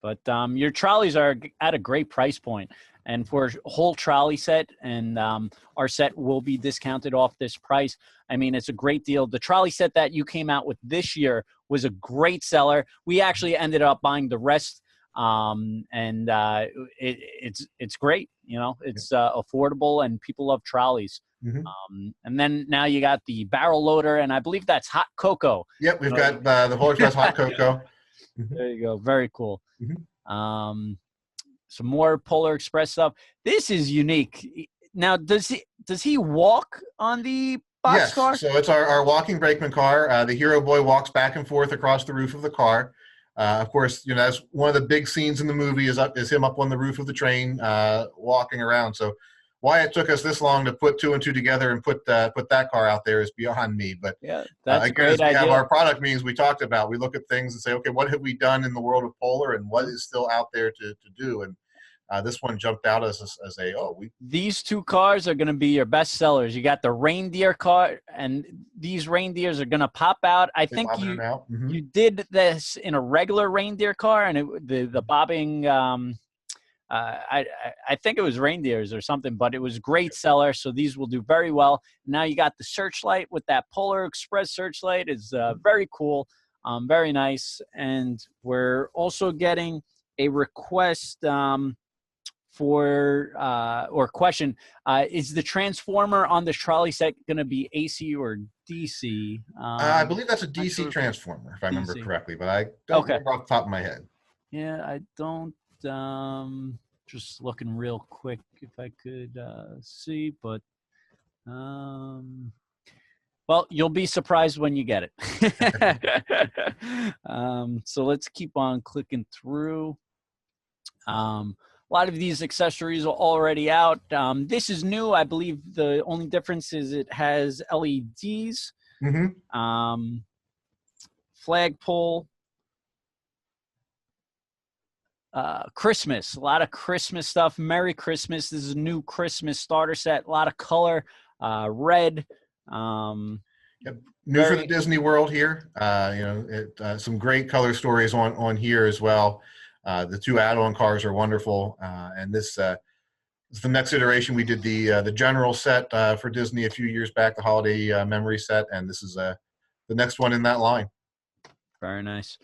But your trolleys are at a great price point, and for a whole trolley set, and our set will be discounted off this price. I mean, it's a great deal. The trolley set that you came out with this year was a great seller. We actually ended up buying the rest, and it's great. You know, it's affordable, and people love trolleys. And then now you got the barrel loader, and I believe that's hot cocoa. Yep, we've got the Polar Express hot cocoa. There you go. Very cool. Some more Polar Express stuff. This is unique. Now, does he walk on the boxcar? Yes. So it's our walking brakeman car. The hero boy walks back and forth across the roof of the car. Of course, you know, that's one of the big scenes in the movie is him up on the roof of the train walking around. So why it took us this long to put 2 and 2 together and put that car out there is beyond me. But yeah, that's again, as we have our product meetings we talked about, we look at things and say, okay, what have we done in the world of Polar, and what is still out there to do? And this one jumped out as These 2 cars are going to be your best sellers. You got the reindeer car, and these reindeers are going to pop out. I think you did this in a regular reindeer car, and the bobbing. I think it was reindeers or something, but it was great seller. So these will do very well. Now you got the Searchlight with that Polar Express Searchlight. Is very cool, very nice. And we're also getting a request or question. Is the transformer on this trolley set going to be AC or DC? I believe that's a DC transformer, if I remember correctly, but I don't remember off the top of my head. Yeah, I don't. Just looking real quick if I could see, but well, you'll be surprised when you get it. So let's keep on clicking through. lot of these accessories are already out. This is new. I believe the only difference is it has LEDs, flagpole, Christmas, a lot of Christmas stuff. Merry Christmas. This is a new Christmas starter set. A lot of color, red. Yep. New for the Disney World here. Some great color stories on here as well. The 2 add-on cars are wonderful, and this is the next iteration. We did the general set for Disney a few years back, the holiday memory set, and this is the next one in that line. Very nice.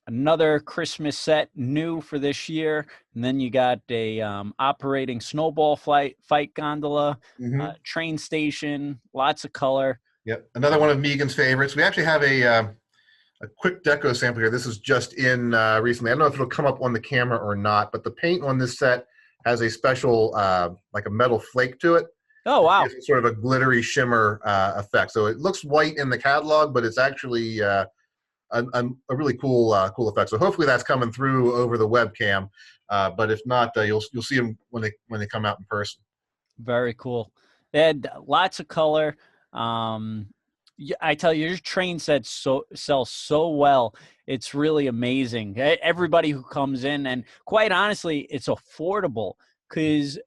Another Christmas set new for this year, and then you got a operating Snowball fight gondola, train station, lots of color. Yep, another one of Megan's favorites. We actually have a quick deco sample here. This is just in recently. I don't know if it'll come up on the camera or not, but the paint on this set has a special like a metal flake to it. Oh wow! It's sort of a glittery shimmer effect. So it looks white in the catalog, but it's actually a really cool effect. So hopefully that's coming through over the webcam. But if not, you'll see them when they come out in person. Very cool. They had lots of color. I tell you, your train sets sell so well. It's really amazing. Everybody who comes in, and quite honestly, it's affordable because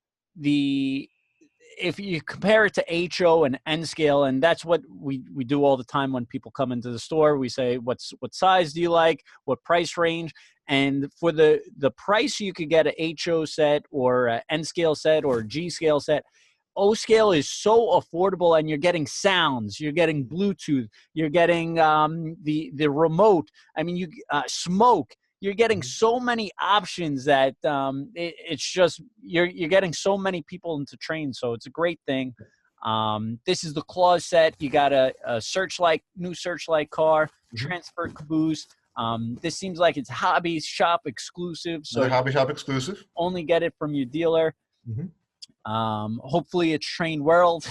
if you compare it to HO and N scale, and that's what we do all the time when people come into the store. We say, what size do you like? What price range? And for the price, you could get a HO set or an N scale set or a G scale set. O scale is so affordable, and you're getting sounds, you're getting Bluetooth, you're getting the remote. I mean, you smoke. You're getting so many options that it's just you're getting so many people into trains, so it's a great thing. This is the clause set. You got a new Searchlight car, transfer caboose. This seems like it's hobby shop exclusive, so another hobby shop exclusive. Only get it from your dealer. Hopefully it's Train World,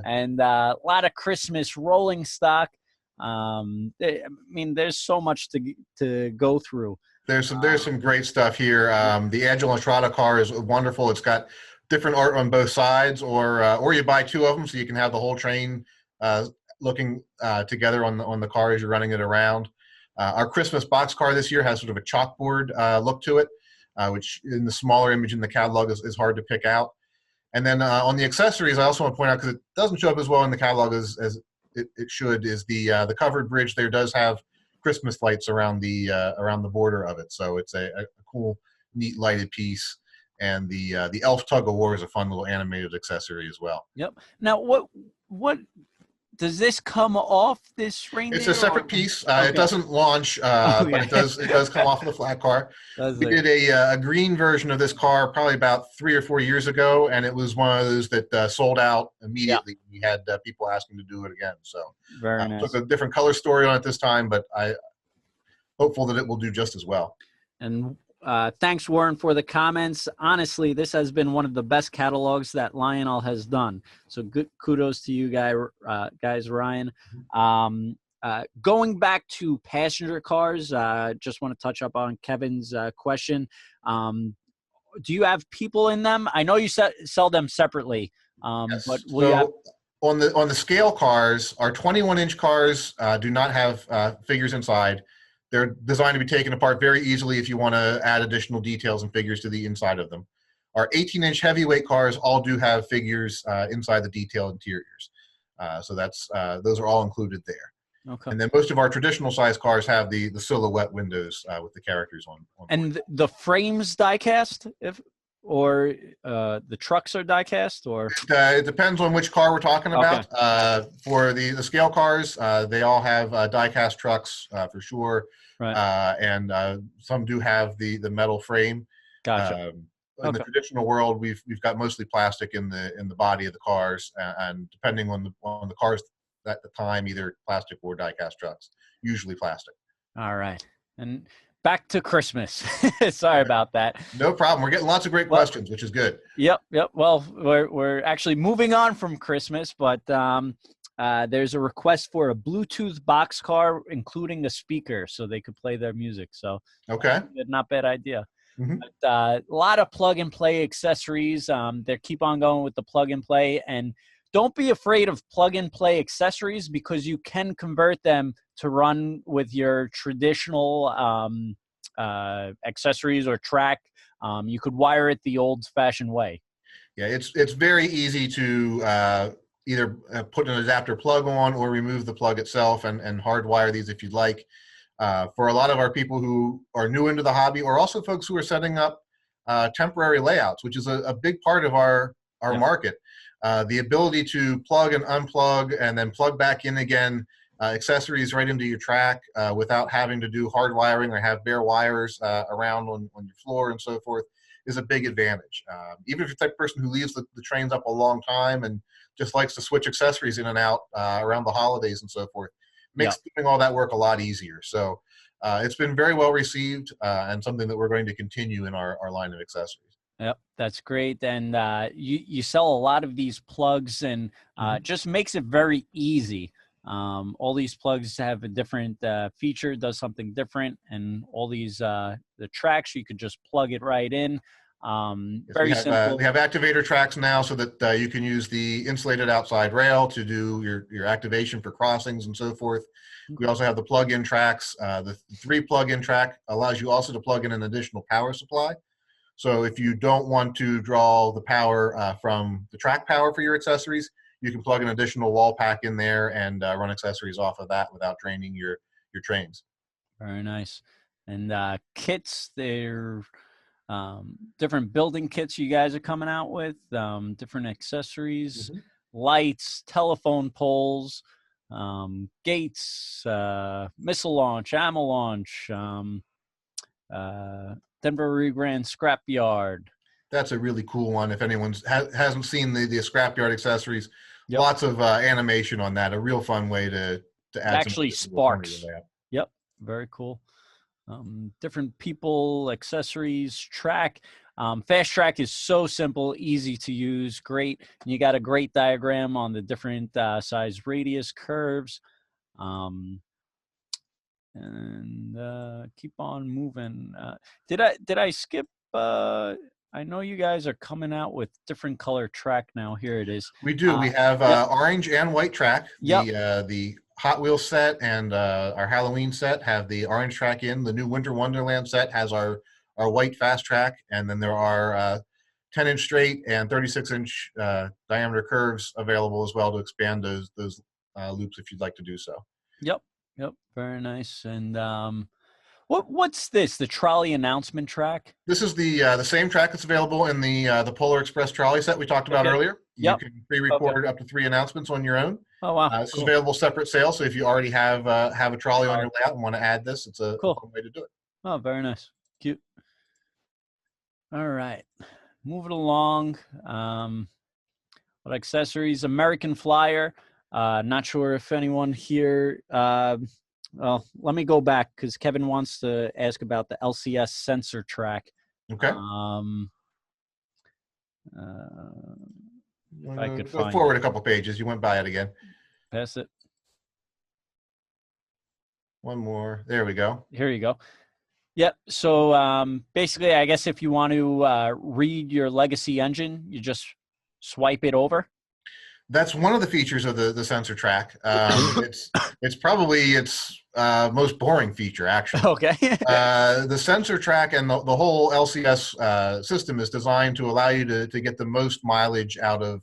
and a lot of Christmas rolling stock. I mean, there's so much to go through. There's some great stuff here. The Agile Entrada car is wonderful. It's got different art on both sides, or you buy 2 of them so you can have the whole train looking together on the car as you're running it around. Our Christmas boxcar this year has sort of a chalkboard look to it, which in the smaller image in the catalog is hard to pick out. And then on the accessories, I also want to point out, because it doesn't show up as well in the catalog as it should, is the covered bridge there does have Christmas lights around the border of it. So it's a cool, neat lighted piece. And the Elf Tug of War is a fun little animated accessory as well. Yep. Now, what does this come off this reindeer? It's a separate piece. Okay. It doesn't launch, but it does come off of the flat car. We did a green version of this car probably about 3 or 4 years ago, and it was one of those that sold out immediately. Yeah. We had people asking to do it again. So very nice. Took a different color story on it this time, but I'm hopeful that it will do just as well. And thanks, Warren, for the comments. Honestly, this has been one of the best catalogs that Lionel has done. So good kudos to you guys, Ryan. Going back to passenger cars, just want to touch up on Kevin's question. Do you have people in them? I know you sell them separately, yes. But will you have on the scale cars, our 21-inch cars do not have figures inside. They're designed to be taken apart very easily if you want to add additional details and figures to the inside of them. Our 18-inch heavyweight cars all do have figures inside the detailed interiors. So those are all included there. Okay. And then most of our traditional size cars have the silhouette windows with the characters on. And the frames die cast, or the trucks are die cast, or it depends on which car we're talking about. Okay. For the scale cars, they all have die cast trucks for sure. Right. And some do have the metal frame. Gotcha. In the traditional world, we've got mostly plastic in the body of the cars, and depending on the cars at the time, either plastic or die cast trucks. Usually plastic. All right. And back to Christmas. Sorry about that. No problem. We're getting lots of great questions, which is good. Yep. Well, we're actually moving on from Christmas, but there's a request for a Bluetooth boxcar, including a speaker, so they could play their music. So okay, not bad idea. Mhm. But, a lot of plug and play accessories. They keep on going with the plug and play, and don't be afraid of plug and play accessories because you can convert them to run with your traditional accessories or track. You could wire it the old-fashioned way. Yeah, it's very easy to either put an adapter plug on or remove the plug itself and hardwire these if you'd like. For a lot of our people who are new into the hobby, or also folks who are setting up temporary layouts, which is a big part of our Yeah. market. The ability to plug and unplug and then plug back in again accessories right into your track without having to do hard wiring or have bare wires around on your floor and so forth is a big advantage. Even if you're the type of person who leaves the trains up a long time and just likes to switch accessories in and out around the holidays and so forth, makes doing all that work a lot easier. So it's been very well received and something that we're going to continue in our line of accessories. Yep, that's great. And you sell a lot of these plugs, and just makes it very easy. All these plugs have a different feature, does something different, and all these the tracks you could just plug it right in. Very simple. We have activator tracks now, so that you can use the insulated outside rail to do your activation for crossings and so forth. We also have the plug-in tracks. The 3 plug-in track allows you also to plug in an additional power supply. So if you don't want to draw the power from the track power for your accessories, you can plug an additional wall pack in there and run accessories off of that without draining your trains. Very nice. And kits, they're different building kits you guys are coming out with, different accessories, lights, telephone poles, gates, missile launch, ammo launch, Denver Regrand Scrapyard. That's a really cool one. If anyone hasn't seen the scrapyard accessories, Yep. lots of animation on that. A real fun way to add. Actually sparks. Yep, very cool. Different people, accessories, track. Fast track is so simple, easy to use, great. And you got a great diagram on the different size radius curves. And keep on moving. Did I skip? I know you guys are coming out with different color track now. Here it is. We do. We have orange and white track. The Hot Wheels set and our Halloween set have the orange track in. The new Winter Wonderland set has our white fast track, and then there are 10-inch straight and 36-inch diameter curves available as well to expand those loops if you'd like to do so. Yep. Very nice. And what's this? The trolley announcement track? This is the same track that's available in the Polar Express trolley set we talked about earlier. You can pre-record up to 3 announcements on your own. Oh wow! This is available separate sale, so if you already have a trolley on your layout and want to add this, it's a fun way to do it. Oh, very nice, cute. All right, moving along. What accessories? American Flyer. Not sure if anyone here. Well, let me go back because Kevin wants to ask about the LCS sensor track. Okay. If I could go forward a couple pages. You went by it again. Pass it. One more. There we go. Here you go. Yep. So basically, I guess if you want to read your legacy engine, you just swipe it over. That's one of the features of the sensor track. It's probably its most boring feature, actually. Okay. The sensor track and the whole LCS system is designed to allow you to get the most mileage out of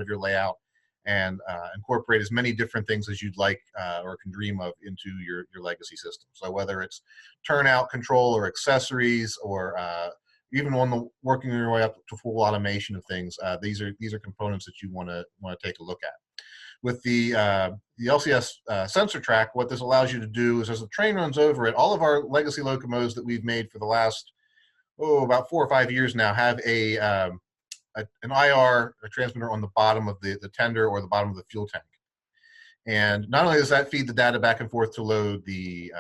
your layout and incorporate as many different things as you'd like or can dream of into your legacy system. So whether it's turnout control or accessories or even working your way up to full automation of things, these are components that you want to take a look at. With the LCS sensor track, what this allows you to do is as the train runs over it, all of our legacy locomotives that we've made for the last about 4 or 5 years now have an IR transmitter on the bottom of the tender or the bottom of the fuel tank. And not only does that feed the data back and forth to load the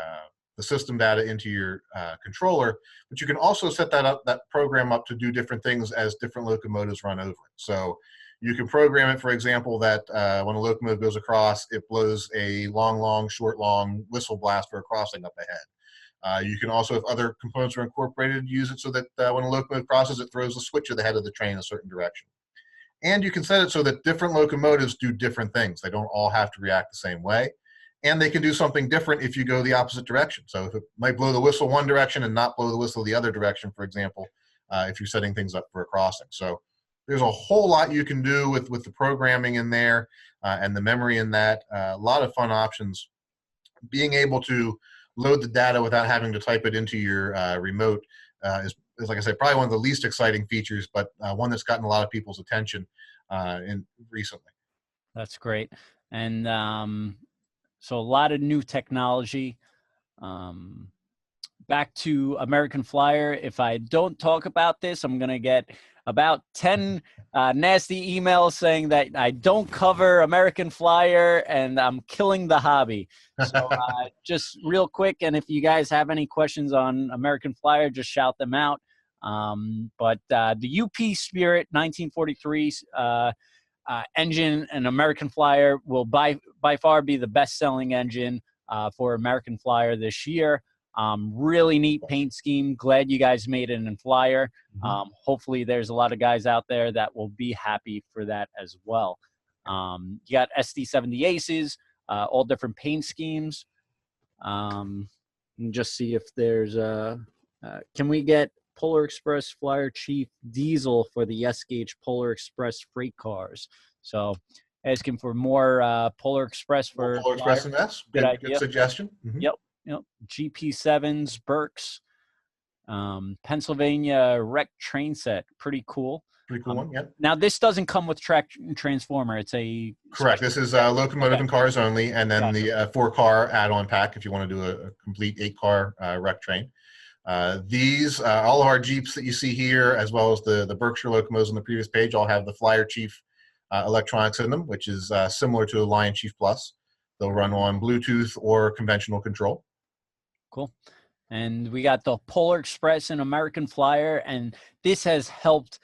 system data into your controller, but you can also set that program up to do different things as different locomotives run over it. So you can program it, for example, that when a locomotive goes across, it blows a long, short, long whistle blast for a crossing up ahead. You can also, if other components are incorporated, use it so that when a locomotive crosses, it throws the switch at the head of the train in a certain direction. And you can set it so that different locomotives do different things. They don't all have to react the same way. And they can do something different if you go the opposite direction. So if it might blow the whistle one direction and not blow the whistle the other direction, for example, if you're setting things up for a crossing. So there's a whole lot you can do with the programming in there and the memory in that. A lot of fun options. Being able to load the data without having to type it into your remote is, like I said, probably one of the least exciting features, but one that's gotten a lot of people's attention recently. That's great. And so a lot of new technology. Back to American Flyer. If I don't talk about this, I'm going to get about 10 nasty emails saying that I don't cover American Flyer and I'm killing the hobby. So just real quick, and if you guys have any questions on American Flyer, just shout them out. But the UP Spirit 1943 engine and American Flyer will by far be the best-selling engine for American Flyer this year. Really neat paint scheme. Glad you guys made it in Flyer. Hopefully there's a lot of guys out there that will be happy for that as well. You got SD70 Aces, all different paint schemes. And just see if there's can we get Polar Express Flyer Chief Diesel for the S-Gauge Polar Express freight cars? So asking for more Polar Express for Polar Express and S. Good suggestion. Yep. GP7s, Berks, Pennsylvania Wreck train set. Pretty cool. Pretty cool one, yep. Now, this doesn't come with track transformer. It's a... Correct. This is locomotive and cars only, and then the 4-car add-on pack if you want to do a complete 8-car wreck train. These, all of our Jeeps that you see here, as well as the Berkshire locomotives on the previous page, all have the Flyer Chief electronics in them, which is similar to the Lion Chief Plus. They'll run on Bluetooth or conventional control. Cool. And we got the Polar Express and American Flyer, and this has helped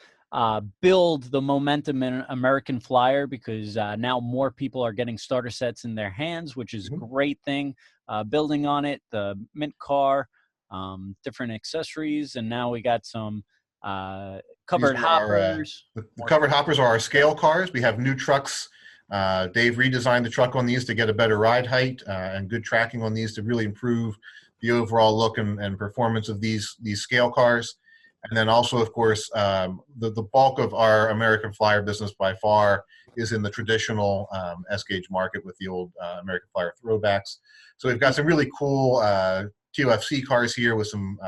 build the momentum in American Flyer because now more people are getting starter sets in their hands, which is a great thing. Building on it, the mint car, different accessories, and now we got some covered hoppers. The covered hoppers are our scale cars. We have new trucks. Dave redesigned the truck on these to get a better ride height and good tracking on these to really improve the overall look and performance of these scale cars. And then also, of course, the bulk of our American Flyer business by far is in the traditional S-Gauge market with the old American Flyer throwbacks. So we've got some really cool TOFC cars here with some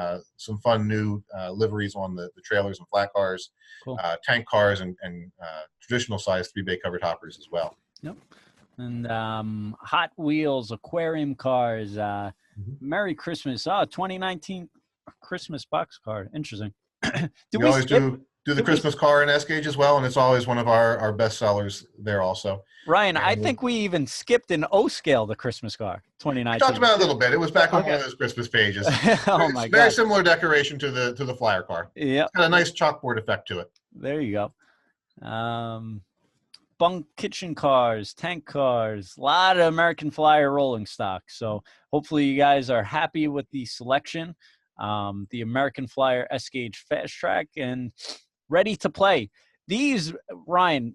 fun new liveries on the trailers and flat cars, cool. Tank cars, and traditional size 3-bay covered hoppers as well. Yep. And Hot Wheels aquarium cars. Merry Christmas. Oh, 2019 Christmas box car. Interesting. We always do the Christmas car in S-Gauge as well, and it's always one of our best sellers there also. Ryan, I think we even skipped an O-scale, the Christmas car, 2019. We talked about it a little bit. It was back on one of those Christmas pages. Oh my God. Very similar decoration to the Flyer car. Yeah. It's got a nice chalkboard effect to it. There you go. Bunk kitchen cars, tank cars, a lot of American Flyer rolling stock. So hopefully you guys are happy with the selection. The American Flyer S-Gauge Fast Track and ready to play. These, Ryan,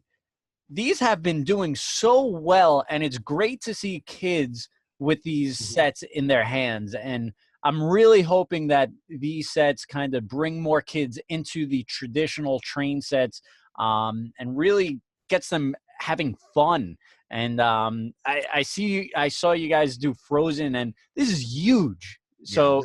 these have been doing so well, and it's great to see kids with these sets in their hands. And I'm really hoping that these sets kind of bring more kids into the traditional train sets and really gets them having fun. And I saw you guys do Frozen, and this is huge. So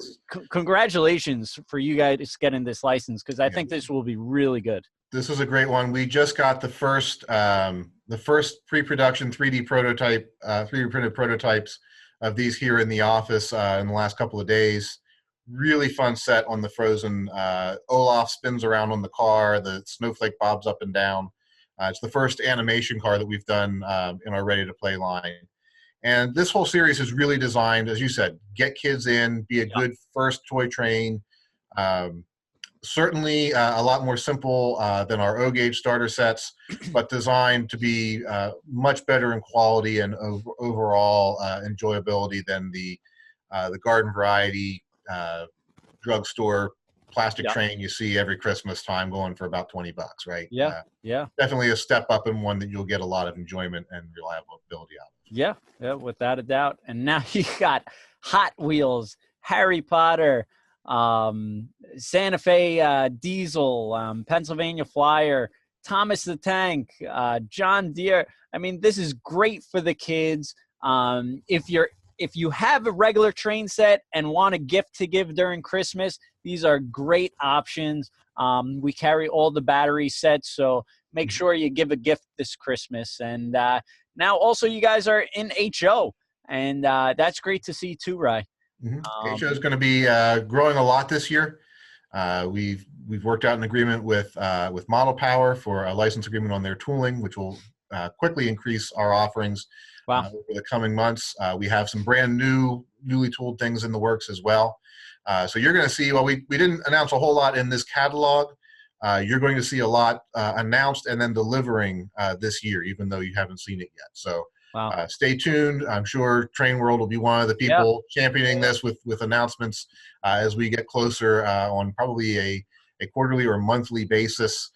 congratulations for you guys getting this license, because I think this will be really good. This is a great one. We just got the first pre-production 3D prototype, 3D printed prototypes of these here in the office in the last couple of days. Really fun set on the Frozen. Olaf spins around on the car. The snowflake bobs up and down. It's the first animation car that we've done in our Ready to Play line. And this whole series is really designed, as you said, get kids in, be a good first toy train. Certainly a lot more simple than our O-Gauge starter sets, but designed to be much better in quality and overall enjoyability than the garden variety drugstore plastic Yeah. train you see every Christmas time going for about $20, right? Yeah. Yeah. Definitely a step up and one that you'll get a lot of enjoyment and reliability out of. Yeah. Yeah. Without a doubt. And now you got Hot Wheels, Harry Potter, Santa Fe Diesel, Pennsylvania Flyer, Thomas the Tank, John Deere. I mean, this is great for the kids. If you have a regular train set and want a gift to give during Christmas, these are great options. We carry all the battery sets, so make sure you give a gift this Christmas. And now also you guys are in HO, and that's great to see too, Rye. HO is going to be growing a lot this year. We've worked out an agreement with Model Power for a license agreement on their tooling, which will quickly increase our offerings over the coming months. We have some brand newly tooled things in the works as well. So you're going to see, well, we didn't announce a whole lot in this catalog. You're going to see a lot announced and then delivering this year, even though you haven't seen it yet. So stay tuned. I'm sure Train World will be one of the people championing this with announcements as we get closer on probably a quarterly or monthly basis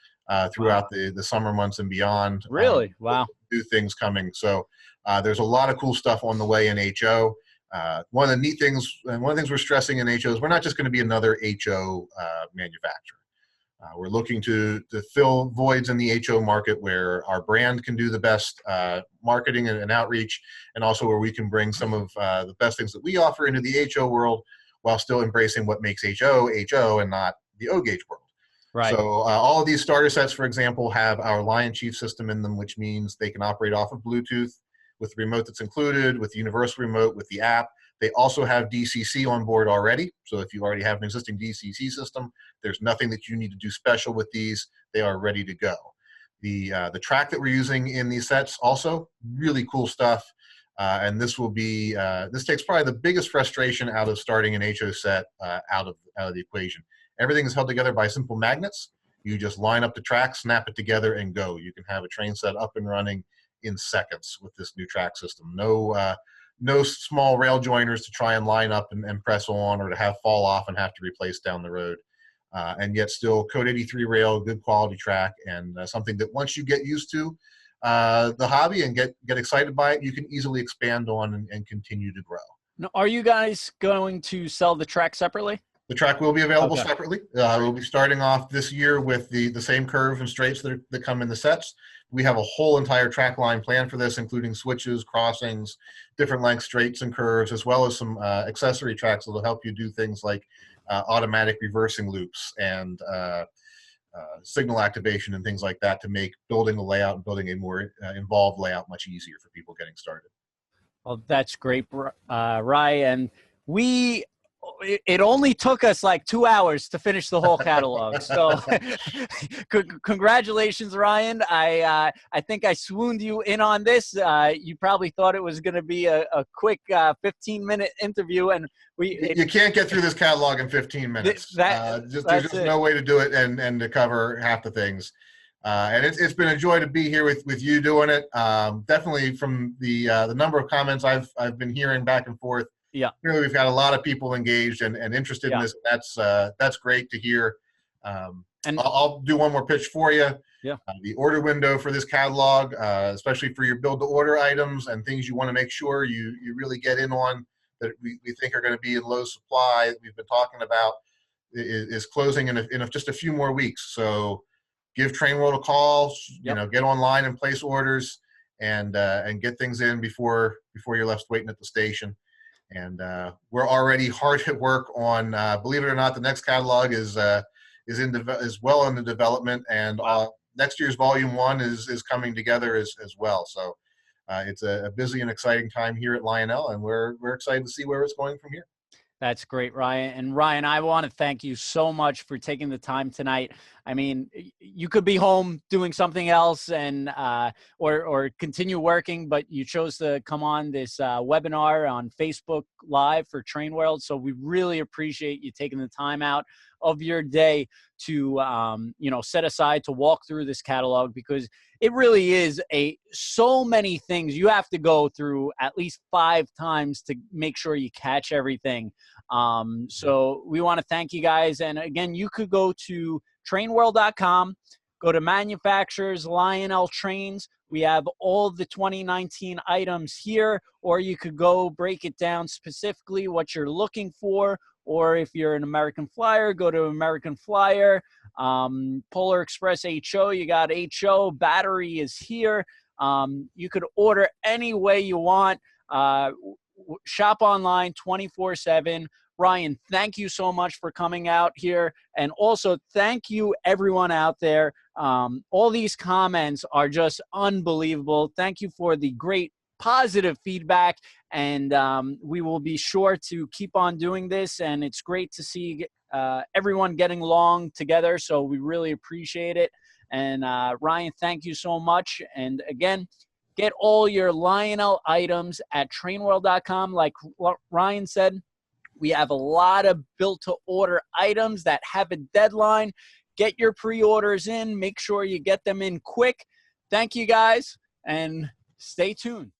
throughout the summer months and beyond. Really? Wow. New things coming. So there's a lot of cool stuff on the way in HO. One of the neat things, and one of the things we're stressing in HO is we're not just going to be another HO manufacturer. We're looking to fill voids in the HO market where our brand can do the best marketing and outreach, and also where we can bring some of the best things that we offer into the HO world while still embracing what makes HO HO and not the O-gauge world. Right. So all of these starter sets, for example, have our Lion Chief system in them, which means they can operate off of Bluetooth with the remote that's included, with the universal remote, with the app. They also have DCC on board already. So if you already have an existing DCC system, there's nothing that you need to do special with these. They are ready to go. The track that we're using in these sets also really cool stuff. And this will be, this takes probably the biggest frustration out of starting an HO set out of the equation. Everything is held together by simple magnets. You just line up the track, snap it together, and go. You can have a train set up and running in seconds with this new track system. No small rail joiners to try and line up and press on, or to have fall off and have to replace down the road. And yet still Code 83 rail, good quality track, and something that once you get used to the hobby and get excited by it, you can easily expand on and continue to grow. Now, are you guys going to sell the track separately? The track will be available separately. We'll be starting off this year with the same curves and straights that come in the sets. We have a whole entire track line planned for this, including switches, crossings, different length straights and curves, as well as some accessory tracks that will help you do things like automatic reversing loops and signal activation and things like that to make building the layout and building a more involved layout much easier for people getting started. Well, that's great, Ryan. It only took us like 2 hours to finish the whole catalog. So congratulations, Ryan. I think I swooned you in on this. You probably thought it was going to be a quick 15-minute interview. And you can't get through this catalog in 15 minutes. There's just no way to do it and to cover half the things. And it's been a joy to be here with you doing it. Definitely from the number of comments I've been hearing back and forth. Yeah, really, we've got a lot of people engaged and interested in this. That's great to hear. And I'll do one more pitch for you. Yeah, the order window for this catalog, especially for your build-to-order items and things you want to make sure you really get in on that we think are going to be in low supply that we've been talking about, is closing in just a few more weeks. So give Train World a call. Get online and place orders and get things in before you're left waiting at the station. And we're already hard at work on, believe it or not, the next catalog is well in the development, and next year's volume 1 is coming together as well. So it's a busy and exciting time here at Lionel, and we're excited to see where it's going from here. That's great, Ryan. And Ryan, I want to thank you so much for taking the time tonight. I mean, you could be home doing something else and or continue working, but you chose to come on this webinar on Facebook Live for Train World. So we really appreciate you taking the time out of your day to set aside to walk through this catalog, because it really is so many things you have to go through at least 5 times to make sure you catch everything. So we want to thank you guys. And again, you could go to TrainWorld.com, go to manufacturers, Lionel trains. We have all the 2019 items here, or you could go break it down specifically what you're looking for. Or if you're an American Flyer, go to American Flyer. Polar Express HO, you got HO. Battery is here. You could order any way you want. Shop online 24/7. Ryan, thank you so much for coming out here. And also thank you everyone out there. All these comments are just unbelievable. Thank you for the great positive feedback. And we will be sure to keep on doing this. And it's great to see everyone getting along together. So we really appreciate it. And Ryan, thank you so much. And again, get all your Lionel items at TrainWorld.com. Like Ryan said, we have a lot of built-to-order items that have a deadline. Get your pre-orders in. Make sure you get them in quick. Thank you, guys, and stay tuned.